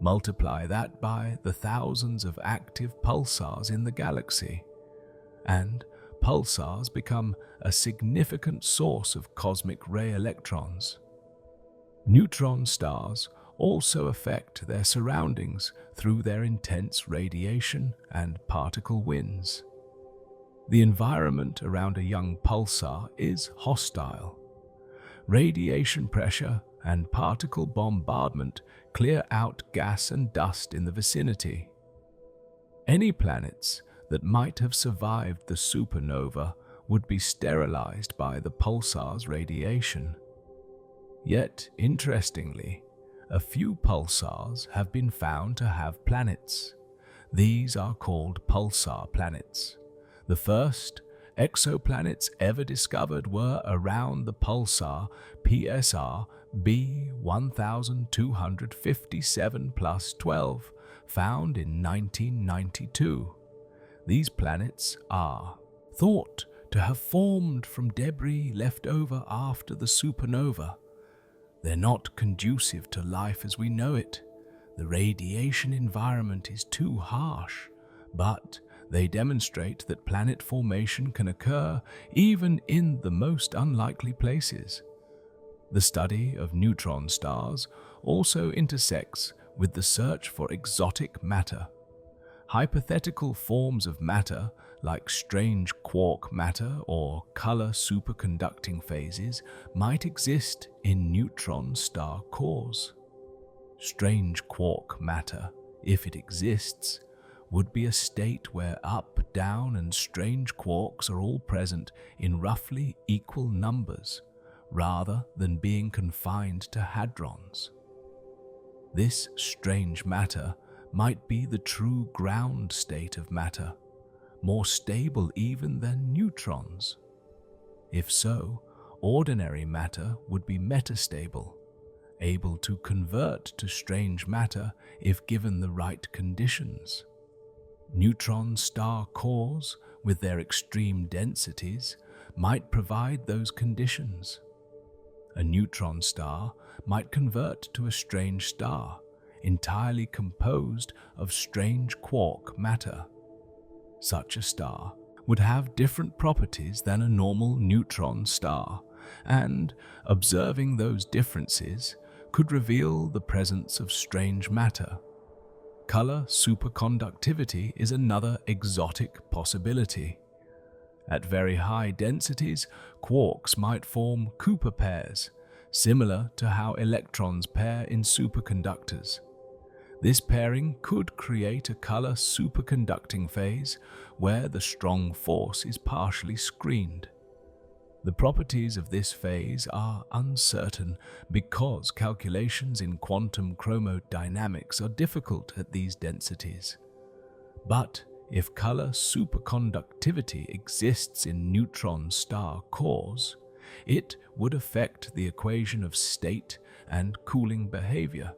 Multiply that by the thousands of active pulsars in the galaxy, and pulsars become a significant source of cosmic ray electrons. Neutron stars also affect their surroundings through their intense radiation and particle winds. The environment around a young pulsar is hostile. Radiation pressure and particle bombardment clear out gas and dust in the vicinity. Any planets that might have survived the supernova would be sterilized by the pulsar's radiation. Yet, interestingly, a few pulsars have been found to have planets. These are called pulsar planets. The first exoplanets ever discovered were around the pulsar PSR B 1257 plus 12, found in 1992. These planets are thought to have formed from debris left over after the supernova. They're not conducive to life as we know it. The radiation environment is too harsh, but they demonstrate that planet formation can occur even in the most unlikely places. The study of neutron stars also intersects with the search for exotic matter. Hypothetical forms of matter, like strange quark matter or color superconducting phases, might exist in neutron star cores. Strange quark matter, if it exists, would be a state where up, down, and strange quarks are all present in roughly equal numbers, rather than being confined to hadrons. This strange matter might be the true ground state of matter, more stable even than neutrons. If so, ordinary matter would be metastable, able to convert to strange matter if given the right conditions. Neutron star cores, with their extreme densities, might provide those conditions. A neutron star might convert to a strange star, entirely composed of strange quark matter. Such a star would have different properties than a normal neutron star, and observing those differences could reveal the presence of strange matter. Color superconductivity is another exotic possibility. At very high densities, quarks might form Cooper pairs, similar to how electrons pair in superconductors. This pairing could create a color superconducting phase where the strong force is partially screened. The properties of this phase are uncertain because calculations in quantum chromodynamics are difficult at these densities. But if color superconductivity exists in neutron star cores, it would affect the equation of state and cooling behavior.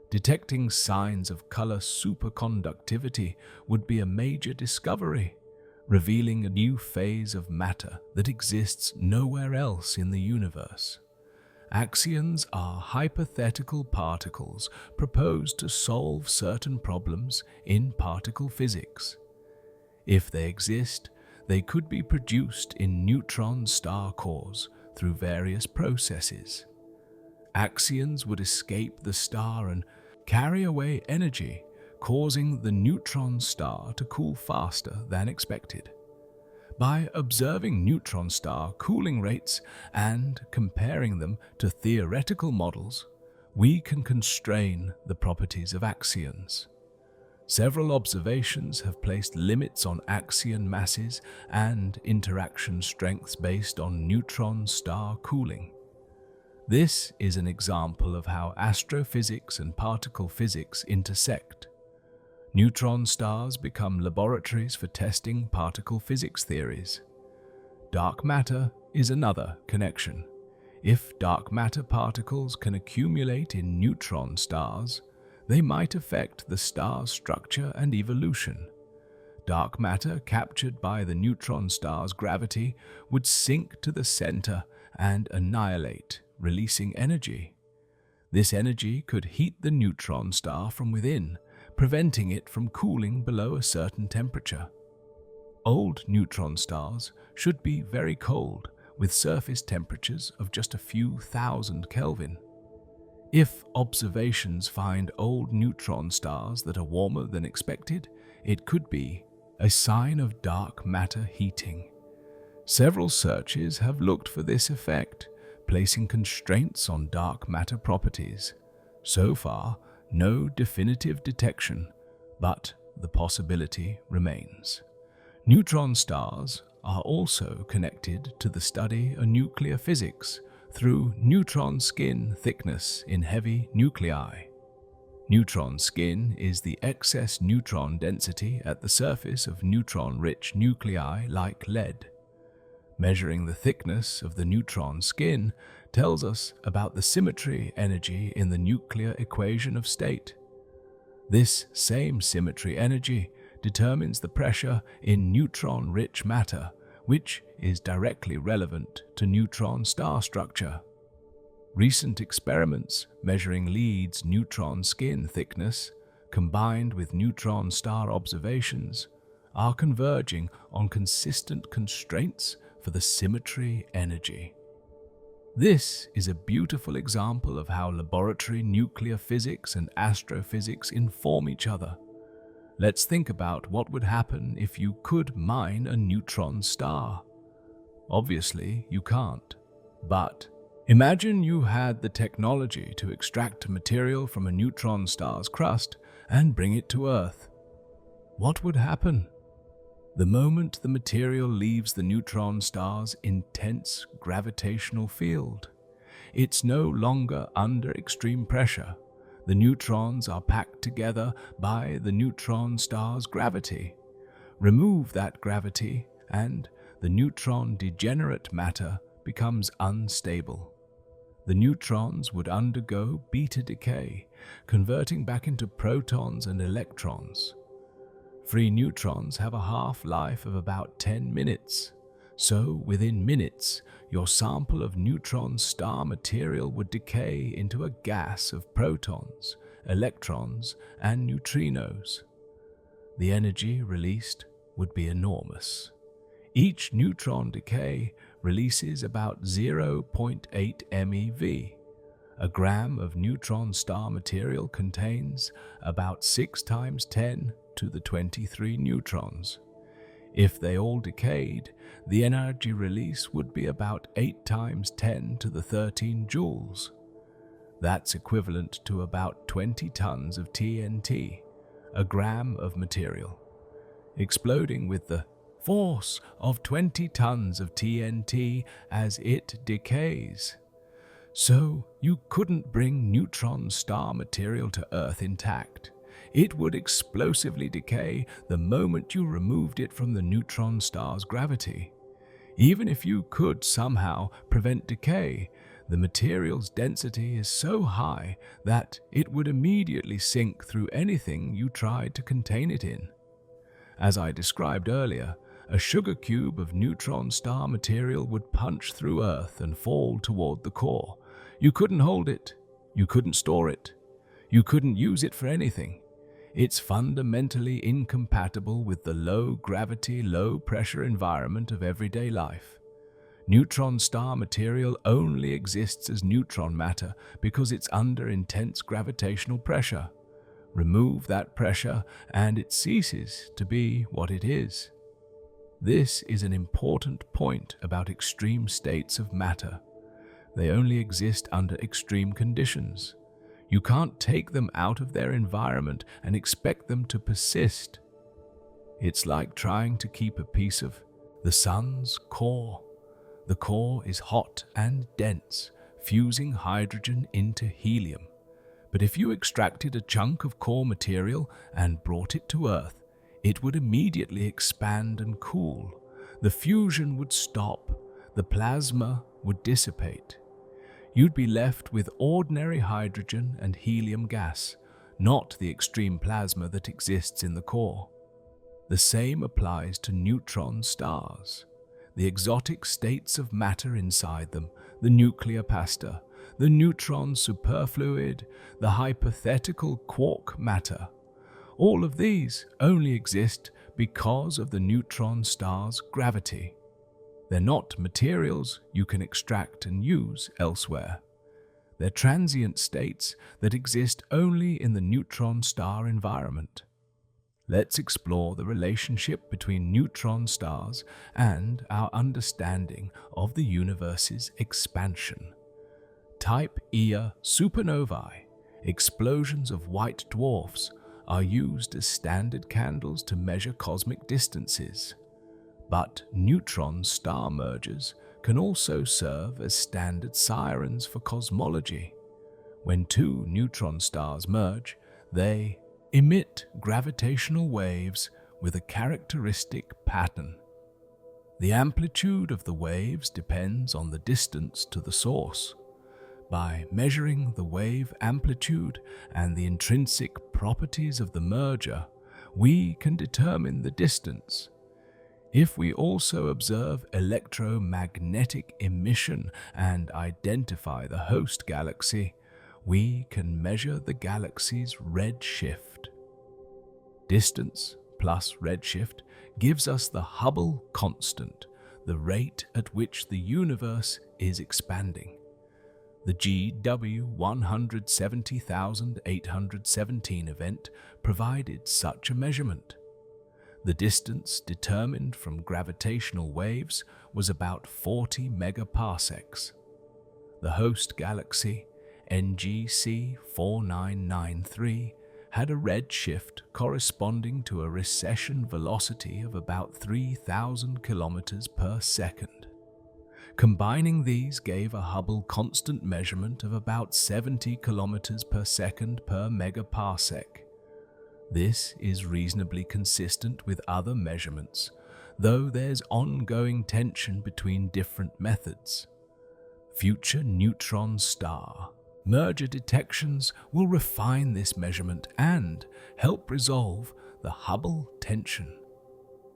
Detecting signs of color superconductivity would be a major discovery, revealing a new phase of matter that exists nowhere else in the universe. Axions are hypothetical particles proposed to solve certain problems in particle physics. If they exist, they could be produced in neutron star cores through various processes. Axions would escape the star and carry away energy, causing the neutron star to cool faster than expected. By observing neutron star cooling rates and comparing them to theoretical models, we can constrain the properties of axions. Several observations have placed limits on axion masses and interaction strengths based on neutron star cooling. This is an example of how astrophysics and particle physics intersect. Neutron stars become laboratories for testing particle physics theories. Dark matter is another connection. If dark matter particles can accumulate in neutron stars, they might affect the star's structure and evolution. Dark matter captured by the neutron star's gravity would sink to the center and annihilate, releasing energy. This energy could heat the neutron star from within, preventing it from cooling below a certain temperature. Old neutron stars should be very cold, with surface temperatures of just a few thousand Kelvin. If observations find old neutron stars that are warmer than expected, it could be a sign of dark matter heating. Several searches have looked for this effect, placing constraints on dark matter properties. So far, no definitive detection, but the possibility remains. Neutron stars are also connected to the study of nuclear physics through neutron skin thickness in heavy nuclei. Neutron skin is the excess neutron density at the surface of neutron-rich nuclei like lead. Measuring the thickness of the neutron skin tells us about the symmetry energy in the nuclear equation of state. This same symmetry energy determines the pressure in neutron-rich matter, which is directly relevant to neutron star structure. Recent experiments measuring LEED's neutron skin thickness, combined with neutron star observations, are converging on consistent constraints for the symmetry energy. This is a beautiful example of how laboratory nuclear physics and astrophysics inform each other. Let's think about what would happen if you could mine a neutron star. Obviously, you can't. But imagine you had the technology to extract material from a neutron star's crust and bring it to Earth. What would happen? The moment the material leaves the neutron star's intense gravitational field, it's no longer under extreme pressure. The neutrons are packed together by the neutron star's gravity. Remove that gravity, and the neutron degenerate matter becomes unstable. The neutrons would undergo beta decay, converting back into protons and electrons. Free neutrons have a half-life of about 10 minutes, so within minutes, your sample of neutron star material would decay into a gas of protons, electrons, and neutrinos. The energy released would be enormous. Each neutron decay releases about 0.8 MeV. A gram of neutron star material contains about 6 times 10 to the 23 neutrons. If they all decayed, the energy release would be about 8 times 10 to the 13 joules. That's equivalent to about 20 tons of TNT, a gram of material, exploding with the force of 20 tons of TNT as it decays. So you couldn't bring neutron star material to Earth intact. It would explosively decay the moment you removed it from the neutron star's gravity. Even if you could somehow prevent decay, the material's density is so high that it would immediately sink through anything you tried to contain it in. As I described earlier, a sugar cube of neutron star material would punch through Earth and fall toward the core. You couldn't hold it. You couldn't store it. You couldn't use it for anything. It's fundamentally incompatible with the low-gravity, low-pressure environment of everyday life. Neutron star material only exists as neutron matter because it's under intense gravitational pressure. Remove that pressure and it ceases to be what it is. This is an important point about extreme states of matter. They only exist under extreme conditions. You can't take them out of their environment and expect them to persist. It's like trying to keep a piece of the sun's core. The core is hot and dense, fusing hydrogen into helium. But if you extracted a chunk of core material and brought it to Earth, it would immediately expand and cool. The fusion would stop. The plasma would dissipate. You'd be left with ordinary hydrogen and helium gas, not the extreme plasma that exists in the core. The same applies to neutron stars. The exotic states of matter inside them, the nuclear pasta, the neutron superfluid, the hypothetical quark matter. All of these only exist because of the neutron star's gravity. They're not materials you can extract and use elsewhere. They're transient states that exist only in the neutron star environment. Let's explore the relationship between neutron stars and our understanding of the universe's expansion. Type Ia supernovae, explosions of white dwarfs, are used as standard candles to measure cosmic distances. But neutron star mergers can also serve as standard sirens for cosmology. When two neutron stars merge, they emit gravitational waves with a characteristic pattern. The amplitude of the waves depends on the distance to the source. By measuring the wave amplitude and the intrinsic properties of the merger, we can determine the distance. If we also observe electromagnetic emission and identify the host galaxy, we can measure the galaxy's redshift. Distance plus redshift gives us the Hubble constant, the rate at which the universe is expanding. The GW 170,817 event provided such a measurement. The distance determined from gravitational waves was about 40 megaparsecs. The host galaxy, NGC 4993, had a redshift corresponding to a recession velocity of about 3,000 kilometers per second. Combining these gave a Hubble constant measurement of about 70 kilometers per second per megaparsec. This is reasonably consistent with other measurements, though there's ongoing tension between different methods. Future neutron star merger detections will refine this measurement and help resolve the Hubble tension,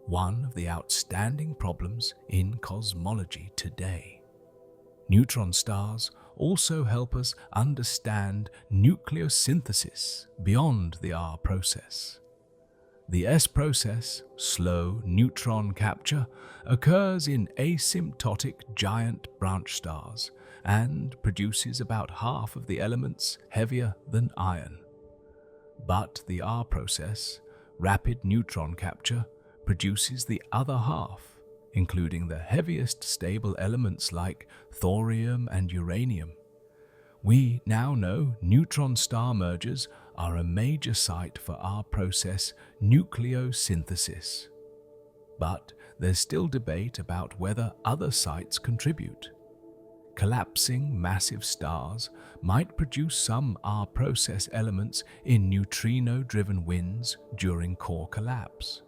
one of the outstanding problems in cosmology today. Neutron stars also help us understand nucleosynthesis beyond the R process. The S process, slow neutron capture, occurs in asymptotic giant branch stars and produces about half of the elements heavier than iron. But the R process, rapid neutron capture, produces the other half, including the heaviest stable elements like thorium and uranium. We now know neutron star mergers are a major site for our process nucleosynthesis. But there's still debate about whether other sites contribute. Collapsing massive stars might produce some R process elements in neutrino-driven winds during core collapse.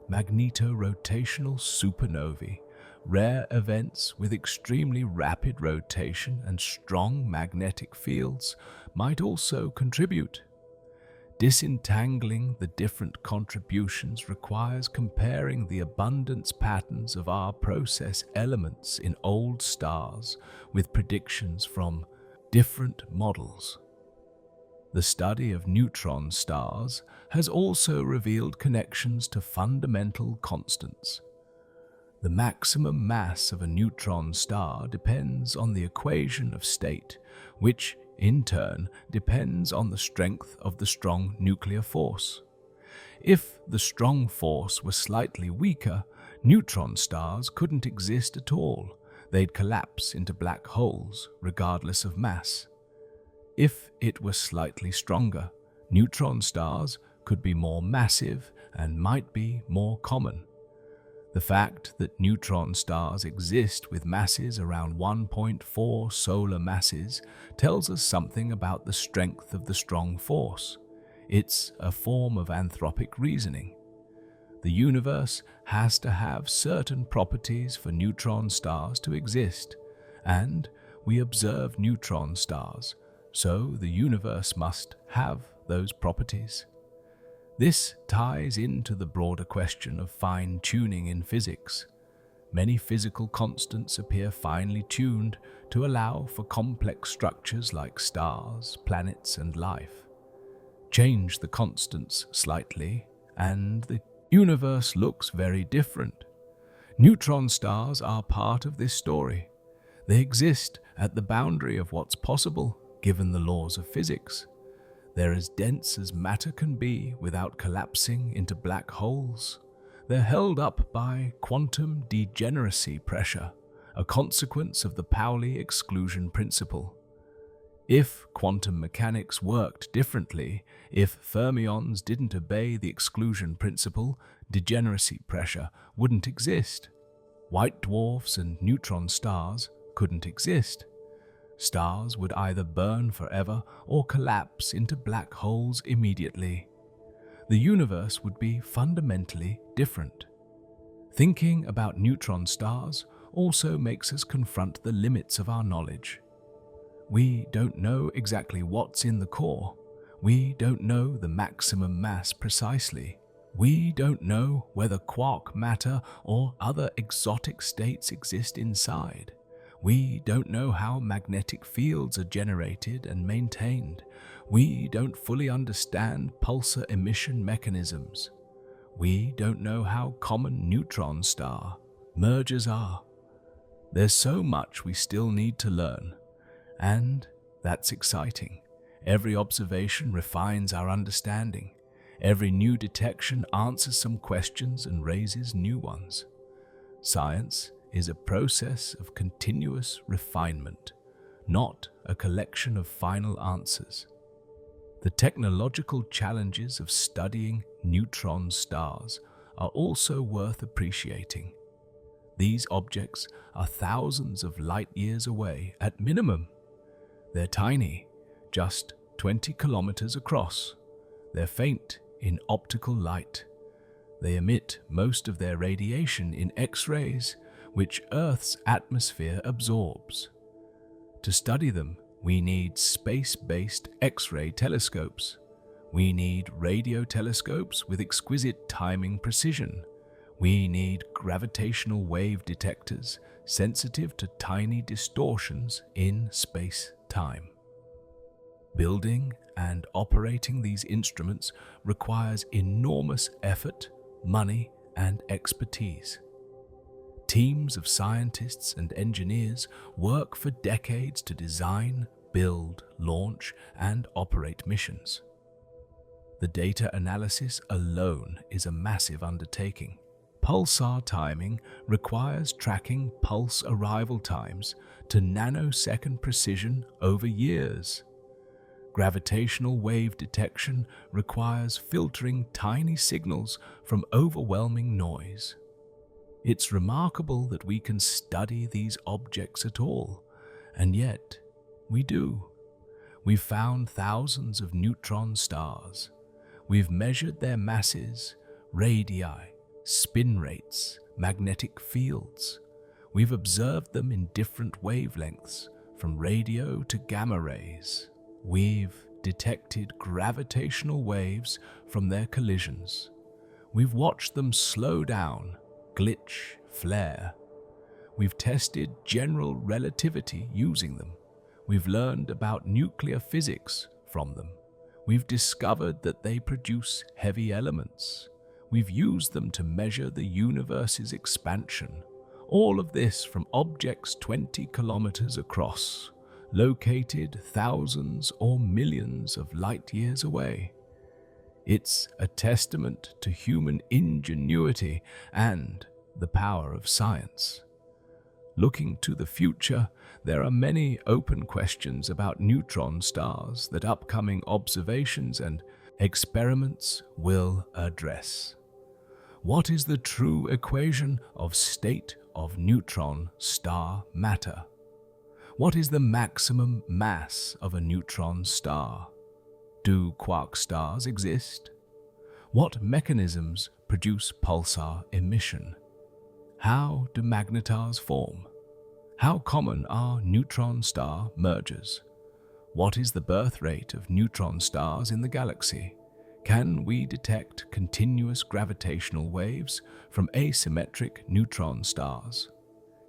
Magneto-rotational supernovae, rare events with extremely rapid rotation and strong magnetic fields, might also contribute. Disentangling the different contributions requires comparing the abundance patterns of our process elements in old stars with predictions from different models. The study of neutron stars has also revealed connections to fundamental constants. The maximum mass of a neutron star depends on the equation of state, which in turn depends on the strength of the strong nuclear force. If the strong force were slightly weaker, neutron stars couldn't exist at all. They'd collapse into black holes, regardless of mass. If it were slightly stronger, neutron stars could be more massive and might be more common. The fact that neutron stars exist with masses around 1.4 solar masses tells us something about the strength of the strong force. It's a form of anthropic reasoning. The universe has to have certain properties for neutron stars to exist, and we observe neutron stars, so the universe must have those properties. This ties into the broader question of fine-tuning in physics. Many physical constants appear finely tuned to allow for complex structures like stars, planets, and life. Change the constants slightly, and the universe looks very different. Neutron stars are part of this story. They exist at the boundary of what's possible, given the laws of physics. They're as dense as matter can be without collapsing into black holes. They're held up by quantum degeneracy pressure, a consequence of the Pauli exclusion principle. If quantum mechanics worked differently, if fermions didn't obey the exclusion principle, degeneracy pressure wouldn't exist. White dwarfs and neutron stars couldn't exist. Stars would either burn forever or collapse into black holes immediately. The universe would be fundamentally different. Thinking about neutron stars also makes us confront the limits of our knowledge. We don't know exactly what's in the core. We don't know the maximum mass precisely. We don't know whether quark matter or other exotic states exist inside. We don't know how magnetic fields are generated and maintained. We don't fully understand pulsar emission mechanisms. We don't know how common neutron star mergers are. There's so much we still need to learn, and that's exciting. Every observation refines our understanding. Every new detection answers some questions and raises new ones. Science is a process of continuous refinement, not a collection of final answers. The technological challenges of studying neutron stars are also worth appreciating. These objects are thousands of light years away at minimum. They're tiny, just 20 kilometers across. They're faint in optical light. They emit most of their radiation in X-rays, which Earth's atmosphere absorbs. To study them, we need space-based X-ray telescopes. We need radio telescopes with exquisite timing precision. We need gravitational wave detectors sensitive to tiny distortions in space-time. Building and operating these instruments requires enormous effort, money, and expertise. Teams of scientists and engineers work for decades to design, build, launch, and operate missions. The data analysis alone is a massive undertaking. Pulsar timing requires tracking pulse arrival times to nanosecond precision over years. Gravitational wave detection requires filtering tiny signals from overwhelming noise. It's remarkable that we can study these objects at all, and yet we do. We've found thousands of neutron stars. We've measured their masses, radii, spin rates, magnetic fields. We've observed them in different wavelengths, from radio to gamma rays. We've detected gravitational waves from their collisions. We've watched them slow down, glitch, flare. We've tested general relativity using them. We've learned about nuclear physics from them. We've discovered that they produce heavy elements. We've used them to measure the universe's expansion. All of this from objects 20 kilometers across, located thousands or millions of light years away. It's a testament to human ingenuity and the power of science. Looking to the future, there are many open questions about neutron stars that upcoming observations and experiments will address. What is the true equation of state of neutron star matter? What is the maximum mass of a neutron star? Do quark stars exist? What mechanisms produce pulsar emission? How do magnetars form? How common are neutron star mergers? What is the birth rate of neutron stars in the galaxy? Can we detect continuous gravitational waves from asymmetric neutron stars?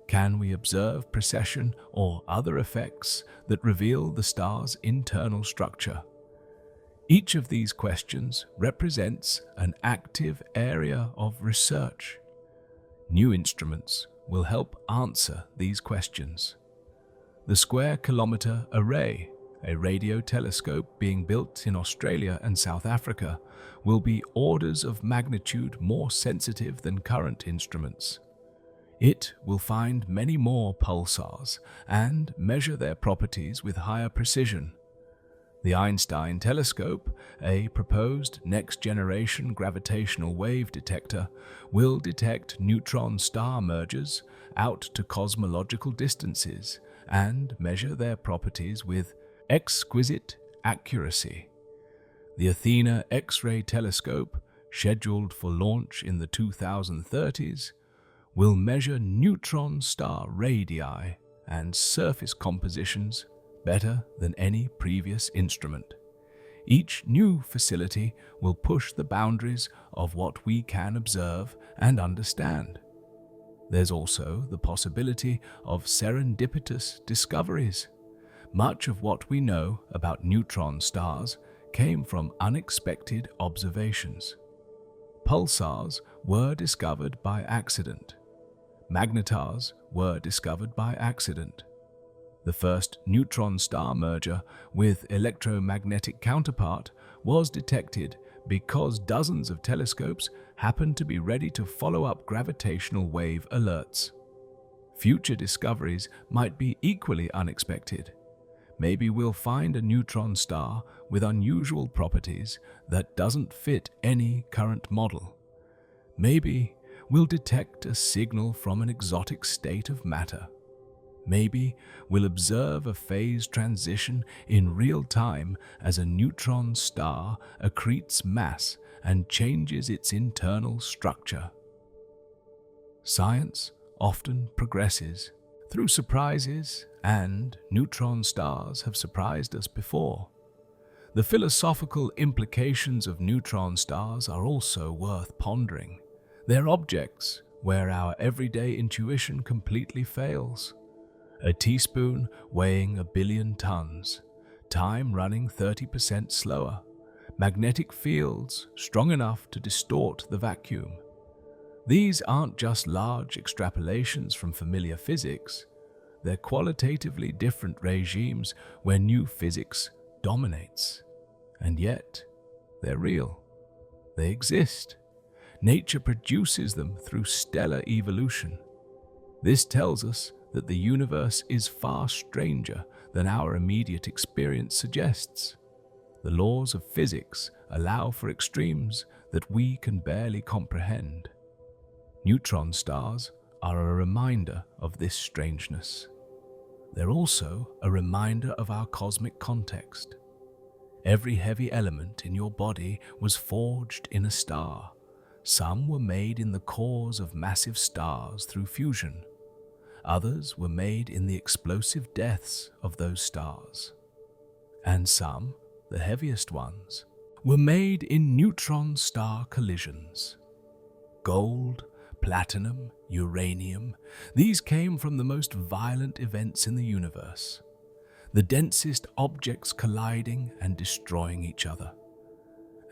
Can we observe precession or other effects that reveal the star's internal structure? Each of these questions represents an active area of research. New instruments will help answer these questions. The Square Kilometre Array, a radio telescope being built in Australia and South Africa, will be orders of magnitude more sensitive than current instruments. It will find many more pulsars and measure their properties with higher precision. The Einstein telescope, a proposed next-generation gravitational wave detector, will detect neutron star mergers out to cosmological distances and measure their properties with exquisite accuracy. The Athena X-ray telescope, scheduled for launch in the 2030s, will measure neutron star radii and surface compositions better than any previous instrument. Each new facility will push the boundaries of what we can observe and understand. There's also the possibility of serendipitous discoveries. Much of what we know about neutron stars came from unexpected observations. Pulsars were discovered by accident. Magnetars were discovered by accident. The first neutron star merger with electromagnetic counterpart was detected because dozens of telescopes happened to be ready to follow up gravitational wave alerts. Future discoveries might be equally unexpected. Maybe we'll find a neutron star with unusual properties that doesn't fit any current model. Maybe we'll detect a signal from an exotic state of matter. Maybe we'll observe a phase transition in real time as a neutron star accretes mass and changes its internal structure. Science often progresses through surprises, and neutron stars have surprised us before. The philosophical implications of neutron stars are also worth pondering. They're objects where our everyday intuition completely fails. A teaspoon weighing 1 billion tons, time running 30% slower, magnetic fields strong enough to distort the vacuum. These aren't just large extrapolations from familiar physics. They're qualitatively different regimes where new physics dominates. And yet, they're real. They exist. Nature produces them through stellar evolution. This tells us that the universe is far stranger than our immediate experience suggests. The laws of physics allow for extremes that we can barely comprehend. Neutron stars are a reminder of this strangeness. They're also a reminder of our cosmic context. Every heavy element in your body was forged in a star. Some were made in the cores of massive stars through fusion. Others were made in the explosive deaths of those stars. And some, the heaviest ones, were made in neutron star collisions. Gold, platinum, uranium, these came from the most violent events in the universe. The densest objects colliding and destroying each other.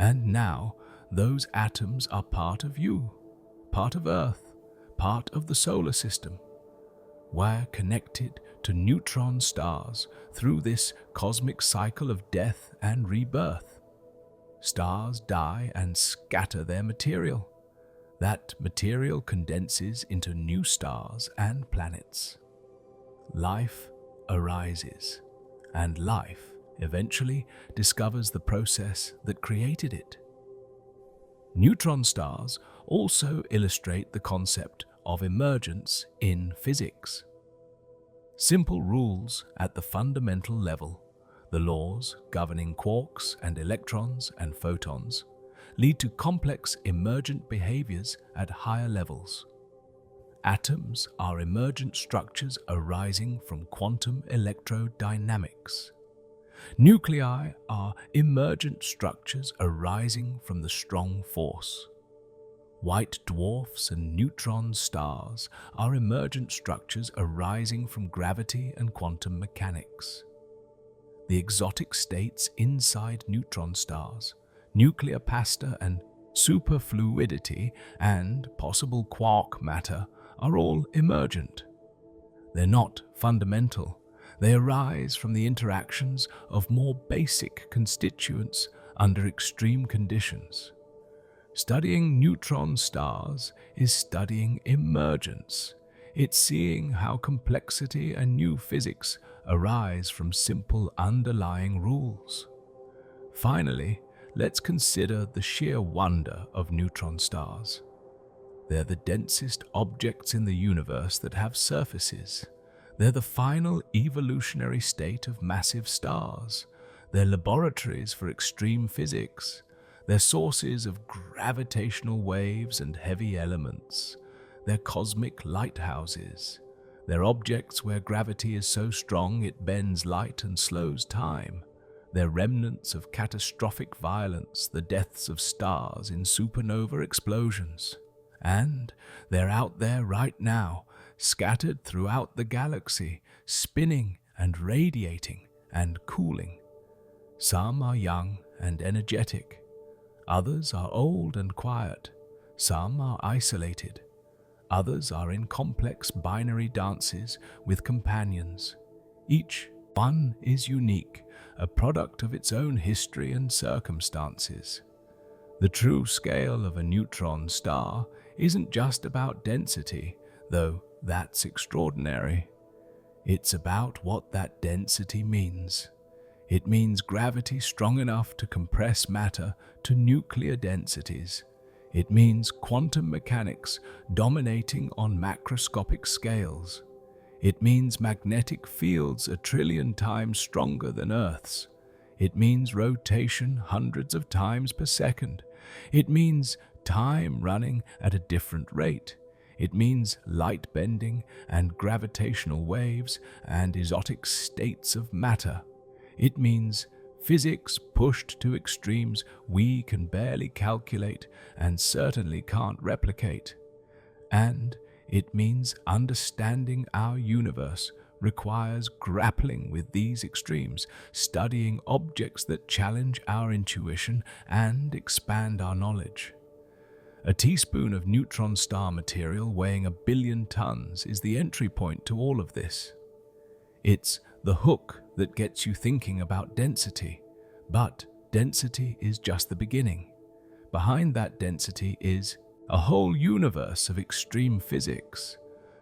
And now, those atoms are part of you, part of Earth, part of the solar system. We're connected to neutron stars through this cosmic cycle of death and rebirth. Stars die and scatter their material. That material condenses into new stars and planets. Life arises, and life eventually discovers the process that created it. Neutron stars also illustrate the concept of emergence in physics. Simple rules at the fundamental level, the laws governing quarks and electrons and photons, lead to complex emergent behaviors at higher levels. Atoms are emergent structures arising from quantum electrodynamics. Nuclei are emergent structures arising from the strong force. White dwarfs and neutron stars are emergent structures arising from gravity and quantum mechanics. The exotic states inside neutron stars, nuclear pasta and superfluidity, and possible quark matter are all emergent. They're not fundamental. They arise from the interactions of more basic constituents under extreme conditions. Studying neutron stars is studying emergence. It's seeing how complexity and new physics arise from simple underlying rules. Finally, let's consider the sheer wonder of neutron stars. They're the densest objects in the universe that have surfaces. They're the final evolutionary state of massive stars. They're laboratories for extreme physics. They're sources of gravitational waves and heavy elements. They're cosmic lighthouses. They're objects where gravity is so strong it bends light and slows time. They're remnants of catastrophic violence, the deaths of stars in supernova explosions. And they're out there right now, scattered throughout the galaxy, spinning and radiating and cooling. Some are young and energetic. Others are old and quiet. Some are isolated. Others are in complex binary dances with companions. Each one is unique, a product of its own history and circumstances. The true scale of a neutron star isn't just about density, though that's extraordinary. It's about what that density means. It means gravity strong enough to compress matter to nuclear densities. It means quantum mechanics dominating on macroscopic scales. It means magnetic fields 1 trillion times stronger than Earth's. It means rotation hundreds of times per second. It means time running at a different rate. It means light bending and gravitational waves and exotic states of matter. It means physics pushed to extremes we can barely calculate and certainly can't replicate. And it means understanding our universe requires grappling with these extremes, studying objects that challenge our intuition and expand our knowledge. A teaspoon of neutron star material weighing 1 billion tons is the entry point to all of this. It's the hook that gets you thinking about density, but density is just the beginning. Behind that density is a whole universe of extreme physics: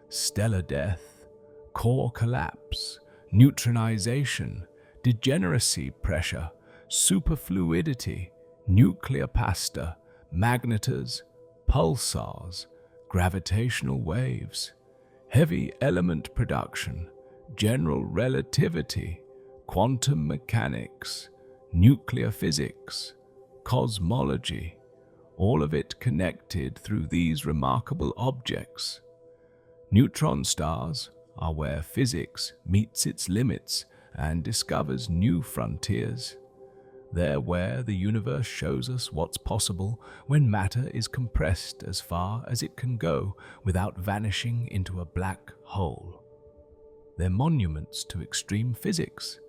stellar death, core collapse, neutronization, degeneracy pressure, superfluidity, nuclear pasta, magnetars, pulsars, gravitational waves, heavy element production, general relativity, quantum mechanics, nuclear physics, cosmology, all of it connected through these remarkable objects. Neutron stars are where physics meets its limits and discovers new frontiers. They're where the universe shows us what's possible when matter is compressed as far as it can go without vanishing into a black hole. They're monuments to extreme physics,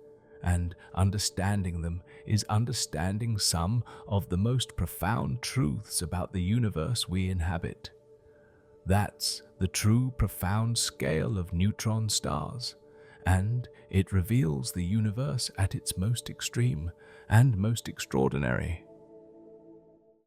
and understanding them is understanding some of the most profound truths about the universe we inhabit. That's the true profound scale of neutron stars, and it reveals the universe at its most extreme and most extraordinary.